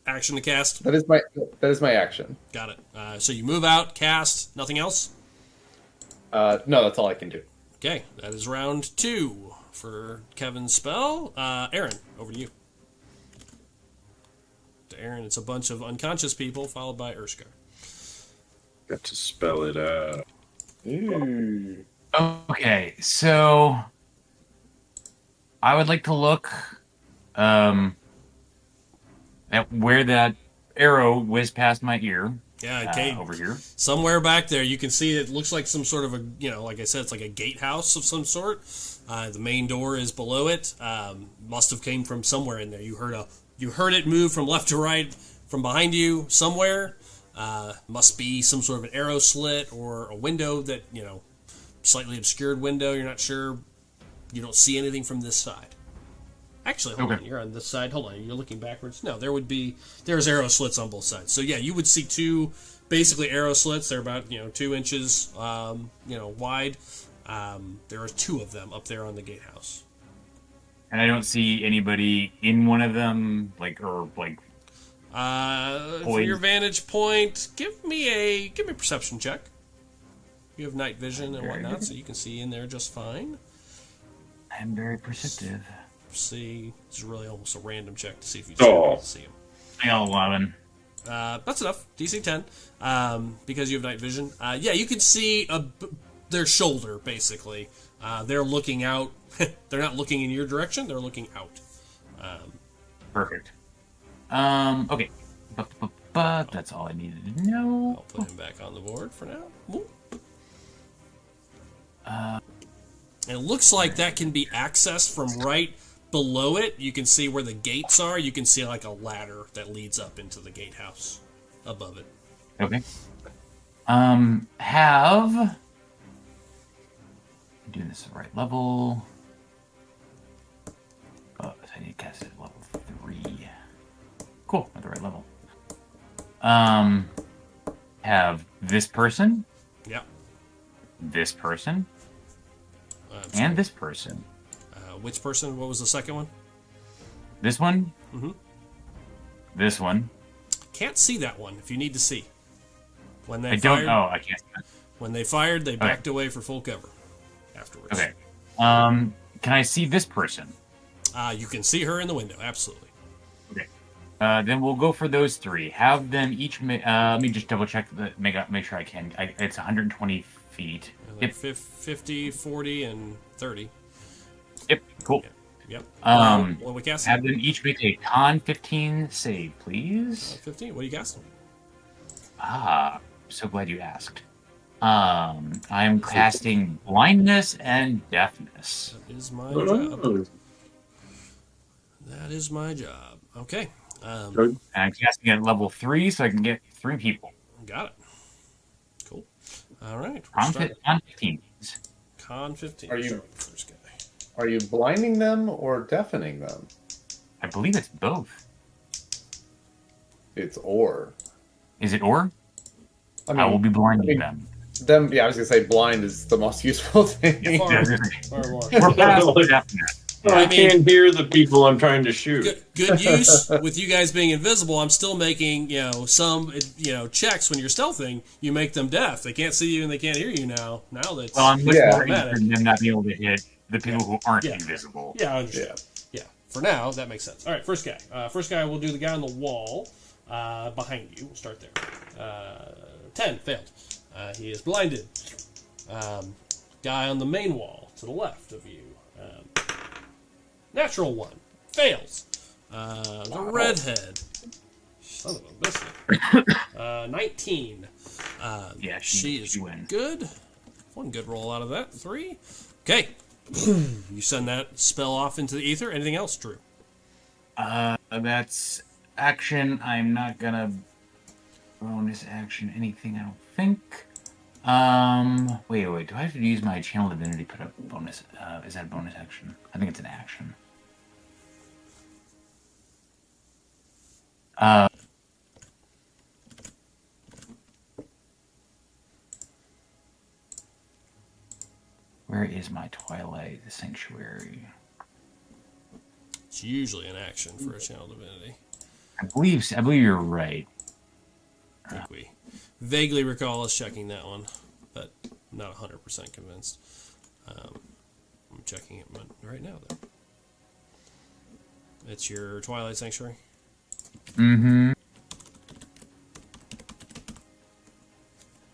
Action to cast. that is my action. Got it. So you move out, cast. Nothing else? No, that's all I can do. Okay. That is round 2 for Kevin's spell. Aaron, over to you. To Aaron, it's a bunch of unconscious people, followed by Urskar. Got to spell it out. Okay, so I would like to look at where that arrow whizzed past my ear. Yeah, okay. Over here. Somewhere back there, you can see it looks like some sort of a, like I said, it's like a gatehouse of some sort. The main door is below it. Must have came from somewhere in there. You heard it move from left to right from behind you somewhere. Must be some sort of an arrow slit or a window that, slightly obscured window. You're not sure. You don't see anything from this side. Actually, hold on. You're on this side. Hold on. You're looking backwards. No, there's arrow slits on both sides. So yeah, you would see two basically arrow slits. They're about 2 inches wide. There are 2 of them up there on the gatehouse. And I don't see anybody in one of them, For your vantage point, give me a perception check. You have night vision and whatnot, so you can see in there just fine. I'm very perceptive. See, it's really almost a random check to see if you see them. I got 11. That's enough. DC 10. Because you have night vision. Yeah, you can see their shoulder, basically. They're looking out. They're not looking in your direction. They're looking out. Perfect. Okay. But that's all I needed to know. I'll put him back on the board for now. Whoop. It looks like that can be accessed from right below it. You can see where the gates are. You can see like a ladder that leads up into the gatehouse above it. Okay. I'm doing this at the right level. Oh, I need to cast it at level 3. Cool, at the right level. Have this person. Yeah. This person. And this person. Which person? What was the second one? This one. Mm-hmm. This one. Can't see that one if you need to see. When they I fired, don't know. I can't see that. When they fired, they backed away for full cover afterwards. Okay. Can I see this person? You can see her in the window, absolutely. Okay. Then we'll go for those 3. Have them each. Let me just double check. Make sure I can. It's 120 feet. Yep. 50, 40, and 30. Yep. Cool. Yep. What we cast? Have them each make a con 15 save, please. 15. What are you casting? So glad you asked. I'm casting blindness and deafness. That is my job. That is my job. Okay. I'm casting at level 3, so I can get 3 people. Got it. Cool. All right. Con 15. Con 15. Are you- Start with the first guy. Are you blinding them or deafening them? I believe it's both. It's or. Is it or? I mean, I will be blinding I mean, them. I was gonna say blind is the most useful thing. Far more. We're past the deafness. I can't hear the people I'm trying to shoot. Good use with you guys being invisible. I'm still making some checks when you're stealthing. You make them deaf. They can't see you and they can't hear you now. Now that's Well, I'm much Yeah. more interested in them not being able to hit the people who aren't Yeah. invisible. I understand. Yeah. For now, that makes sense. All right, first guy. First guy will do the guy on the wall behind you. We'll start there. 10 failed. He is blinded. Guy on the main wall to the left of you. Natural 1 fails. The redhead. Son of a biscuit. 19. Yeah, She is wins. good. One good roll out of that. 3. Okay. You send that spell off into the ether. Anything else, Drew? That's action. I'm not gonna bonus action anything, I don't think. Wait. Do I have to use my channel divinity to put up bonus? Is that a bonus action? I think it's an action. Where is my Twilight Sanctuary? It's usually an action for a channel divinity. I believe you're right. I think we vaguely recall us checking that one, but I'm not 100% convinced. I'm checking it right now, though. It's your Twilight Sanctuary? Mm-hmm.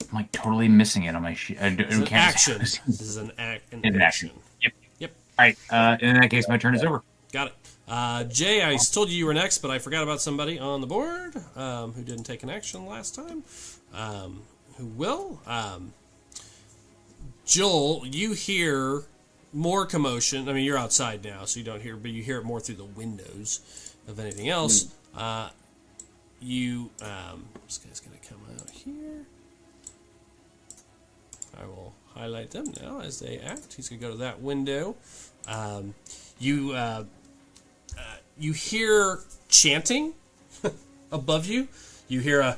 I'm like totally missing it on my sheet. It's an action. This is an action. Yep. All right. In that case, my turn is over. Got it. Jay, I told you were next, but I forgot about somebody on the board who didn't take an action last time. Who will? Joel, you hear more commotion. I mean, you're outside now, so you don't hear, but you hear it more through the windows of anything else. This guy's going to come out here. I will highlight them now as they act. He's going to go to that window. You hear chanting above you. You hear a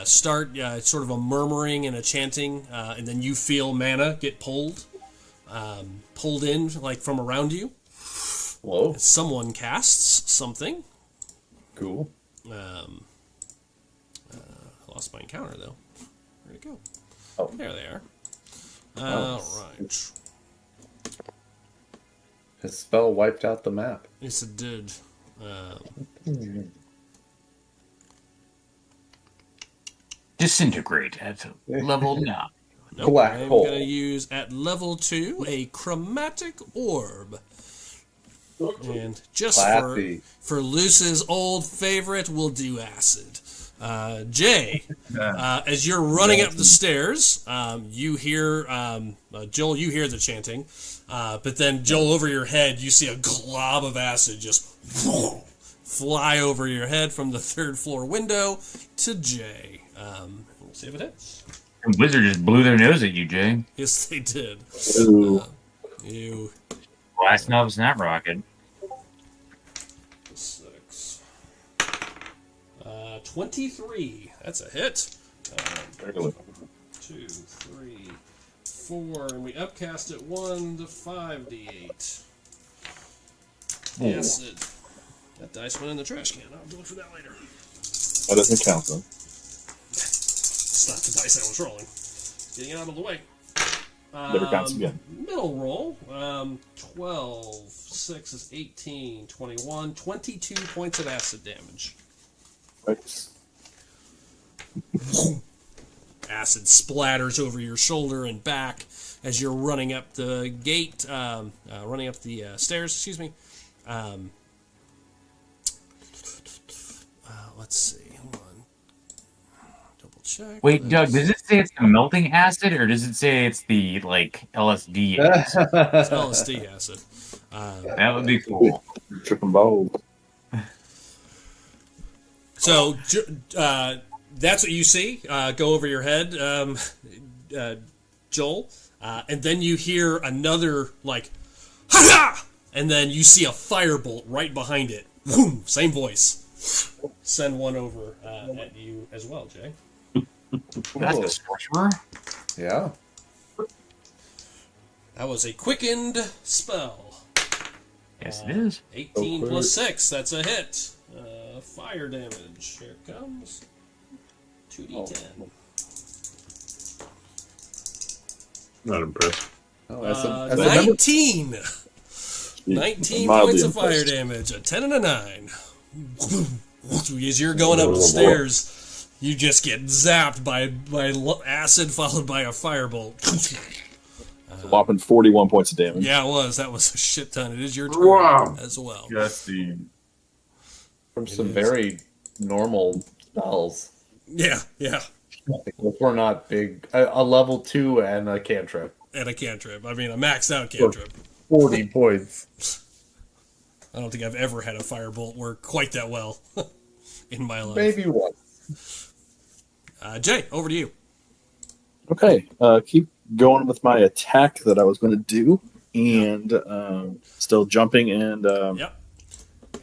sort of a murmuring and a chanting, and then you feel mana get pulled in like from around you. Whoa. Someone casts something. Cool. Lost my encounter though. Where'd it go? Oh. There they are. All right. His spell wiped out the map. Yes, it did. Disintegrate at level 9. Nope, Black I'm hole. going to use at level 2 a chromatic orb. And just Classy. for Luce's old favorite, we'll do acid. Jay, as you're running up the stairs, you hear Joel. You hear the chanting, but then Joel, over your head, you see a glob of acid just fly over your head from the 3rd floor window to Jay. We'll see if it hits. The wizard just blew their nose at you, Jay. Yes, they did. Ooh. You. Last knob snap rocket. 6. 23. That's a hit. 2, 3, 4, and we upcast it 1 to 5d8. Acid. That dice went in the trash can. I'll have to look for that later. That doesn't count, though. It's not the dice I was rolling. Getting out of the way. Never counts again. Middle roll. 12. 6 is 18. 21. 22 points of acid damage. Right. Acid splatters over your shoulder and back as you're running up the gate, running up the stairs, excuse me. Let's see. Hold on. Double check. Wait, Doug, does it say it's the melting acid, or does it say it's the, like, LSD acid? It's LSD acid. That would be cool. Tripping balls. So that's what you see go over your head, Joel, and then you hear another like, ha! And then you see a firebolt right behind it. Boom! Same voice. Send one over at you as well, Jay. That's a sorcerer. Yeah. That was a quickened spell. Yes, it is. 18 plus 6, that's a hit. Fire damage. Here it comes. 2d10. Not impressed. Oh, as a member- 19! 19 Mildly points of fire impressed. damage. A 10 and a 9. As you're going up the stairs, you just get zapped by acid followed by a firebolt. A whopping 41 points of damage. Yeah, it was. That was a shit ton. It is your turn Wow. as well. Justin. from some very normal spells. Yeah. We're not big. A level 2 and a cantrip. And a cantrip. I mean, a maxed out cantrip. 40 points. I don't think I've ever had a firebolt work quite that well in my life. Maybe one. Jay, over to you. Okay, keep going with my attack that I was going to do, and still jumping and Yep.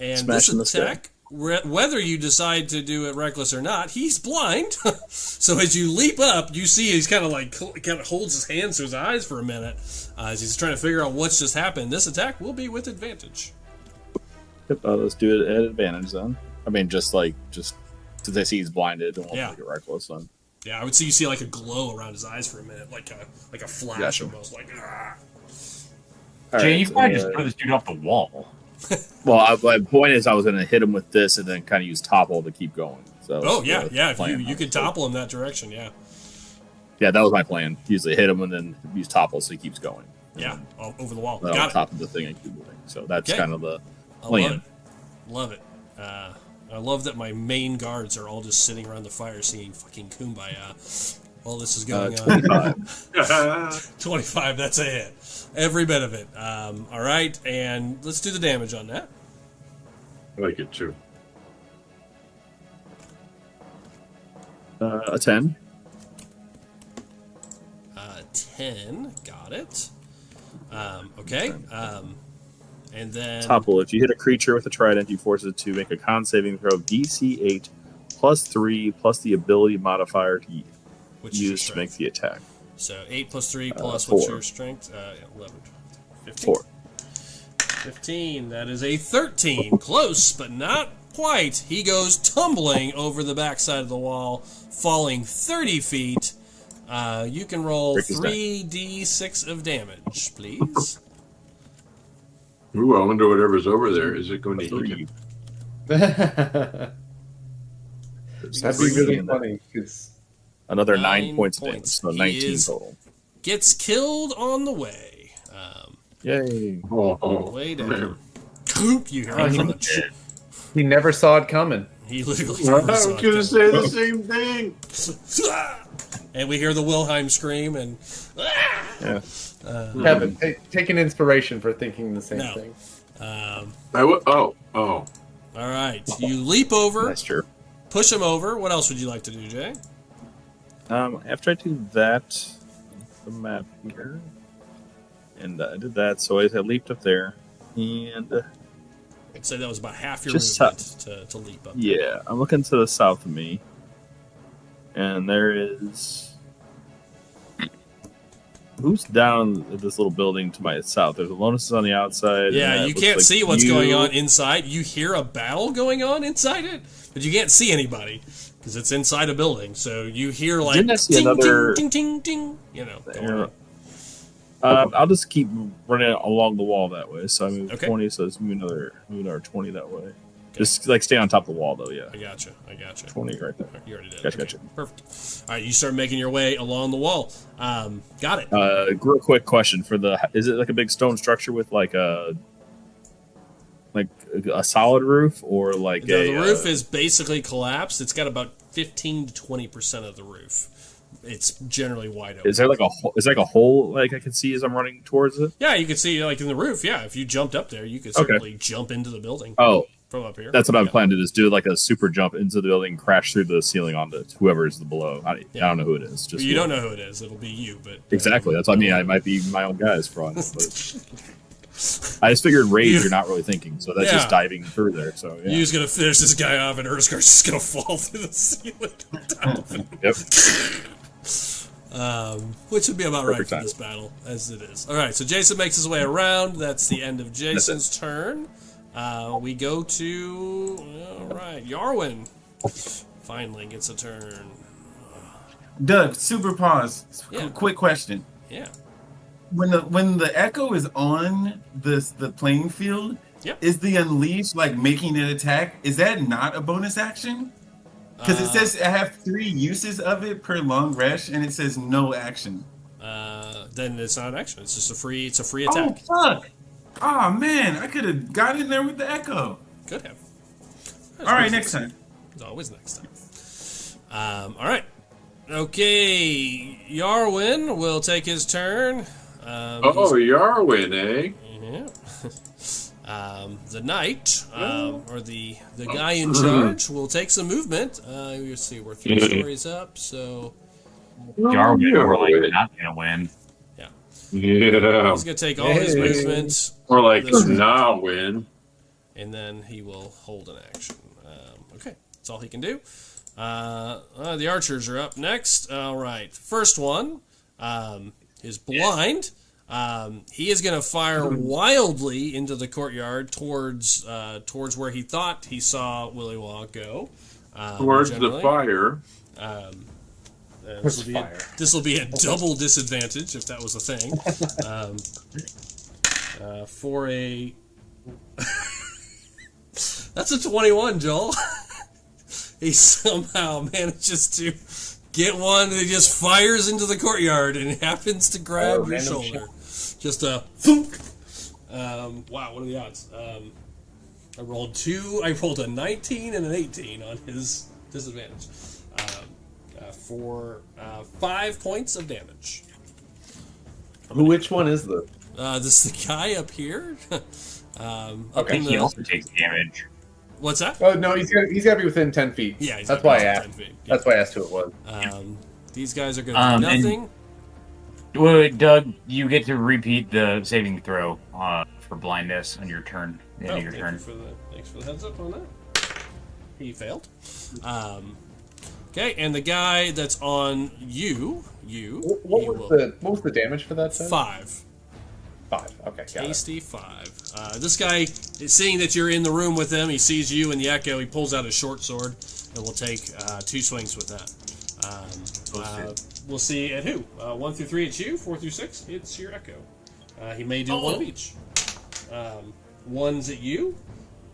And Smashing this this guy. attack, whether you decide to do it reckless or not, he's blind. So as you leap up, you see he's kind of holds his hands to his eyes for a minute as he's trying to figure out what's just happened. This attack will be with advantage. let's do it at advantage then. I mean, just since I see he's blinded, and won't Yeah. make it reckless then. Yeah, I would see you see like a glow around his eyes for a minute, like a flash Gotcha. almost, like. Ah. All Jay, right, you so, probably just throw this dude off the wall. Well, my point is I was going to hit him with this and then kind of use topple to keep going. So Oh yeah. If plan. you could topple him that direction, yeah. Yeah, that was my plan. Usually hit him and then use topple so he keeps going. Yeah, over the wall. On Got it. top of the thing and keep moving. So that's Okay. kind of the I plan. love it. I love that my main guards are all just sitting around the fire singing fucking Kumbaya while this is going on. 25. 25, that's a hit. Every bit of it. All right, and let's do the damage on that. I like it too. A 10. 10, got it. Okay, and then... Topple. If you hit a creature with a trident, you force it to make a con saving throw DC 8 plus 3 plus the ability modifier to which is your use to make strength. the attack. So 8 plus 3 plus what's 4. your strength? 11. 15. 4. 15. That is a 13. Close, but not quite. He goes tumbling over the backside of the wall, falling 30 feet. You can roll Break his neck. 3d6 of damage, please. Ooh, I wonder whatever's over there. Is it going to eat him? That'd be really And funny. 'Cause Another 9 9 points of damage, points. so He 19 is- total. Gets killed on the way. Yay. Way down. man. You hear Oh, a he- crunch. he never saw it coming. He literally I was throws going to it say the same thing. and we hear the Wilhelm scream and Yeah. Kevin, take an inspiration for thinking the same No. thing. Oh. all right. You leap over, Nice jerk. push him over. What else would you like to do, Jay? After I do that, the map here, and I did that, so I leaped up there, and I'd say that was about half your Just movement to leap up. yeah, I'm looking to the south of me, and there is who's down at this little building to my south. There's a Lotus on the outside. and Yeah, that you looks can't like see what's you. going on inside. You hear a battle going on inside it, but you can't see anybody because it's inside a building. So you hear like Didn't I see ting, another- ting, ting, ting, ting, you know. going Yeah. on. I'll just keep running along the wall that way. So I move Okay. 20, so let's move another 20 that way. Just like stay on top of the wall though, yeah. I gotcha. 20 right there. You already did. Gotcha, Okay, gotcha. Perfect. All right, you start making your way along the wall. Got it. Real quick question for is it like a big stone structure with like a solid roof or like The roof is basically collapsed. It's got about 15 to 20% of the roof it's generally wide open. Is there like a hole? Is like a hole like I can see as I'm running towards it? Yeah, you can see like in the roof. Yeah, if you jumped up there, you could certainly jump into the building. Oh, from up here. that's what I'm planning to do like a super jump into the building, crash through the ceiling onto whoever's below. I don't know who it is. Just you don't know who it is. It'll be you, but exactly. That's what I mean. I might be my own guys for all I know, but I just figured rage. You're not really thinking, so that's just diving through there. So you're just gonna finish this guy off, and Urskar's just gonna fall through the ceiling on top of him. Yep. Which would be about Perfect right for this battle, as it is. All right, so Jason makes his way around. That's the end of Jason's turn. We go to Yarwin. Finally gets a turn. Doug, super pause. Yeah. Quick question. Yeah. When the echo is on the playing field, is the unleash like making an attack? Is that not a bonus action? Because it says I have 3 uses of it per long rest, and it says no action. Then it's not an action. It's just a free attack. Oh fuck! Oh man, I could have got in there with the echo. Could have. All right, next time. There's always next time. All right. Okay, Yarwin will take his turn. Yarwin, eh? Yeah. The knight, or the guy in charge, will take some movement. Let's see, we're 3 stories up, so Yarwin, we're like not gonna win. Yeah. He's gonna take all his movement. Or like not win. And then he will hold an action. Okay, that's all he can do. The archers are up next. All right, first one is blind. He is going to fire wildly into the courtyard towards where he thought he saw Willy Wonka go. Towards the fire. This will be a double disadvantage if that was a thing. For a that's a 21, Joel. He somehow manages to get one that just fires into the courtyard and happens to grab your shoulder. Just a thunk. Wow, what are the odds? I rolled a 19 and an 18 on his disadvantage. For 5 points of damage. Which one is this? This is the guy up here. Okay, he also takes damage. What's that? Oh no, he's got to be within 10 feet. Yeah, that's why I asked. That's why I asked who it was. These guys are going to do nothing. Well, Doug, you get to repeat the saving throw for blindness on your turn. Your turn. Thanks for the heads up on that. He failed. Okay, and the guy that's on you. What was the damage for that? 5. 5. Okay, tasty 5. This guy is seeing that you're in the room with him. He sees you in the echo. He pulls out his short sword, and we'll take 2 swings with that. We'll see at who. 1 through 3, it's you. 4 through 6, it's your echo. He may do one of each. One's at you,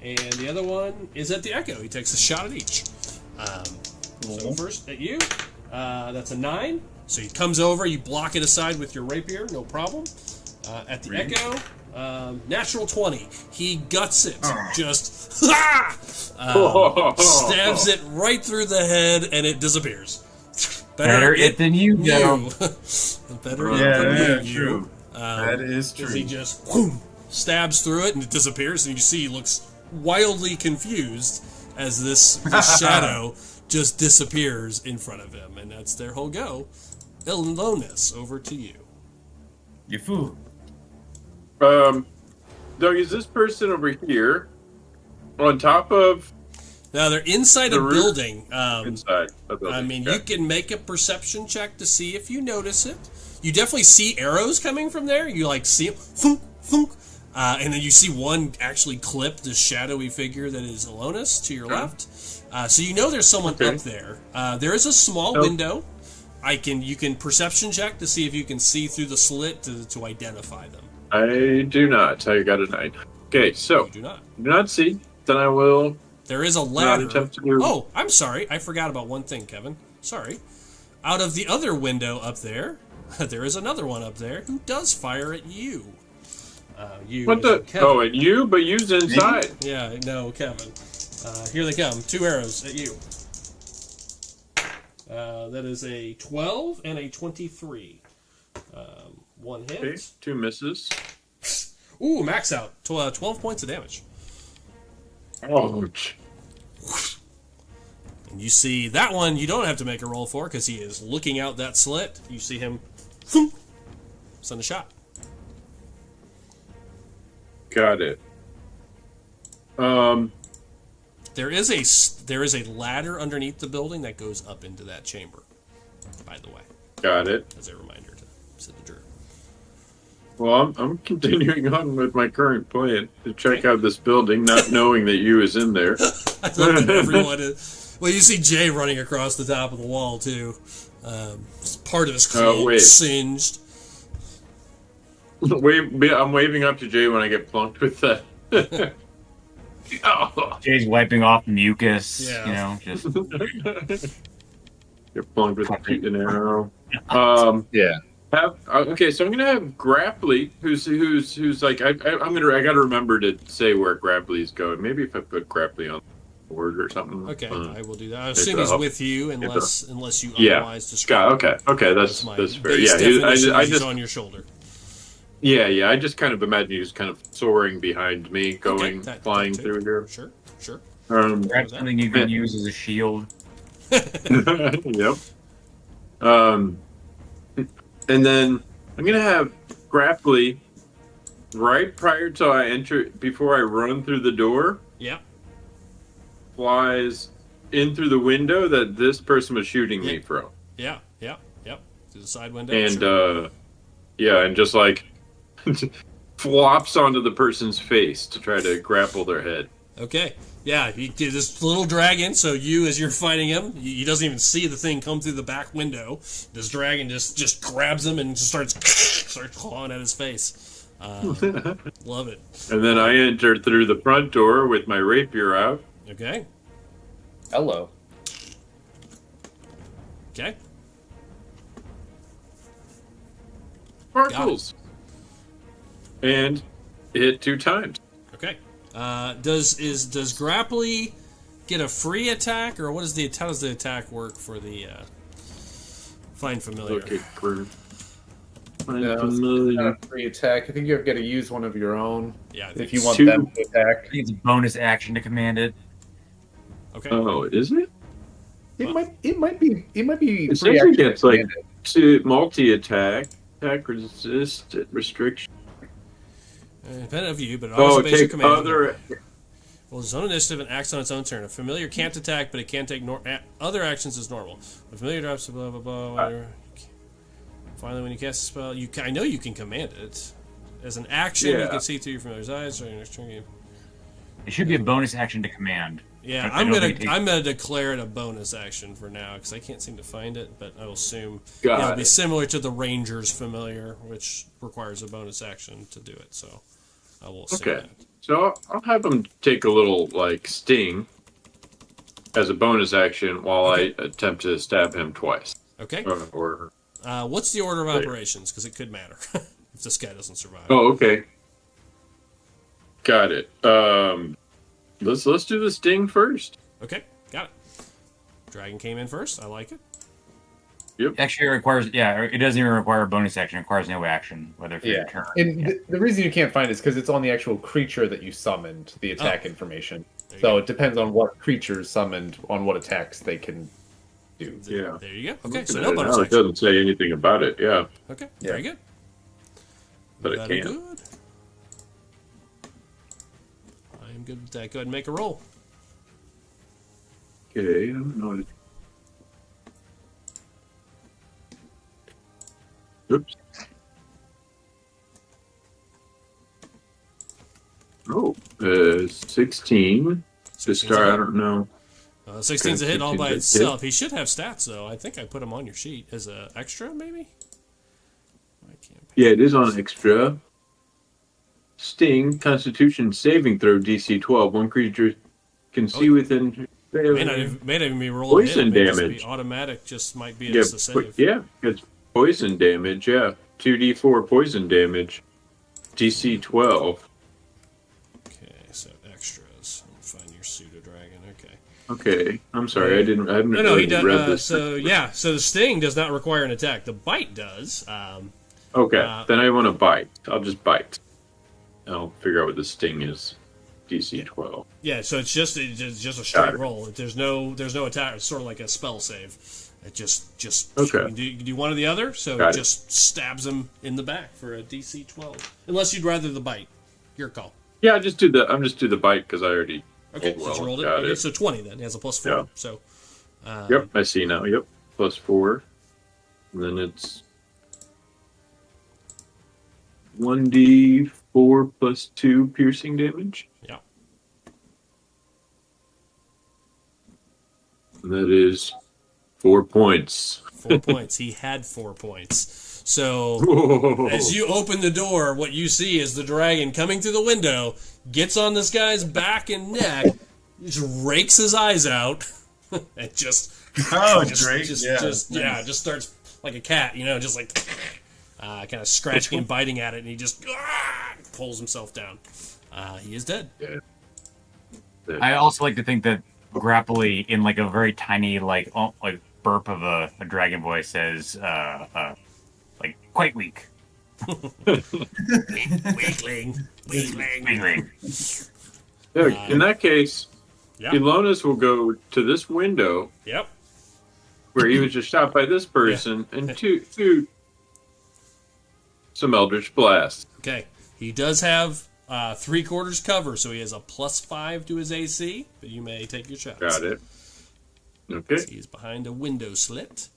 and the other one is at the echo. He takes a shot at each. So first at you, that's a 9. So he comes over, you block it aside with your rapier, no problem. At the echo, natural 20. He guts it, just stabs it right through the head, and it disappears. Better it than you, Joe. Better than you. True. That is true. He just stabs through it, and it disappears, and you see he looks wildly confused as this shadow just disappears in front of him, and that's their whole go. Ilonus, over to you. You fool. Doug, is this person over here on top of? Now they're inside a building. Inside a building. I mean, you can make a perception check to see if you notice it. You definitely see arrows coming from there. You like see them, thunk, thunk, and then you see one actually clip the shadowy figure that is Ilonus to your left. So you know there's someone up there. There is a small window. You can perception check to see if you can see through the slit to identify them. I do not. I got a 9. Okay, so You do not. Do not see. Then I will. There is a ladder. Not attempt to do. Oh, I'm sorry. I forgot about one thing, Kevin. Sorry. Out of the other window up there, there is another one up there who does fire at you. What the? Kevin. Oh, at you, but you's inside. Yeah, no, Kevin. Here they come. 2 arrows at you. That is a 12 and a 23. One hit. Okay, 2 misses. Ooh, max out. 12 points of damage. Ouch. And you see that one you don't have to make a roll for because he is looking out that slit. You see him thump, send a shot. Got it. There is a ladder underneath the building that goes up into that chamber, by the way. Got it. As a reminder to Sid the Drew. Well, I'm continuing on with my current plan to check out this building, not knowing that you is in there. I love that everyone is. Well, you see Jay running across the top of the wall, too. Part of his clothes singed. I'm waving up to Jay when I get plunked with that. Oh. Jay's wiping off mucus. Yeah. You know, just Get plunked with an arrow. Yeah. Okay, so I'm gonna have Grapply, who's like I gotta remember to say where Grapply's going. Maybe if I put Grapply on the board or something. Okay, I will do that. I assume he's with you unless you yeah. otherwise describe. Okay, that's fair. Yeah, he's on your shoulder. Yeah. I just kind of imagine he's kind of soaring behind me, flying through here. Sure. grab something you can use as a shield. Yep. And then I'm gonna have Grapply right prior to I enter, before I run through the door. Yeah. Flies in through the window that this person was shooting me from. Yeah. Through the side window. And and just like flops onto the person's face to try to grapple their head. Okay. Yeah, he did this little dragon, so you, as you're fighting him, he doesn't even see the thing come through the back window. This dragon just grabs him and just starts clawing at his face. Love it. And then I enter through the front door with my rapier out. Okay. Hello. Okay. Sparkles. And hit 2 times. Okay. Does Grapply get a free attack, or how does the attack work for the Find Familiar? Okay, Find It's Familiar. not a free attack. I think you have got to use one of your own. Yeah. If you want 2. them to attack. I think it's a bonus action to command it. Okay. Oh, is it? It might be It free says it action gets to like command it. to multi-attack, attack resist, restriction. Dependent of you, but it also based your take command. other. Well, its own initiative and acts on its own turn. A familiar can't attack, but it can take other actions as normal. A familiar drops blah blah blah. Whatever. Finally, when you cast a spell, I know you can command it. As an action, you can see through your familiar's eyes during your next turn. It should be a bonus action to command. Yeah, I I'm don't think gonna declare it a bonus action for now because I can't seem to find it. But I will assume Got it'll be it. similar to the Ranger's familiar, which requires a bonus action to do it. So I will assume Okay. that. So I'll have him take a little like sting as a bonus action while I attempt to stab him twice. Okay. Or What's the order of operations? Because it could matter if this guy doesn't survive. oh, okay. Got it. Let's do the sting first. Okay, got it. Dragon came in first. I like it. Actually, it requires, it doesn't even require a bonus action. It requires no action, whether for your turn. And the reason you can't find it is because it's on the actual creature that you summoned, the attack information. So it depends on what creatures summoned, on what attacks they can do. Yeah. There you go. Okay, so No, no bonus it action. doesn't say anything about it. Yeah, Okay, Yeah. very good. but it Very can. good. I am good with that. Go ahead and make a roll. Okay. I don't know. Oops. Oh, 16 to 16's start. a I hit. don't know. 16's a hit all by 16's a hit. itself. He should have stats, though. I think I put him on your sheet as an extra, maybe? I can't. Yeah, it is on extra. Sting, Constitution saving throw, DC 12. One creature can see within. May not even be rolling Poison it. May just damage. be automatic, just might be Yeah, as a save. it's poison damage. Yeah, 2d4 poison damage. DC 12. Okay, so extras. Let me find your pseudo dragon. Okay. Okay, I'm sorry. I haven't No, really he does. read this. So the sting does not require an attack. The bite does. Okay, then I want to bite. I'll just bite. I'll figure out what the sting is. DC 12. Yeah, so it's just a straight roll. There's no attack. It's sort of like a spell save. It just Okay. You can do one or the other. So Got it just stabs him in the back for a DC 12. Unless you'd rather the bite. Your call. Yeah, I'm just do the bite because I already. Okay, rolled so you rolled it. Got Okay, it. so 20 then. It has a +4. Yeah. So. Yep, I see now. Yep, +4. And then it's 1d4 + 2 piercing damage. Yeah. And that is 4 points. 4 points. He had 4 points. So as you open the door, what you see is the dragon coming through the window, gets on this guy's back and neck, just rakes his eyes out, and just starts like a cat, just like kind of scratching and biting at it, and he just pulls himself down. He is dead. Yeah. I also like to think that Grapply, in like a very tiny like burp of a dragon voice, says like quite weak. Weakling. Yeah, in that case, Yeah. Elonis will go to this window Yep. where he was just shot by this person and shoot some Eldritch Blast. Okay. He does have 3/4 cover, so he has a +5 to his AC, but you may take your shots. Got it. Okay. He's behind a window slit.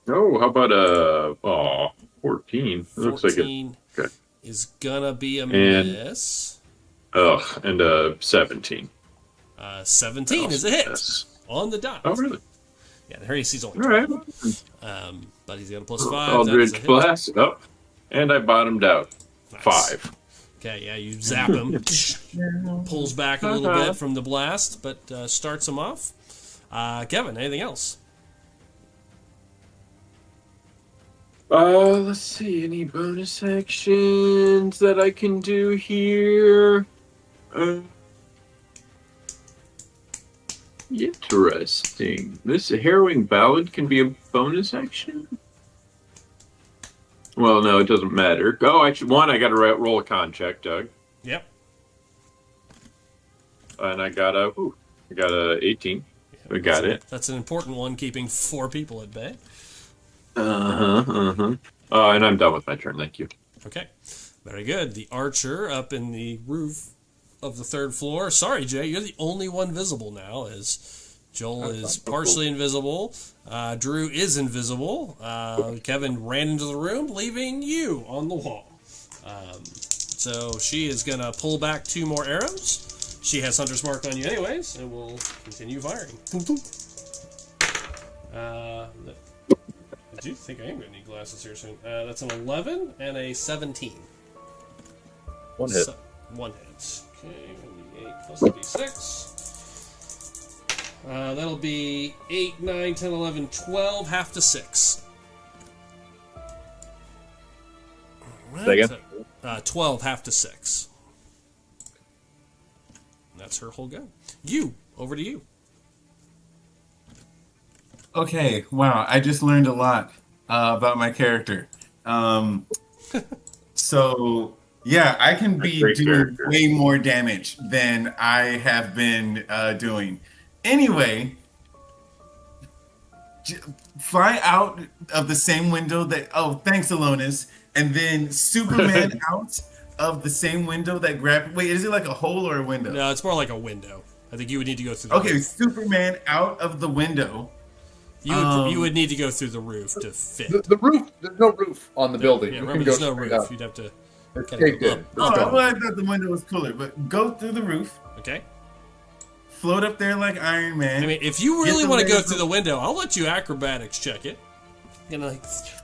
Oh, how about 14? It looks like it. 14 Okay. is gonna be a And- miss. And 17. 17 is a hit Yes. on the dot. Oh, really? Yeah, the AC's only All right. 12. But he's got a +5. That is a Eldritch hit. Blast. Oh, and I bottomed out. Nice. 5. Okay, yeah, you zap him. Pulls back a little bit from the blast, but starts him off. Kevin, anything else? Let's see. Any bonus actions that I can do here? Interesting. This harrowing ballad can be a bonus action? Well, no, it doesn't matter. Oh, I got to roll a con check, Doug. Yep. And I got a 18. We got it. That's an important one, keeping 4 people at bay. And I'm done with my turn. Thank you. Okay, very good. The archer up in the roof of the 3rd floor. Sorry, Jay, you're the only one visible now, as Joel is partially invisible. Drew is invisible. Kevin ran into the room, leaving you on the wall. So she is going to pull back 2 more arrows. She has Hunter's Mark on you anyways, and will continue firing. I do think I am going to need glasses here soon. That's an 11 and a 17. One hit. One hit. Okay, 8 plus 36. That'll be 8, 9, 10, 11, 12, half to 6. Say again? 12, half to 6. That's her whole go. Over to you. Okay, wow, I just learned a lot about my character. So, yeah, I can be great doing character. way more damage than I have been doing. Anyway, fly out of the same window that, thanks, Alonis, and then Superman out of the same window that grabbed, wait, is it like a hole or a window? No, it's more like a window. I think you would need to go through the Okay, roof. Superman out of the window. You would need to go through the roof to fit. The roof, there's no roof on the building. Yeah, You remember, can there's go no straight roof. up. You'd have to It's kind of caked go in. up. Oh, well, I thought the window was cooler, but go through the roof, Okay. float up there like Iron Man. I mean, if you Get really the want to go legs through the window, I'll let you acrobatics check it.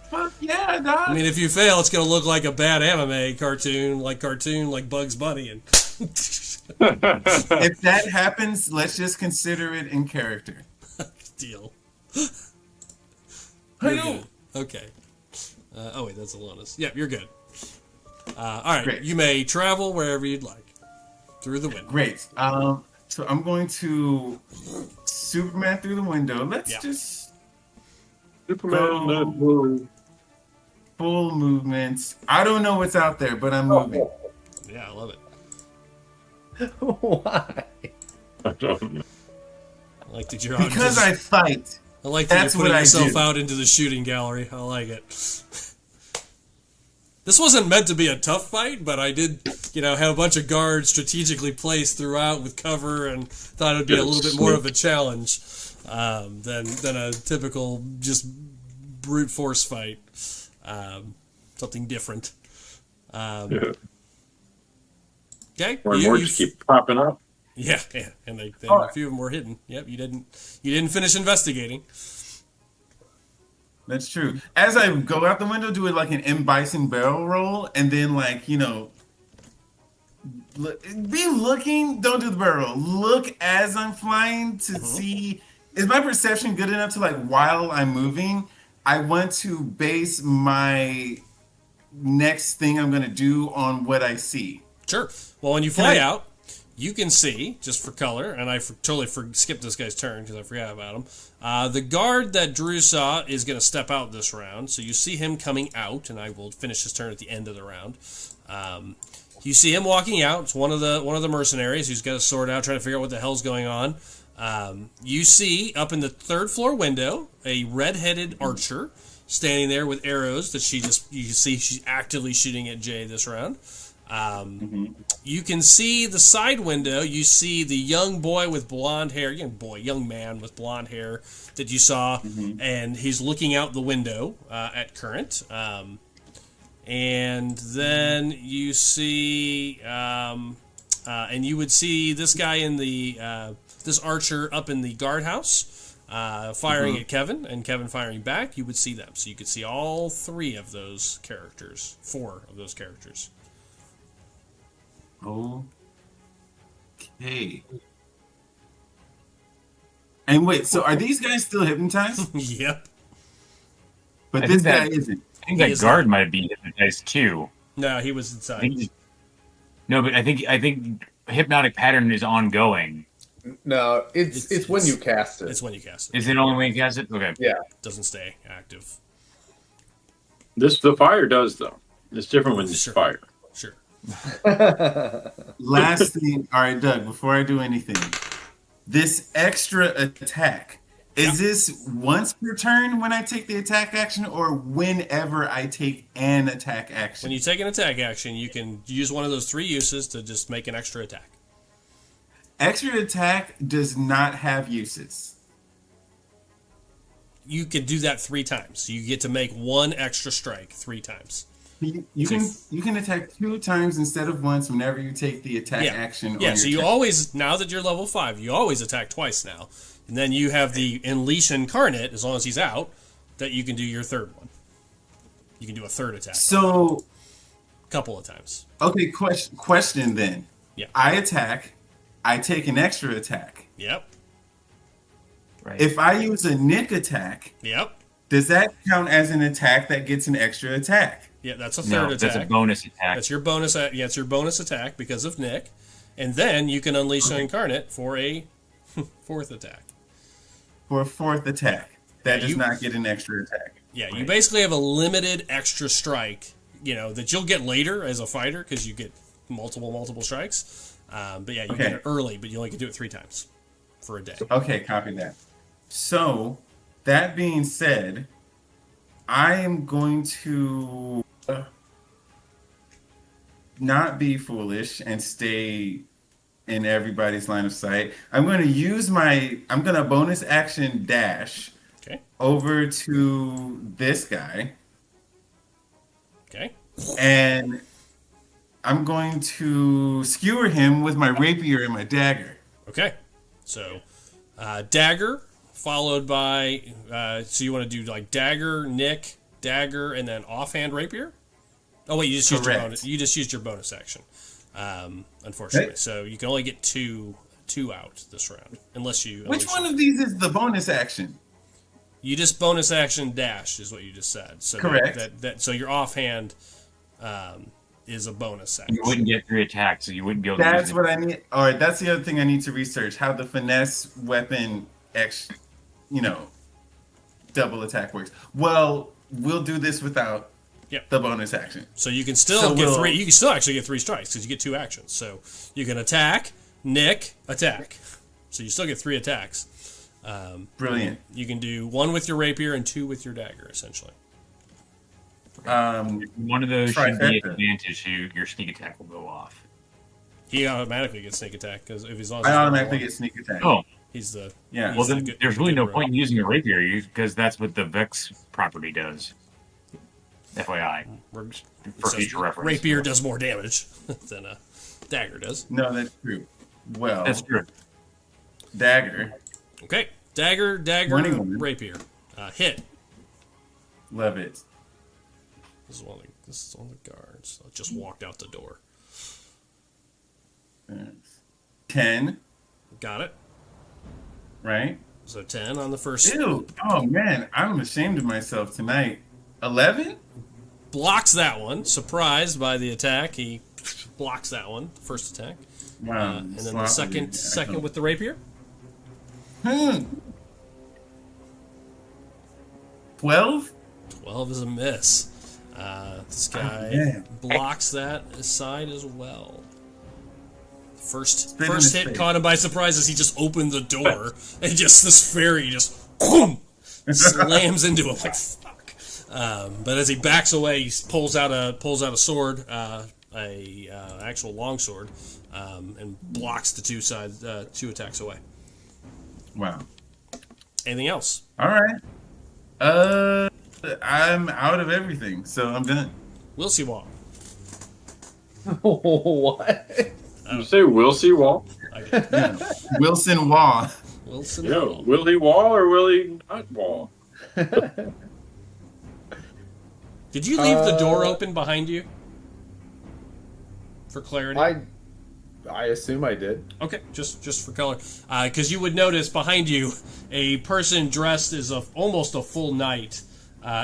Fuck yeah, dog. I mean, if you fail, it's going to look like a bad anime cartoon like Bugs Bunny. And If that happens, let's just consider it in character. deal. Hey, You're yo. good. Okay. Wait, that's Alonis. Yep, you're good. All right, Great. you may travel wherever you'd like through the window. Great. So I'm going to Superman through the window. Let's Yeah. just Superman, that blue. full movements. I don't know what's out there, but I'm moving. Yeah, I love it. Why? I don't know. I like that you're out. Because I fight. I like that That's you're putting what I yourself do. out into the shooting gallery. I like it. This wasn't meant to be a tough fight, but I did, have a bunch of guards strategically placed throughout with cover, and thought it'd be a little bit more of a challenge than a typical just brute force fight. Something different. Yeah. Okay. More and more just keep popping up. Yeah, and a few of them were hidden. Yep, you didn't finish investigating. That's true. As I go out the window, do it like an M. Bison barrel roll, and then be looking. Don't do the barrel. Look as I'm flying to see. Is my perception good enough to while I'm moving? I want to base my next thing I'm going to do on what I see. Sure. Well, when you fly out, you can see, just for color, and I totally skipped this guy's turn because I forgot about him. The guard that Drew saw is going to step out this round, so you see him coming out, and I will finish his turn at the end of the round. You see him walking out. It's one of the mercenaries who's got a sword out, trying to figure out what the hell's going on. You see up in the third floor window a red-headed archer standing there with arrows that you can see she's actively shooting at Jay this round. You can see the side window. You see the young boy with blonde hair, young man with blonde hair that you saw, and he's looking out the window at Current. And then you see, and you would see this guy in this archer up in the guardhouse, firing at Kevin, and Kevin firing back. You would see them, so you could see all four of those characters. Okay. And wait, so are these guys still hypnotized? Yep. But I this think guy that- isn't. I think He that is guard might be hypnotized too. No, he was I inside. think no, but I think hypnotic pattern is ongoing. No, it's when you cast it. It's when you cast it. Is it only when you cast it? Okay. Yeah. It doesn't stay active. The fire does though. It's different when it's Sure. fire. Sure. Last thing. All right, Doug, before I do anything, this extra attack, is this once per turn when I take the attack action, or whenever I take an attack action? When you take an attack action, you can use one of those three uses to just make an extra attack. Extra attack does not have uses. You can do that 3 times. You get to make one extra strike 3 times. You can attack 2 times instead of once whenever you take the attack action. Yeah, on so your you turn. always, now that you're level 5, you always attack twice now. And then you have the Unleash Incarnate, as long as he's out, that you can do your third one. You can do a third attack. So, A couple of times. okay, question then. Yeah. I attack, I take an extra attack. Yep. Right. If I use a Nick attack, Yep. does that count as an attack that gets an extra attack? Yeah, that's a third no, attack. that's a bonus attack. That's your bonus. Yeah, it's your bonus attack because of Nick, and then you can unleash an incarnate for a 4th attack. For a 4th attack, that Yeah, does not get an extra attack. Yeah, you basically have a limited extra strike, that you'll get later as a fighter because you get multiple strikes. But yeah, you get it early, but you only can do it 3 times for a day. Okay, copy that. So, that being said, I am going to not be foolish and stay in everybody's line of sight. I'm going to bonus action dash Okay. over to this guy, Okay. and I'm going to skewer him with my rapier and my dagger. Okay. So, dagger followed by. So you want to do like dagger, Nick, dagger, and then offhand rapier. Oh wait, you just used your Correct. bonus. You just used your bonus action. Unfortunately, Okay. so you can only get two out this round, unless you. Which one of these is the bonus action? You just bonus action dash is what you just said. So Correct. So your offhand is a bonus action. You wouldn't get 3 attacks, so you wouldn't be able to use That's it. what I need. All right, that's the other thing I need to research: how the finesse weapon double attack works. Well, we'll do this without Yep. the bonus action. So you can still So get we'll- 3. You can still actually get 3 strikes because you get 2 actions. So you can attack, nick, attack. So you still get 3 attacks. Brilliant. You can do 1 with your rapier and 2 with your dagger, essentially. One of those should be Trifecta. advantage, so your sneak attack will go off. He automatically gets sneak attack because if he's on, I automatically get sneak attack. Oh, he's the Yeah. well he's the then good- there's really no good point in using a rapier because that's what the Vex property does. FYI, rogue. for Says future reference. Rapier does more damage than a dagger does. No, that's true. Well, That's true. dagger. Okay, dagger, 21. rapier, hit. Love it. This is one of the guards. I just walked out the door. 10, Got it. right? So 10 on the first. Ew. Oh man, I'm ashamed of myself tonight. 11? Blocks that one. Surprised by the attack, he blocks that one. First attack, Wow. and then the second with the rapier. 12? 12 is a miss. This guy man. blocks that aside as well. First Spit in his hit face. caught him by surprise as he just opened the door and just this fairy just whoom, slams into him like fuck. But as he backs away, he pulls out a sword, actual long sword, and blocks the two attacks away. Wow. Anything else? All right. I'm out of everything, so I'm done. We'll see what. What? Did you say will he wall? Wilson Waugh. Wilson. Yo, will he wall or will he not wall? Did you leave the door open behind you? For clarity. I assume I did. Okay, just for color, because you would notice behind you a person dressed as almost a full knight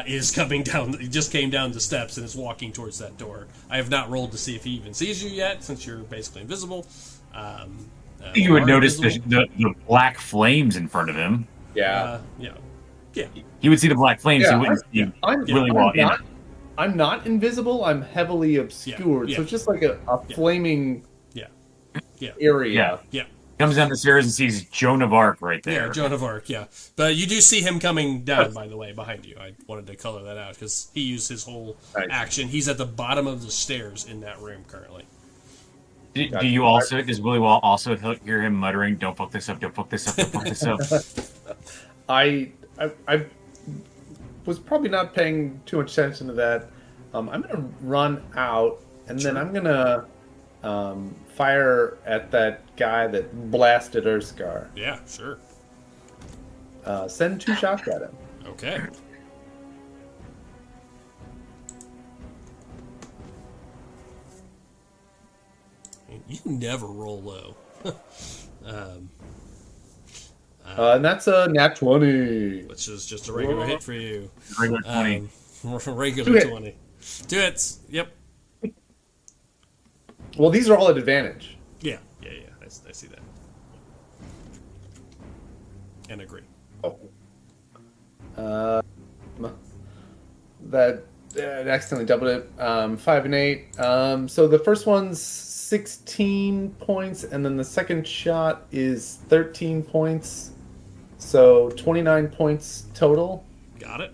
is coming down. He just came down the steps and is walking towards that door. I have not rolled to see if he even sees you yet, since you're basically invisible. You would are notice invisible. the black flames in front of him. Yeah. Yeah. He would see the black flames. Yeah, he wouldn't see I'm really well in it. I'm not invisible. I'm heavily obscured. Yeah. So it's just like a flaming Yeah. area. Yeah. Comes down the stairs and sees Joan of Arc right there. Yeah, Joan of Arc, yeah. But you do see him coming down, by the way, behind you. I wanted to color that out because he used his whole Nice. action. He's at the bottom of the stairs in that room currently. Do you also, does Willy Wall also hear him muttering, "Don't fuck this up, don't fuck this up, don't fuck this up"? I was probably not paying too much attention to that. I'm gonna run out, and then I'm gonna fire at that guy that blasted Urskar. Yeah, sure. Send 2 shots at him. Okay. You never roll low. And that's a nat 20. Which is just a regular hit for you. Regular 20. Regular 2 hit. 20. 2 hits. Yep. Well, these are all at advantage. Yeah. I see that. And agree. That accidentally doubled it. 5 and 8. So the first one's 16 points, and then the second shot is 13 points. So 29 points total Got it.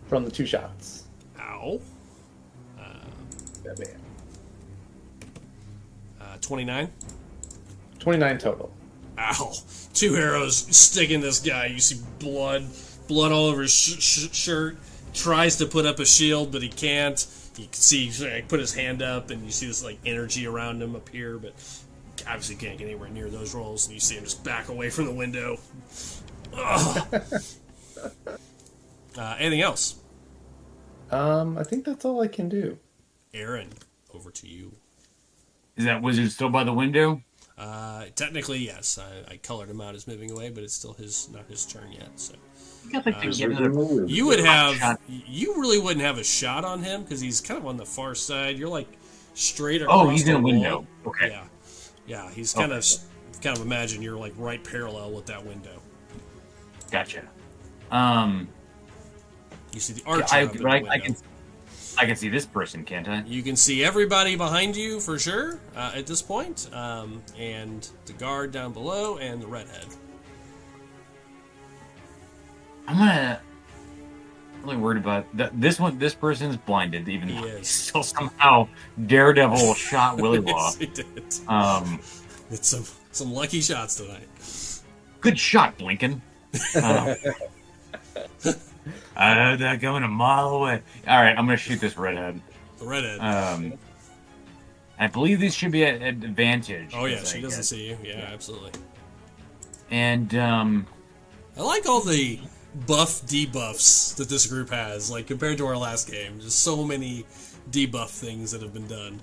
from the 2 shots. Ow. Yeah, man. 29. 29 total. Ow. 2 arrows sticking this guy. You see blood all over his shirt. Tries to put up a shield, but he can't. You can see he put his hand up, and you see this like energy around him appear, but obviously can't get anywhere near those rolls. And you see him just back away from the window. Ugh. Anything else? I think that's all I can do. Aaron, over to you. Is that wizard still by the window? Technically, yes. I colored him out as moving away, but it's still not his turn yet. So I'd like to Uh, get another You would have, shot. you really wouldn't have a shot on him because he's kind of on the far side. You're like straight across. Oh, he's in the a window. wall. Okay. Yeah, yeah. He's kind of imagine you're like right parallel with that window. Gotcha. You see the archer. I, up in the I window. can see this person, can't I? You can see everybody behind you for sure at this point, and the guard down below, and the redhead. I'm really worried about this one. This person's blinded, even He though is. he still somehow Daredevil shot Willy Law. Yes, he did. It's some lucky shots tonight. Good shot, Blinken. I heard that coming a mile away. All right, I'm gonna shoot this redhead. The redhead. I believe these should be at advantage. Oh yeah, as she I doesn't get- see you. Yeah, absolutely. And I like all the buff debuffs that this group has, like compared to our last game. Just so many debuff things that have been done.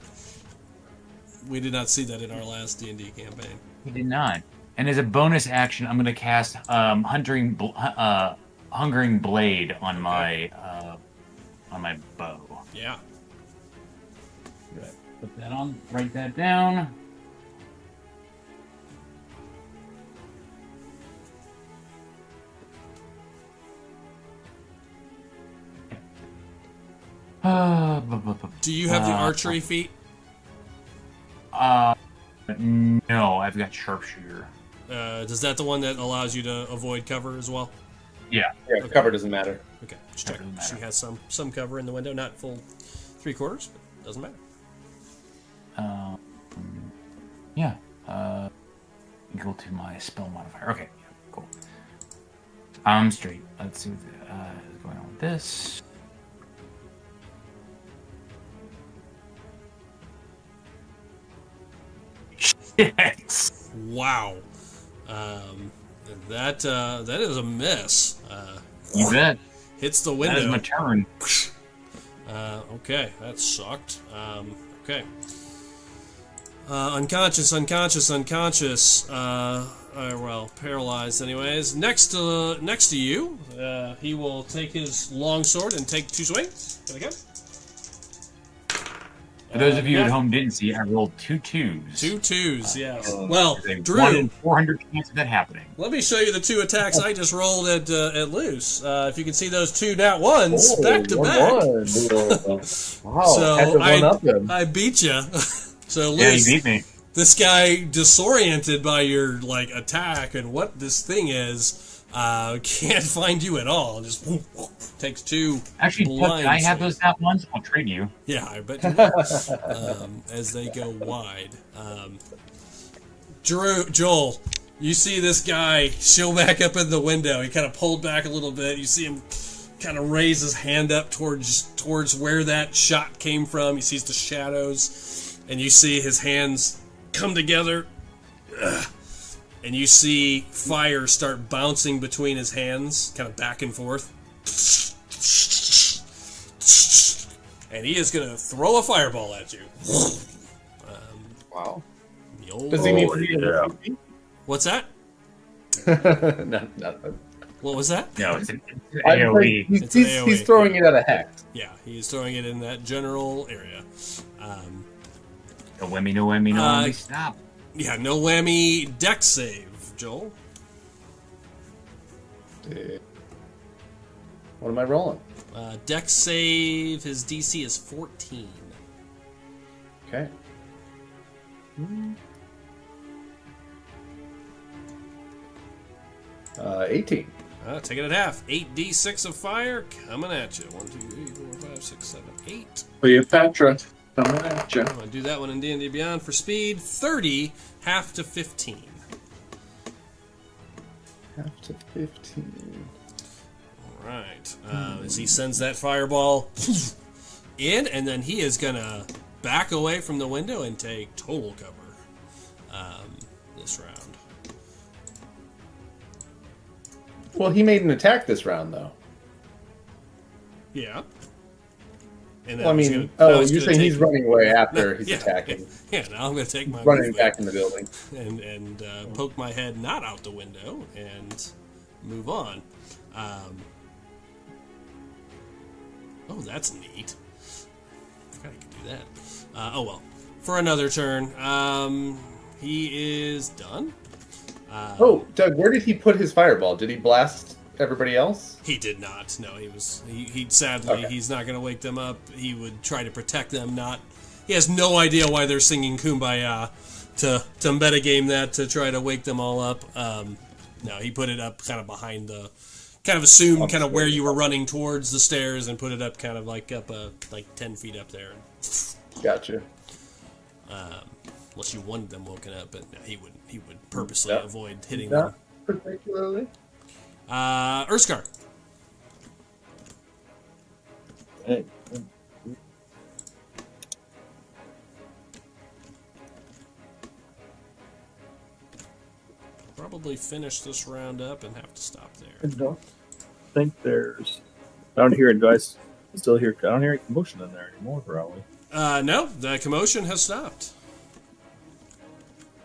We did not see that in our last D&D campaign. he did not. And as a bonus action, I'm gonna cast Hungering Blade on my bow. Yeah. Good. Put that on. Write that down. Do you have the archery feat? No, I've got sharpshooter. Is that the one that allows you to avoid cover as well? Yeah. Yeah, cover doesn't matter. Okay, just check. Doesn't matter. She has some cover in the window, not full 3/4, but doesn't matter. Yeah. Equal to my spell modifier. Okay. Yeah, cool. I'm straight. Let's see what is going on with this. Shit. Wow. That is a miss. You bet. Hits the That is window. my turn. Okay, that sucked. Okay. Unconscious. Well, paralyzed anyways. Next to you, he will take his long sword and take 2 swings. There we go. For those of you at yeah. home didn't see, I rolled 2 2s. 2 2s, yes. Well, There's a Drew, 1 in 400 chance of that happening. let me show you the 2 attacks I just rolled at loose. If you can see those 2 nat ones back to back. Wow, So had to one up him. I beat you. So Yeah, you Luce, beat me. this guy disoriented by your attack and what this thing is, can't find you at all. Just takes 2 Actually, Chuck, blind can I have swings. those nat ones? I'll trade you. Yeah, I bet you will. As they go wide. Joel, you see this guy show back up in the window. He kind of pulled back a little bit. You see him kind of raise his hand up towards where that shot came from. He sees the shadows, and you see his hands come together. And you see fire start bouncing between his hands, kind of back and forth. And he is going to throw a fireball at you. Wow. The old- Does he need to be yeah. What's that? Nothing. What was that? No, it's an I'm AoE. like, It's an AoE. he's throwing it at a hex. Yeah, he's throwing it in that general area. No whammy, no whammy, no Uh, whammy. Stop. Yeah, no whammy deck save, Joel. What am I rolling? Deck save, his DC is 14. Okay. 18. Take it at half. 8d6 of fire coming at you. 1, 2, 3, 4, 5, 6, 7, 8. Cleopatra, coming at ya. I'm going to do that one in D&D Beyond for speed. 30, half to 15. Half to 15. All right. As he sends that fireball in, and then he is going to back away from the window and take total cover this round. Well, he made an attack this round, though. Yeah. And Well, I I was mean, gonna- I was you're gonna saying he's take- running away after he's Yeah, attacking. Yeah, now I'm going to take my Running movement back in the building. and poke my head not out the window and move on. Oh, that's neat. I forgot I could do that. Oh well. For another turn, he is done. Oh, Doug, where did he put his fireball? Did he blast everybody else? He did not. No, he sadly, Okay. he's not going to wake them up. He would try to protect them, not... He has no idea why they're singing Kumbaya to metagame that, to try to wake them all up. No, he put it up kind of behind the... Kind of assumed kind of where you were running towards the stairs and put it up kind of like up, like 10 feet up there. Gotcha. Unless you wanted them woken up, but no, he would purposely Yeah. avoid hitting Not them. particularly. Urskar. Hey. Probably finish this round up and have to stop I there. don't think there's. I don't hear it, guys. I still hear. I don't hear any commotion in there anymore, probably. No, the commotion has stopped.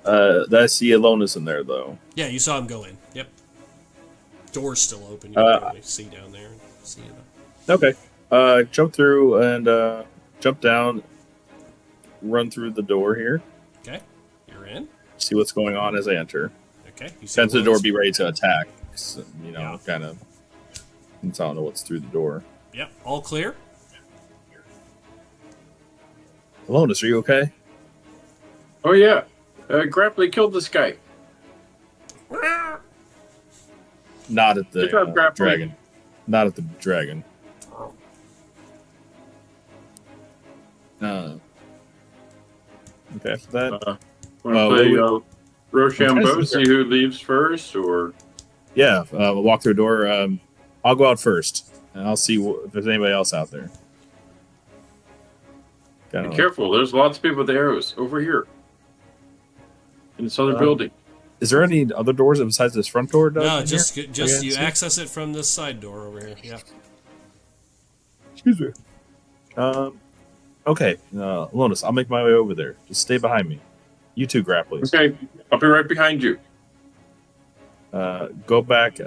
I see Alonis in there though. Yeah, you saw him go in. Yep. Door's still open. You can probably see down there. See it. Okay. Jump through and jump down. Run through the door here. Okay. You're in. See what's going on as I enter. Okay. You see Send the door. Lois. Be ready to attack. So, Yeah. kind of. Since I don't know what's through the door. Yep. All clear. Alonis, are you okay? Oh yeah, Grapply killed this guy. Not at the Good job, Grapply. dragon. Not at the dragon. Okay, after that. Want to play Rochambeau, see who leaves first, or Yeah, we'll walk through a door. I'll go out first, and I'll see if there's anybody else out there. be careful. There's lots of people with arrows over here in this other building. Is there any other doors besides this front door? Doug, No, in just here? just Okay, you see? access it from this side door over here. Yeah. Excuse me. Okay, Alonis, I'll make my way over there. Just stay behind me. You two, grab, please. Okay, I'll be right behind you. Go back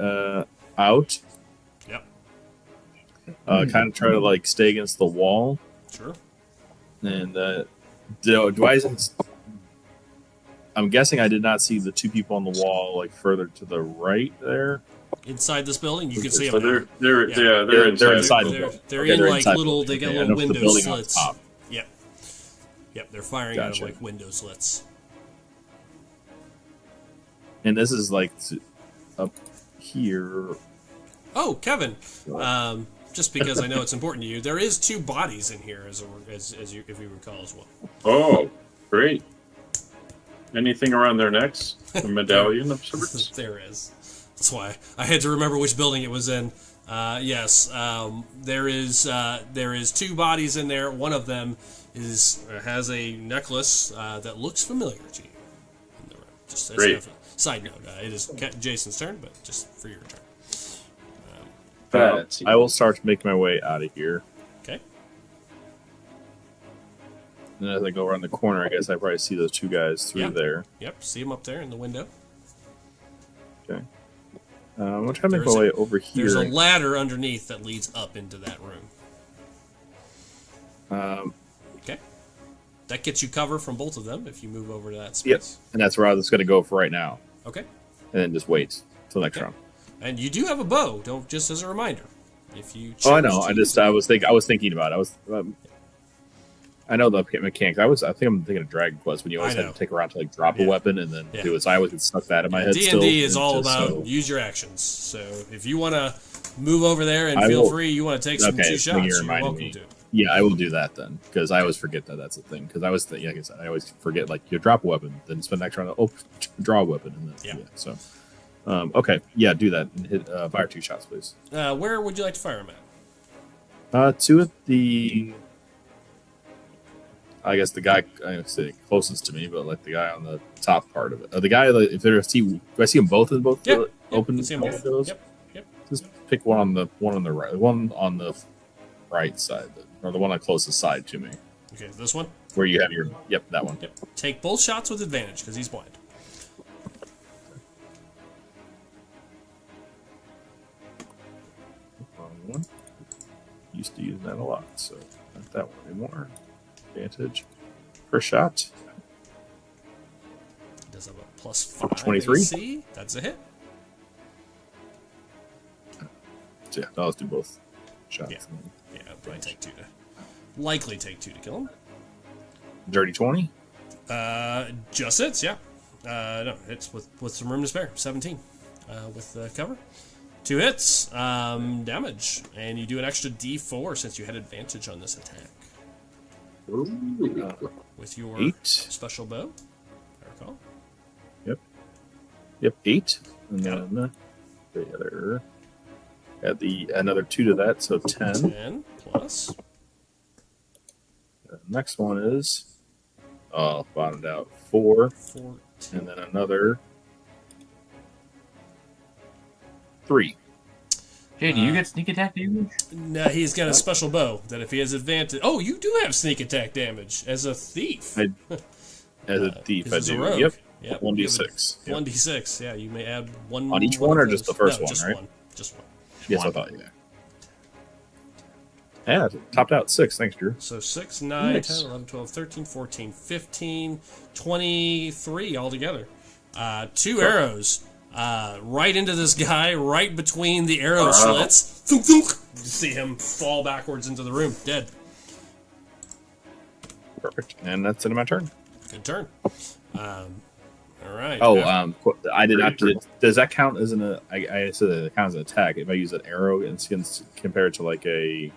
out. Yep. Kind of try to like stay against the wall. Sure. And do I? I'm guessing I did not see the two people on the wall like further to the right there. Inside this building, you can see So them. they're Yeah. they're They're inside. inside. They're Okay, in they're like inside. little. They got Okay, little and it's the window building on slits. top. Yep. Yep. They're firing out of Gotcha. like window slits. And this is like up here. Oh, Kevin. Just because I know it's important to you, there is two bodies in here, as you, if you recall as well. Oh, great! Anything around their necks? A medallion of sorts? There is. That's why I had to remember which building it was in. Yes, there is two bodies in there. One of them has a necklace that looks familiar to you. Just as Great. a side note, it is Jason's turn, but just for your turn. I will start to make my way out of here. Okay. And as I go around the corner, I guess I probably see those two guys through Yeah. there. Yep. See him up there in the window. Okay. I'm gonna try to make There's my a- way over here. There's a ladder underneath that leads up into that room. Okay. That gets you cover from both of them if you move over to that Yep. space. And that's where I was going to go for right now, Okay. and then just wait till next Okay. round. And you do have a bow. Don't just as a reminder. If you Oh, I choose know. to I use just it. I was thinking about it. I know the mechanics. I think I'm thinking of Dragon Quest when you always I had know. to take around to like drop a Yeah. weapon and then Yeah. do it. So I always stuck that in my head. D&D still, is and all just about so- use your actions. So if you want to move over there and I feel will- free, you want to take some Okay, two thank you shots, for you're reminding welcome me. to. Yeah, I will do that then because I always forget that that's a thing. Because I was like I said, I always forget like you drop a weapon, then spend the next round. Draw a weapon, and then Yeah. So, okay, yeah, do that and hit fire 2 shots, please. Where would you like to fire him at? 2 at the. I guess the guy I would say closest to me, but like the guy on the top part of it. The guy, like, if there's do I see them both in both Yep. the open you see 'em both. windows? Yep. Yep. Just pick one on the right, one on the right side, or the one on closest side to me, Okay, this one. where you have your. Yep, that one. Yep. Take both shots with advantage because he's blind. that a lot, so not that one anymore. Advantage. First shot. Does have a +5 23. AC. That's a hit. So yeah, I'll just do both shots. Yeah. Yeah, probably likely take 2 to kill him. Dirty 20. Just hits, yeah. No, hits with some room to spare. 17 with cover. 2 hits, damage, and you do an extra D4 since you had advantage on this attack. With your 8. special bow, I recall. Yep, 8. And then the other. Add another 2 to that, so 10. 10 plus. The next one is bottomed out 4, 14. and then another 3. Jay, do you get sneak attack damage? No, he's got a special bow that if he has advantage. Oh, you do have sneak attack damage as a thief. As a thief, I As a do. rogue. Yep. 1d6. Yep. 1d6. Yeah, you may add one On each one or of just those. the first No, one, just right? one. Just one. Yes, I thought, yeah. Yeah, topped out 6. Thanks, Drew. So 6, 9, Nice. 10, 11, 12, 13, 14, 15, 23 altogether. 2 arrows right into this guy, right between the arrow slits. Thunk, thunk. You see him fall backwards into the room, dead. Perfect. And that's it in my turn. Good turn. All right. Oh, I did not. Does that count as I said it counts as an attack. If I use an arrow and compare it to like a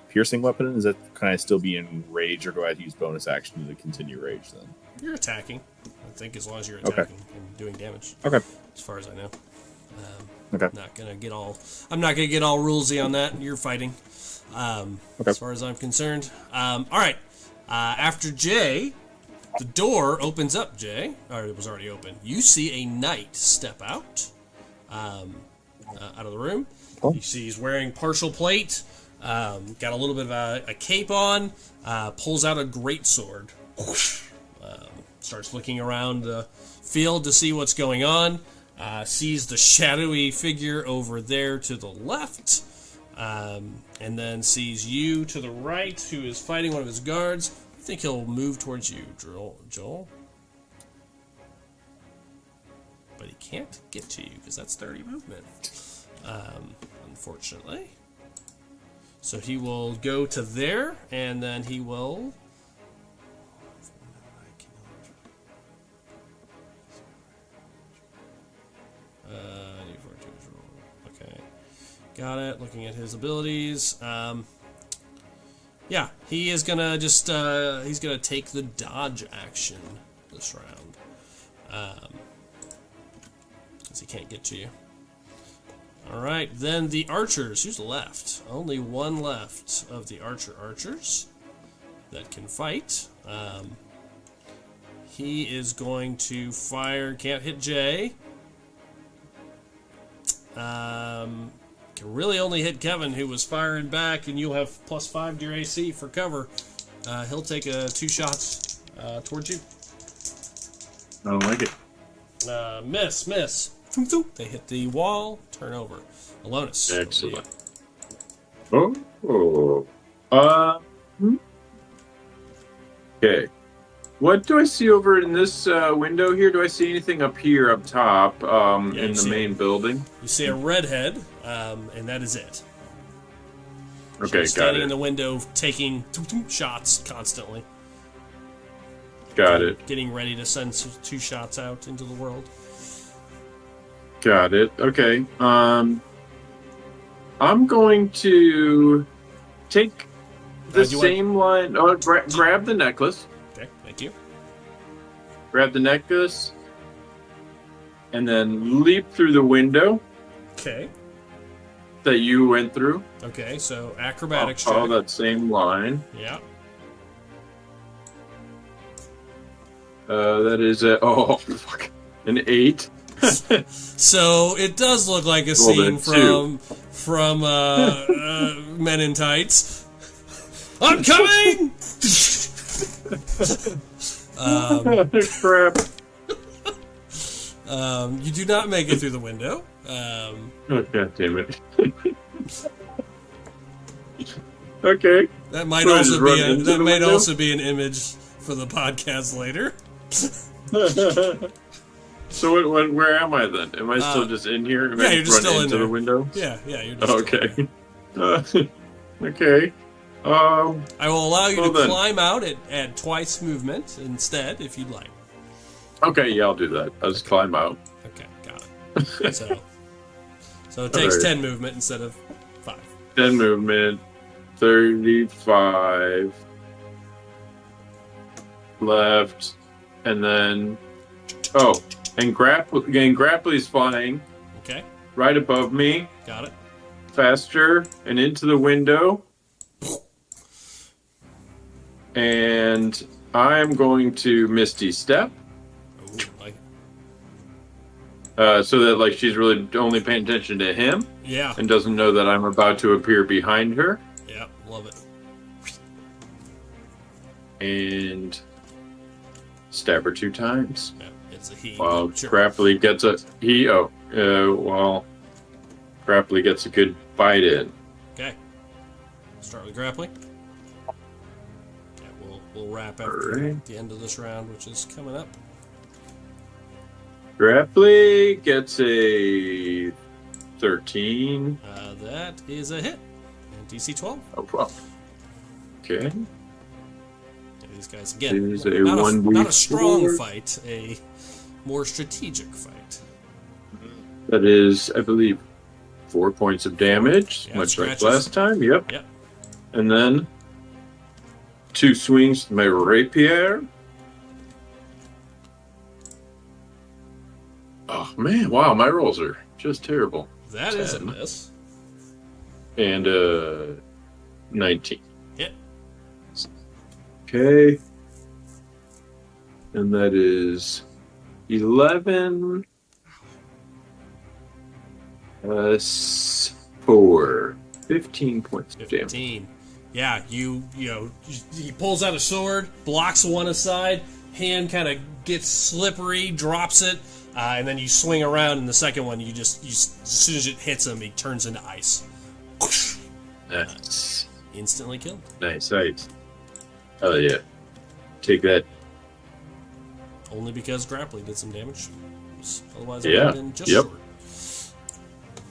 piercing weapon, can I still be in rage, or do I have to use bonus action to continue rage then? You're attacking. I think as long as you're attacking and doing damage. Okay. As far as I know. Okay. I'm not gonna get all rulesy on that. You're fighting. As far as I'm concerned. All right. After Jay, the door opens up. Jay, or it was already open. You see a knight step out of the room. Oh. You see he's wearing partial plate. Got a little bit of a cape on. Pulls out a greatsword. Starts looking around the field to see what's going on. Sees the shadowy figure over there to the left. And then sees you to the right, who is fighting one of his guards. I think he'll move towards you, Joel. But he can't get to you, because that's 30 movement. Unfortunately. So he will go to there, and then he will... Okay. Got it. Looking at his abilities. Yeah, he is gonna just he's gonna take the dodge action this round. Because he can't get to you. Alright, then the archers. Who's left? Only one left of the archers that can fight. He is going to fire. Can't hit Jay. Can really only hit Kevin, who was firing back, and you'll have +5 to your AC for cover. He'll take 2 shots towards you. I don't like it. Miss. They hit the wall. Turn over. Alonis. Excellent. Okay. What do I see over in this window here? Do I see anything up here, up top, in the main building? You see a redhead, and that is it. Okay, She's got standing it. in the window, taking shots constantly. Got it. Getting ready to send 2 shots out into the world. Got it. Okay. I'm going to take the same line. Oh, grab the necklace. Okay, thank you. Grab the necklace, and then leap through the window Okay. that you went through. Okay, so acrobatics Follow check. that same line. Yeah. That is an 8. So it does look like a scene from Men in Tights. I'm coming. Crap. You do not make it through the window. Oh, God damn it. Okay. That might So I also just run be into that the might window? also be an image for the podcast later. So where am I then? Am I still just in here? Am Yeah, I you're just run still in into there. the window? Yeah, you're just still in there. Okay. Okay. I will allow you Well to then. climb out at twice movement instead, if you'd like. Okay, yeah, I'll do that. I'll just climb out. Okay, got it. So it takes Alright. 10 movement instead of 5. 10 movement, 35 left, and then and Grapply's flying Okay, right above me, got it. faster and into the window, and I'm going to Misty Step, Ooh, like, so that like she's really only paying attention to him yeah, and doesn't know that I'm about to appear behind her, yeah, love it. and stab her 2 times. Yeah, it's a he. While Sure. Grapply gets Grapply gets a good bite in. Okay, start with grappling. Yeah, we'll wrap after Alright. the end of this round, which is coming up. Grapply gets a 13. That is a hit. And DC 12. No problem. Okay. Yeah, these guys again. Here's a Not a 1d4. strong fight, a more strategic fight. That is, I believe, 4 points of damage, Yeah, much like scratches. last time. Yep. Yep. And then 2 swings with my rapier. Oh man! Wow, my rolls are just terrible. That is a 10. miss. And 19. Hit. Okay. And that is 11. 4. 15 points of damage. 15. Yeah, you know, he pulls out a sword, blocks one aside, hand kind of gets slippery, drops it, and then you swing around, and the second one, as soon as it hits him, he turns into ice. Nice. Instantly killed. Nice. Oh yeah. Take that. Only because Grappling did some damage. Otherwise, it Yeah, would have been just yep. sword.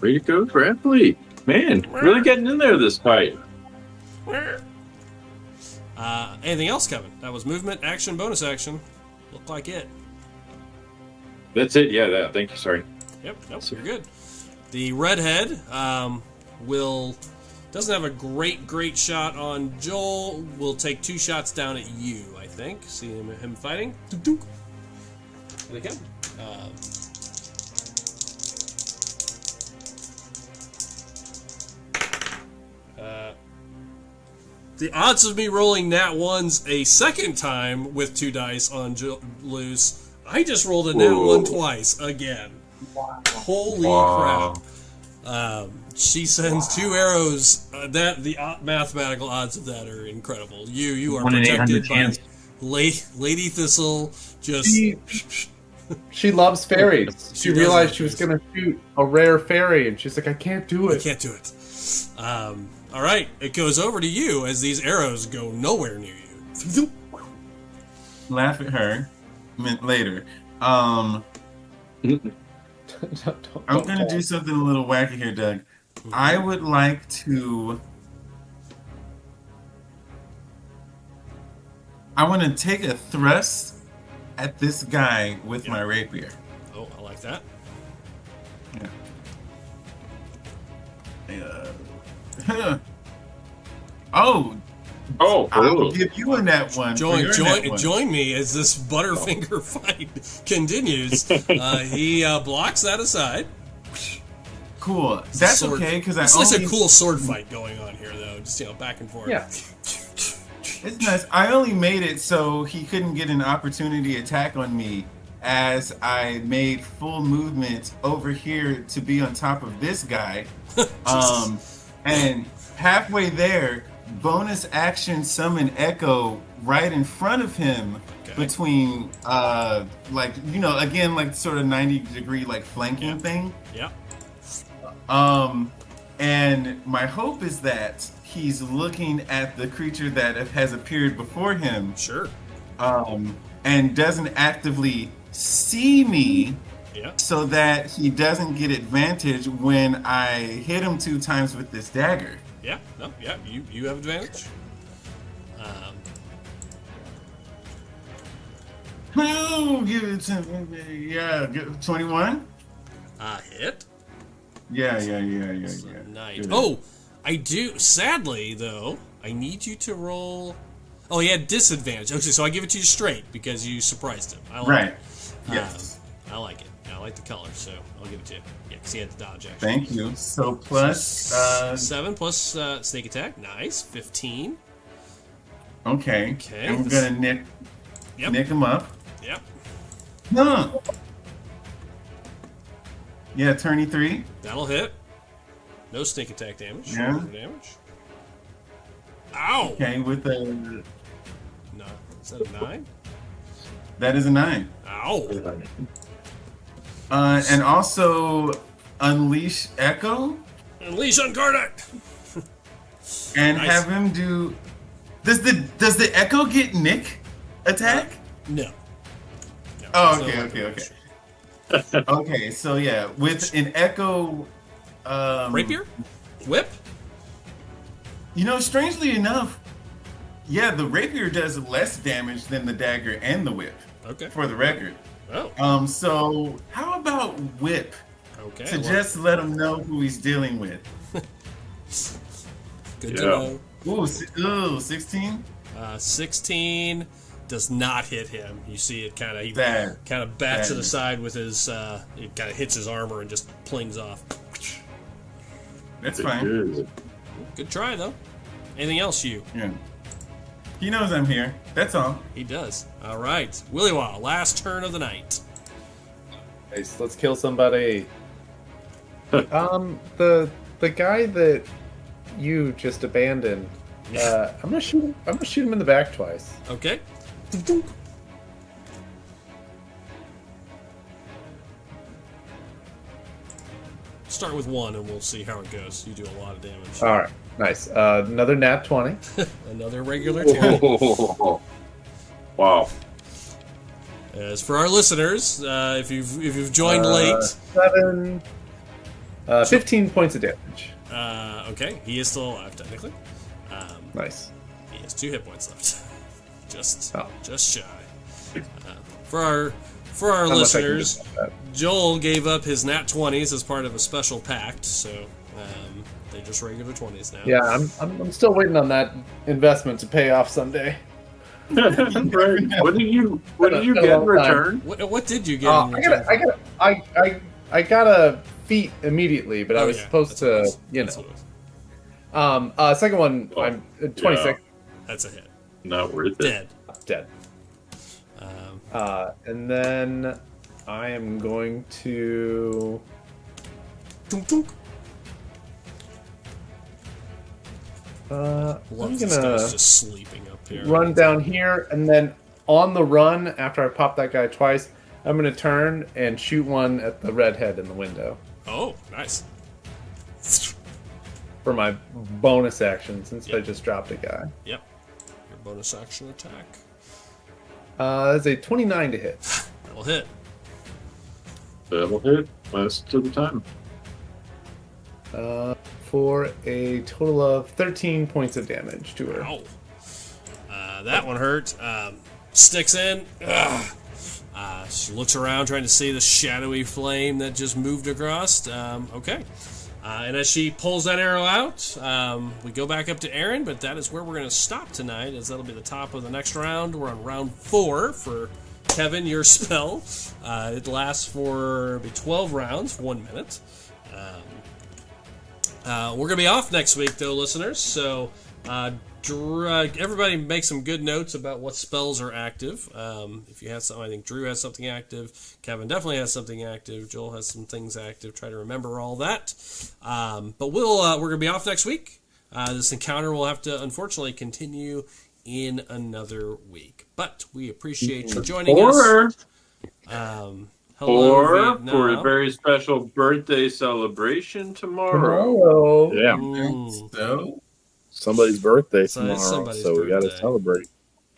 Way to go, Grapply. Man, really getting in there this fight. Anything else, Kevin? That was movement, action, bonus action. Looked like it. That's it. Yeah, that. Thank you. Sorry. Yep, nope, you're good. The redhead doesn't have a great shot on Joel. Will take 2 shots down at you, I think. See him fighting. Dook, dook. There they come. The odds of me rolling nat ones a second time with 2 dice on loose. I just rolled a nat 1 twice again. Holy Wow. crap! She sends 2 arrows. The mathematical odds of that are incredible. You are 1 in 800 protected by chance. Lady Thistle. Just She loves fairies. She She does realized love she was fairies. gonna shoot a rare fairy, and she's like, I can't do I it. can't do it. All right, it goes over to you as these arrows go nowhere near you. Laugh at her. Later. I'm gonna do something a little wacky here, Doug. I would like to. I want to take a thrust at this guy with my rapier. Oh, I like that. Oh, Oh, I'll give you a net one. for Join your net one. join me as this Butterfinger fight continues. He blocks that aside. Cool. That's Sword- okay because I It's like only. a cool sword fight going on here, though. Just back and forth. Yeah. It's nice. I only made it so he couldn't get an opportunity attack on me, as I made full movement over here to be on top of this guy. And halfway there, bonus action summon Echo right in front of him. Okay. Between again, like sort of 90-degree like flanking thing. Yeah. And my hope is that he's looking at the creature that has appeared before him, Sure. and doesn't actively see me, Yeah. so that he doesn't get advantage when I hit him 2 times with this dagger. Yeah. No. Yeah. You have advantage. Oh, give it to me. Yeah, 21. Hit. Yeah. Night. Oh, I do. Sadly, though, I need you to roll. Oh, he had disadvantage. Okay, so I give it to you straight because you surprised him. I like Right. it. Yes. I like it. I like the color, so I'll give it to you. Yeah, because he had the dodge action. Thank you. So plus 7 plus sneak attack. Nice. 15. Okay. Okay, I'm this- gonna nick him up. Yep. Huh. Yeah, 23. That'll hit. No sneak attack damage. Yeah. Regular damage. Ow! Okay, with a No. Is that a 9? that is a 9. Ow! And also unleash Echo Unleash Unguarded! and Nice. have him do. Does the Echo get Nick attack? No. No, Oh, there's no okay. weapon. Okay, so yeah, with an Echo. Rapier? Whip? You know, strangely enough, yeah, the rapier does less damage than the dagger and the whip, Okay. for the record. Oh, So how about whip okay. to well, just let him know who he's dealing with? good to Yeah. know. Ooh, 16. 16 does not hit him. You see it kind of Bad. bats to Bad. the side with his it kind of hits his armor and just plings off. That's fine. Good. Good try though. Anything else you? Yeah. He knows I'm here. That's all. He does. All right. Willy Wow, last turn of the night. Nice. Let's kill somebody. The guy that you just abandoned. I'm gonna shoot him. I'm gonna shoot him in the back twice. Okay. Start with 1 and we'll see how it goes. You do a lot of damage. All right. Nice. Another nat 20. Another regular 2. Wow. As for our listeners, if you've joined late, 15 points of damage. okay, he is still alive technically. Nice. He has 2 hit points left, just Oh. shy. For our How much I can listeners, do about that. Joel gave up his nat 20s as part of a special pact, so they're just regular 20s now. Yeah, I'm still waiting on that investment to pay off someday. What did you get in return? What did you get? In return? I got a feat immediately, but I was yeah, supposed that's what it to, was. you That's know. what it was. Second one, Oh, I'm 26. That's a hit. Not worth it. Dead. Dead. And then I am going to. Tunk, tunk. I'm Love this guy's gonna just sleeping up here. run down here, and then on the run, after I pop that guy twice, I'm gonna turn and shoot one at the redhead in the window Oh, nice. for my bonus action since I Yep. just dropped a guy. Yep. Your bonus action attack. That's a 29 to hit. That'll hit. That'll hit. Last of the time. For a total of 13 points of damage to her. Ow. That one hurt. Sticks in. Ugh. She looks around trying to see the shadowy flame that just moved across. Okay. And as she pulls that arrow out, we go back up to Aaron, but that is where we're going to stop tonight, as that'll be the top of the next round. We're on round 4 for Kevin, your spell. It lasts for 12 rounds, 1 minute. We're going to be off next week, though, listeners, so everybody make some good notes about what spells are active. If you have something, I think Drew has something active. Kevin definitely has something active. Joel has some things active. Try to remember all that. But we're going to be off next week. This encounter will have to, unfortunately, continue in another week. But we appreciate you joining us. Hello, Or Vietnam. for a very special birthday celebration tomorrow. Tomorrow. Yeah, So somebody's birthday So it's tomorrow, somebody's so we got to birthday. celebrate.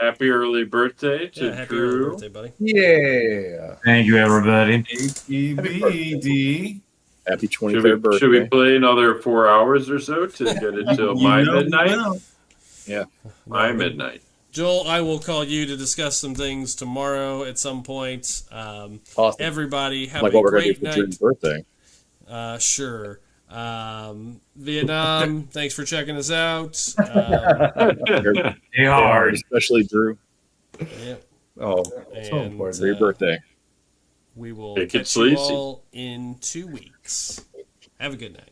Happy early birthday to Yeah, happy early Drew. birthday, buddy. Yeah. Thank you, everybody. APBD. Happy Should 23rd birthday. should we play another 4 hours or so to get it till my midnight? Yeah. My midnight. Joel, I will call you to discuss some things tomorrow at some point. Awesome. Everybody, have Like a what we're going to great do for Drew's night. birthday. Sure. Vietnam, thanks for checking us out. They are. Especially Drew. Yeah, Oh, so And, important. Great birthday. we will Take it catch you sleazy. all in 2 weeks. Have a good night.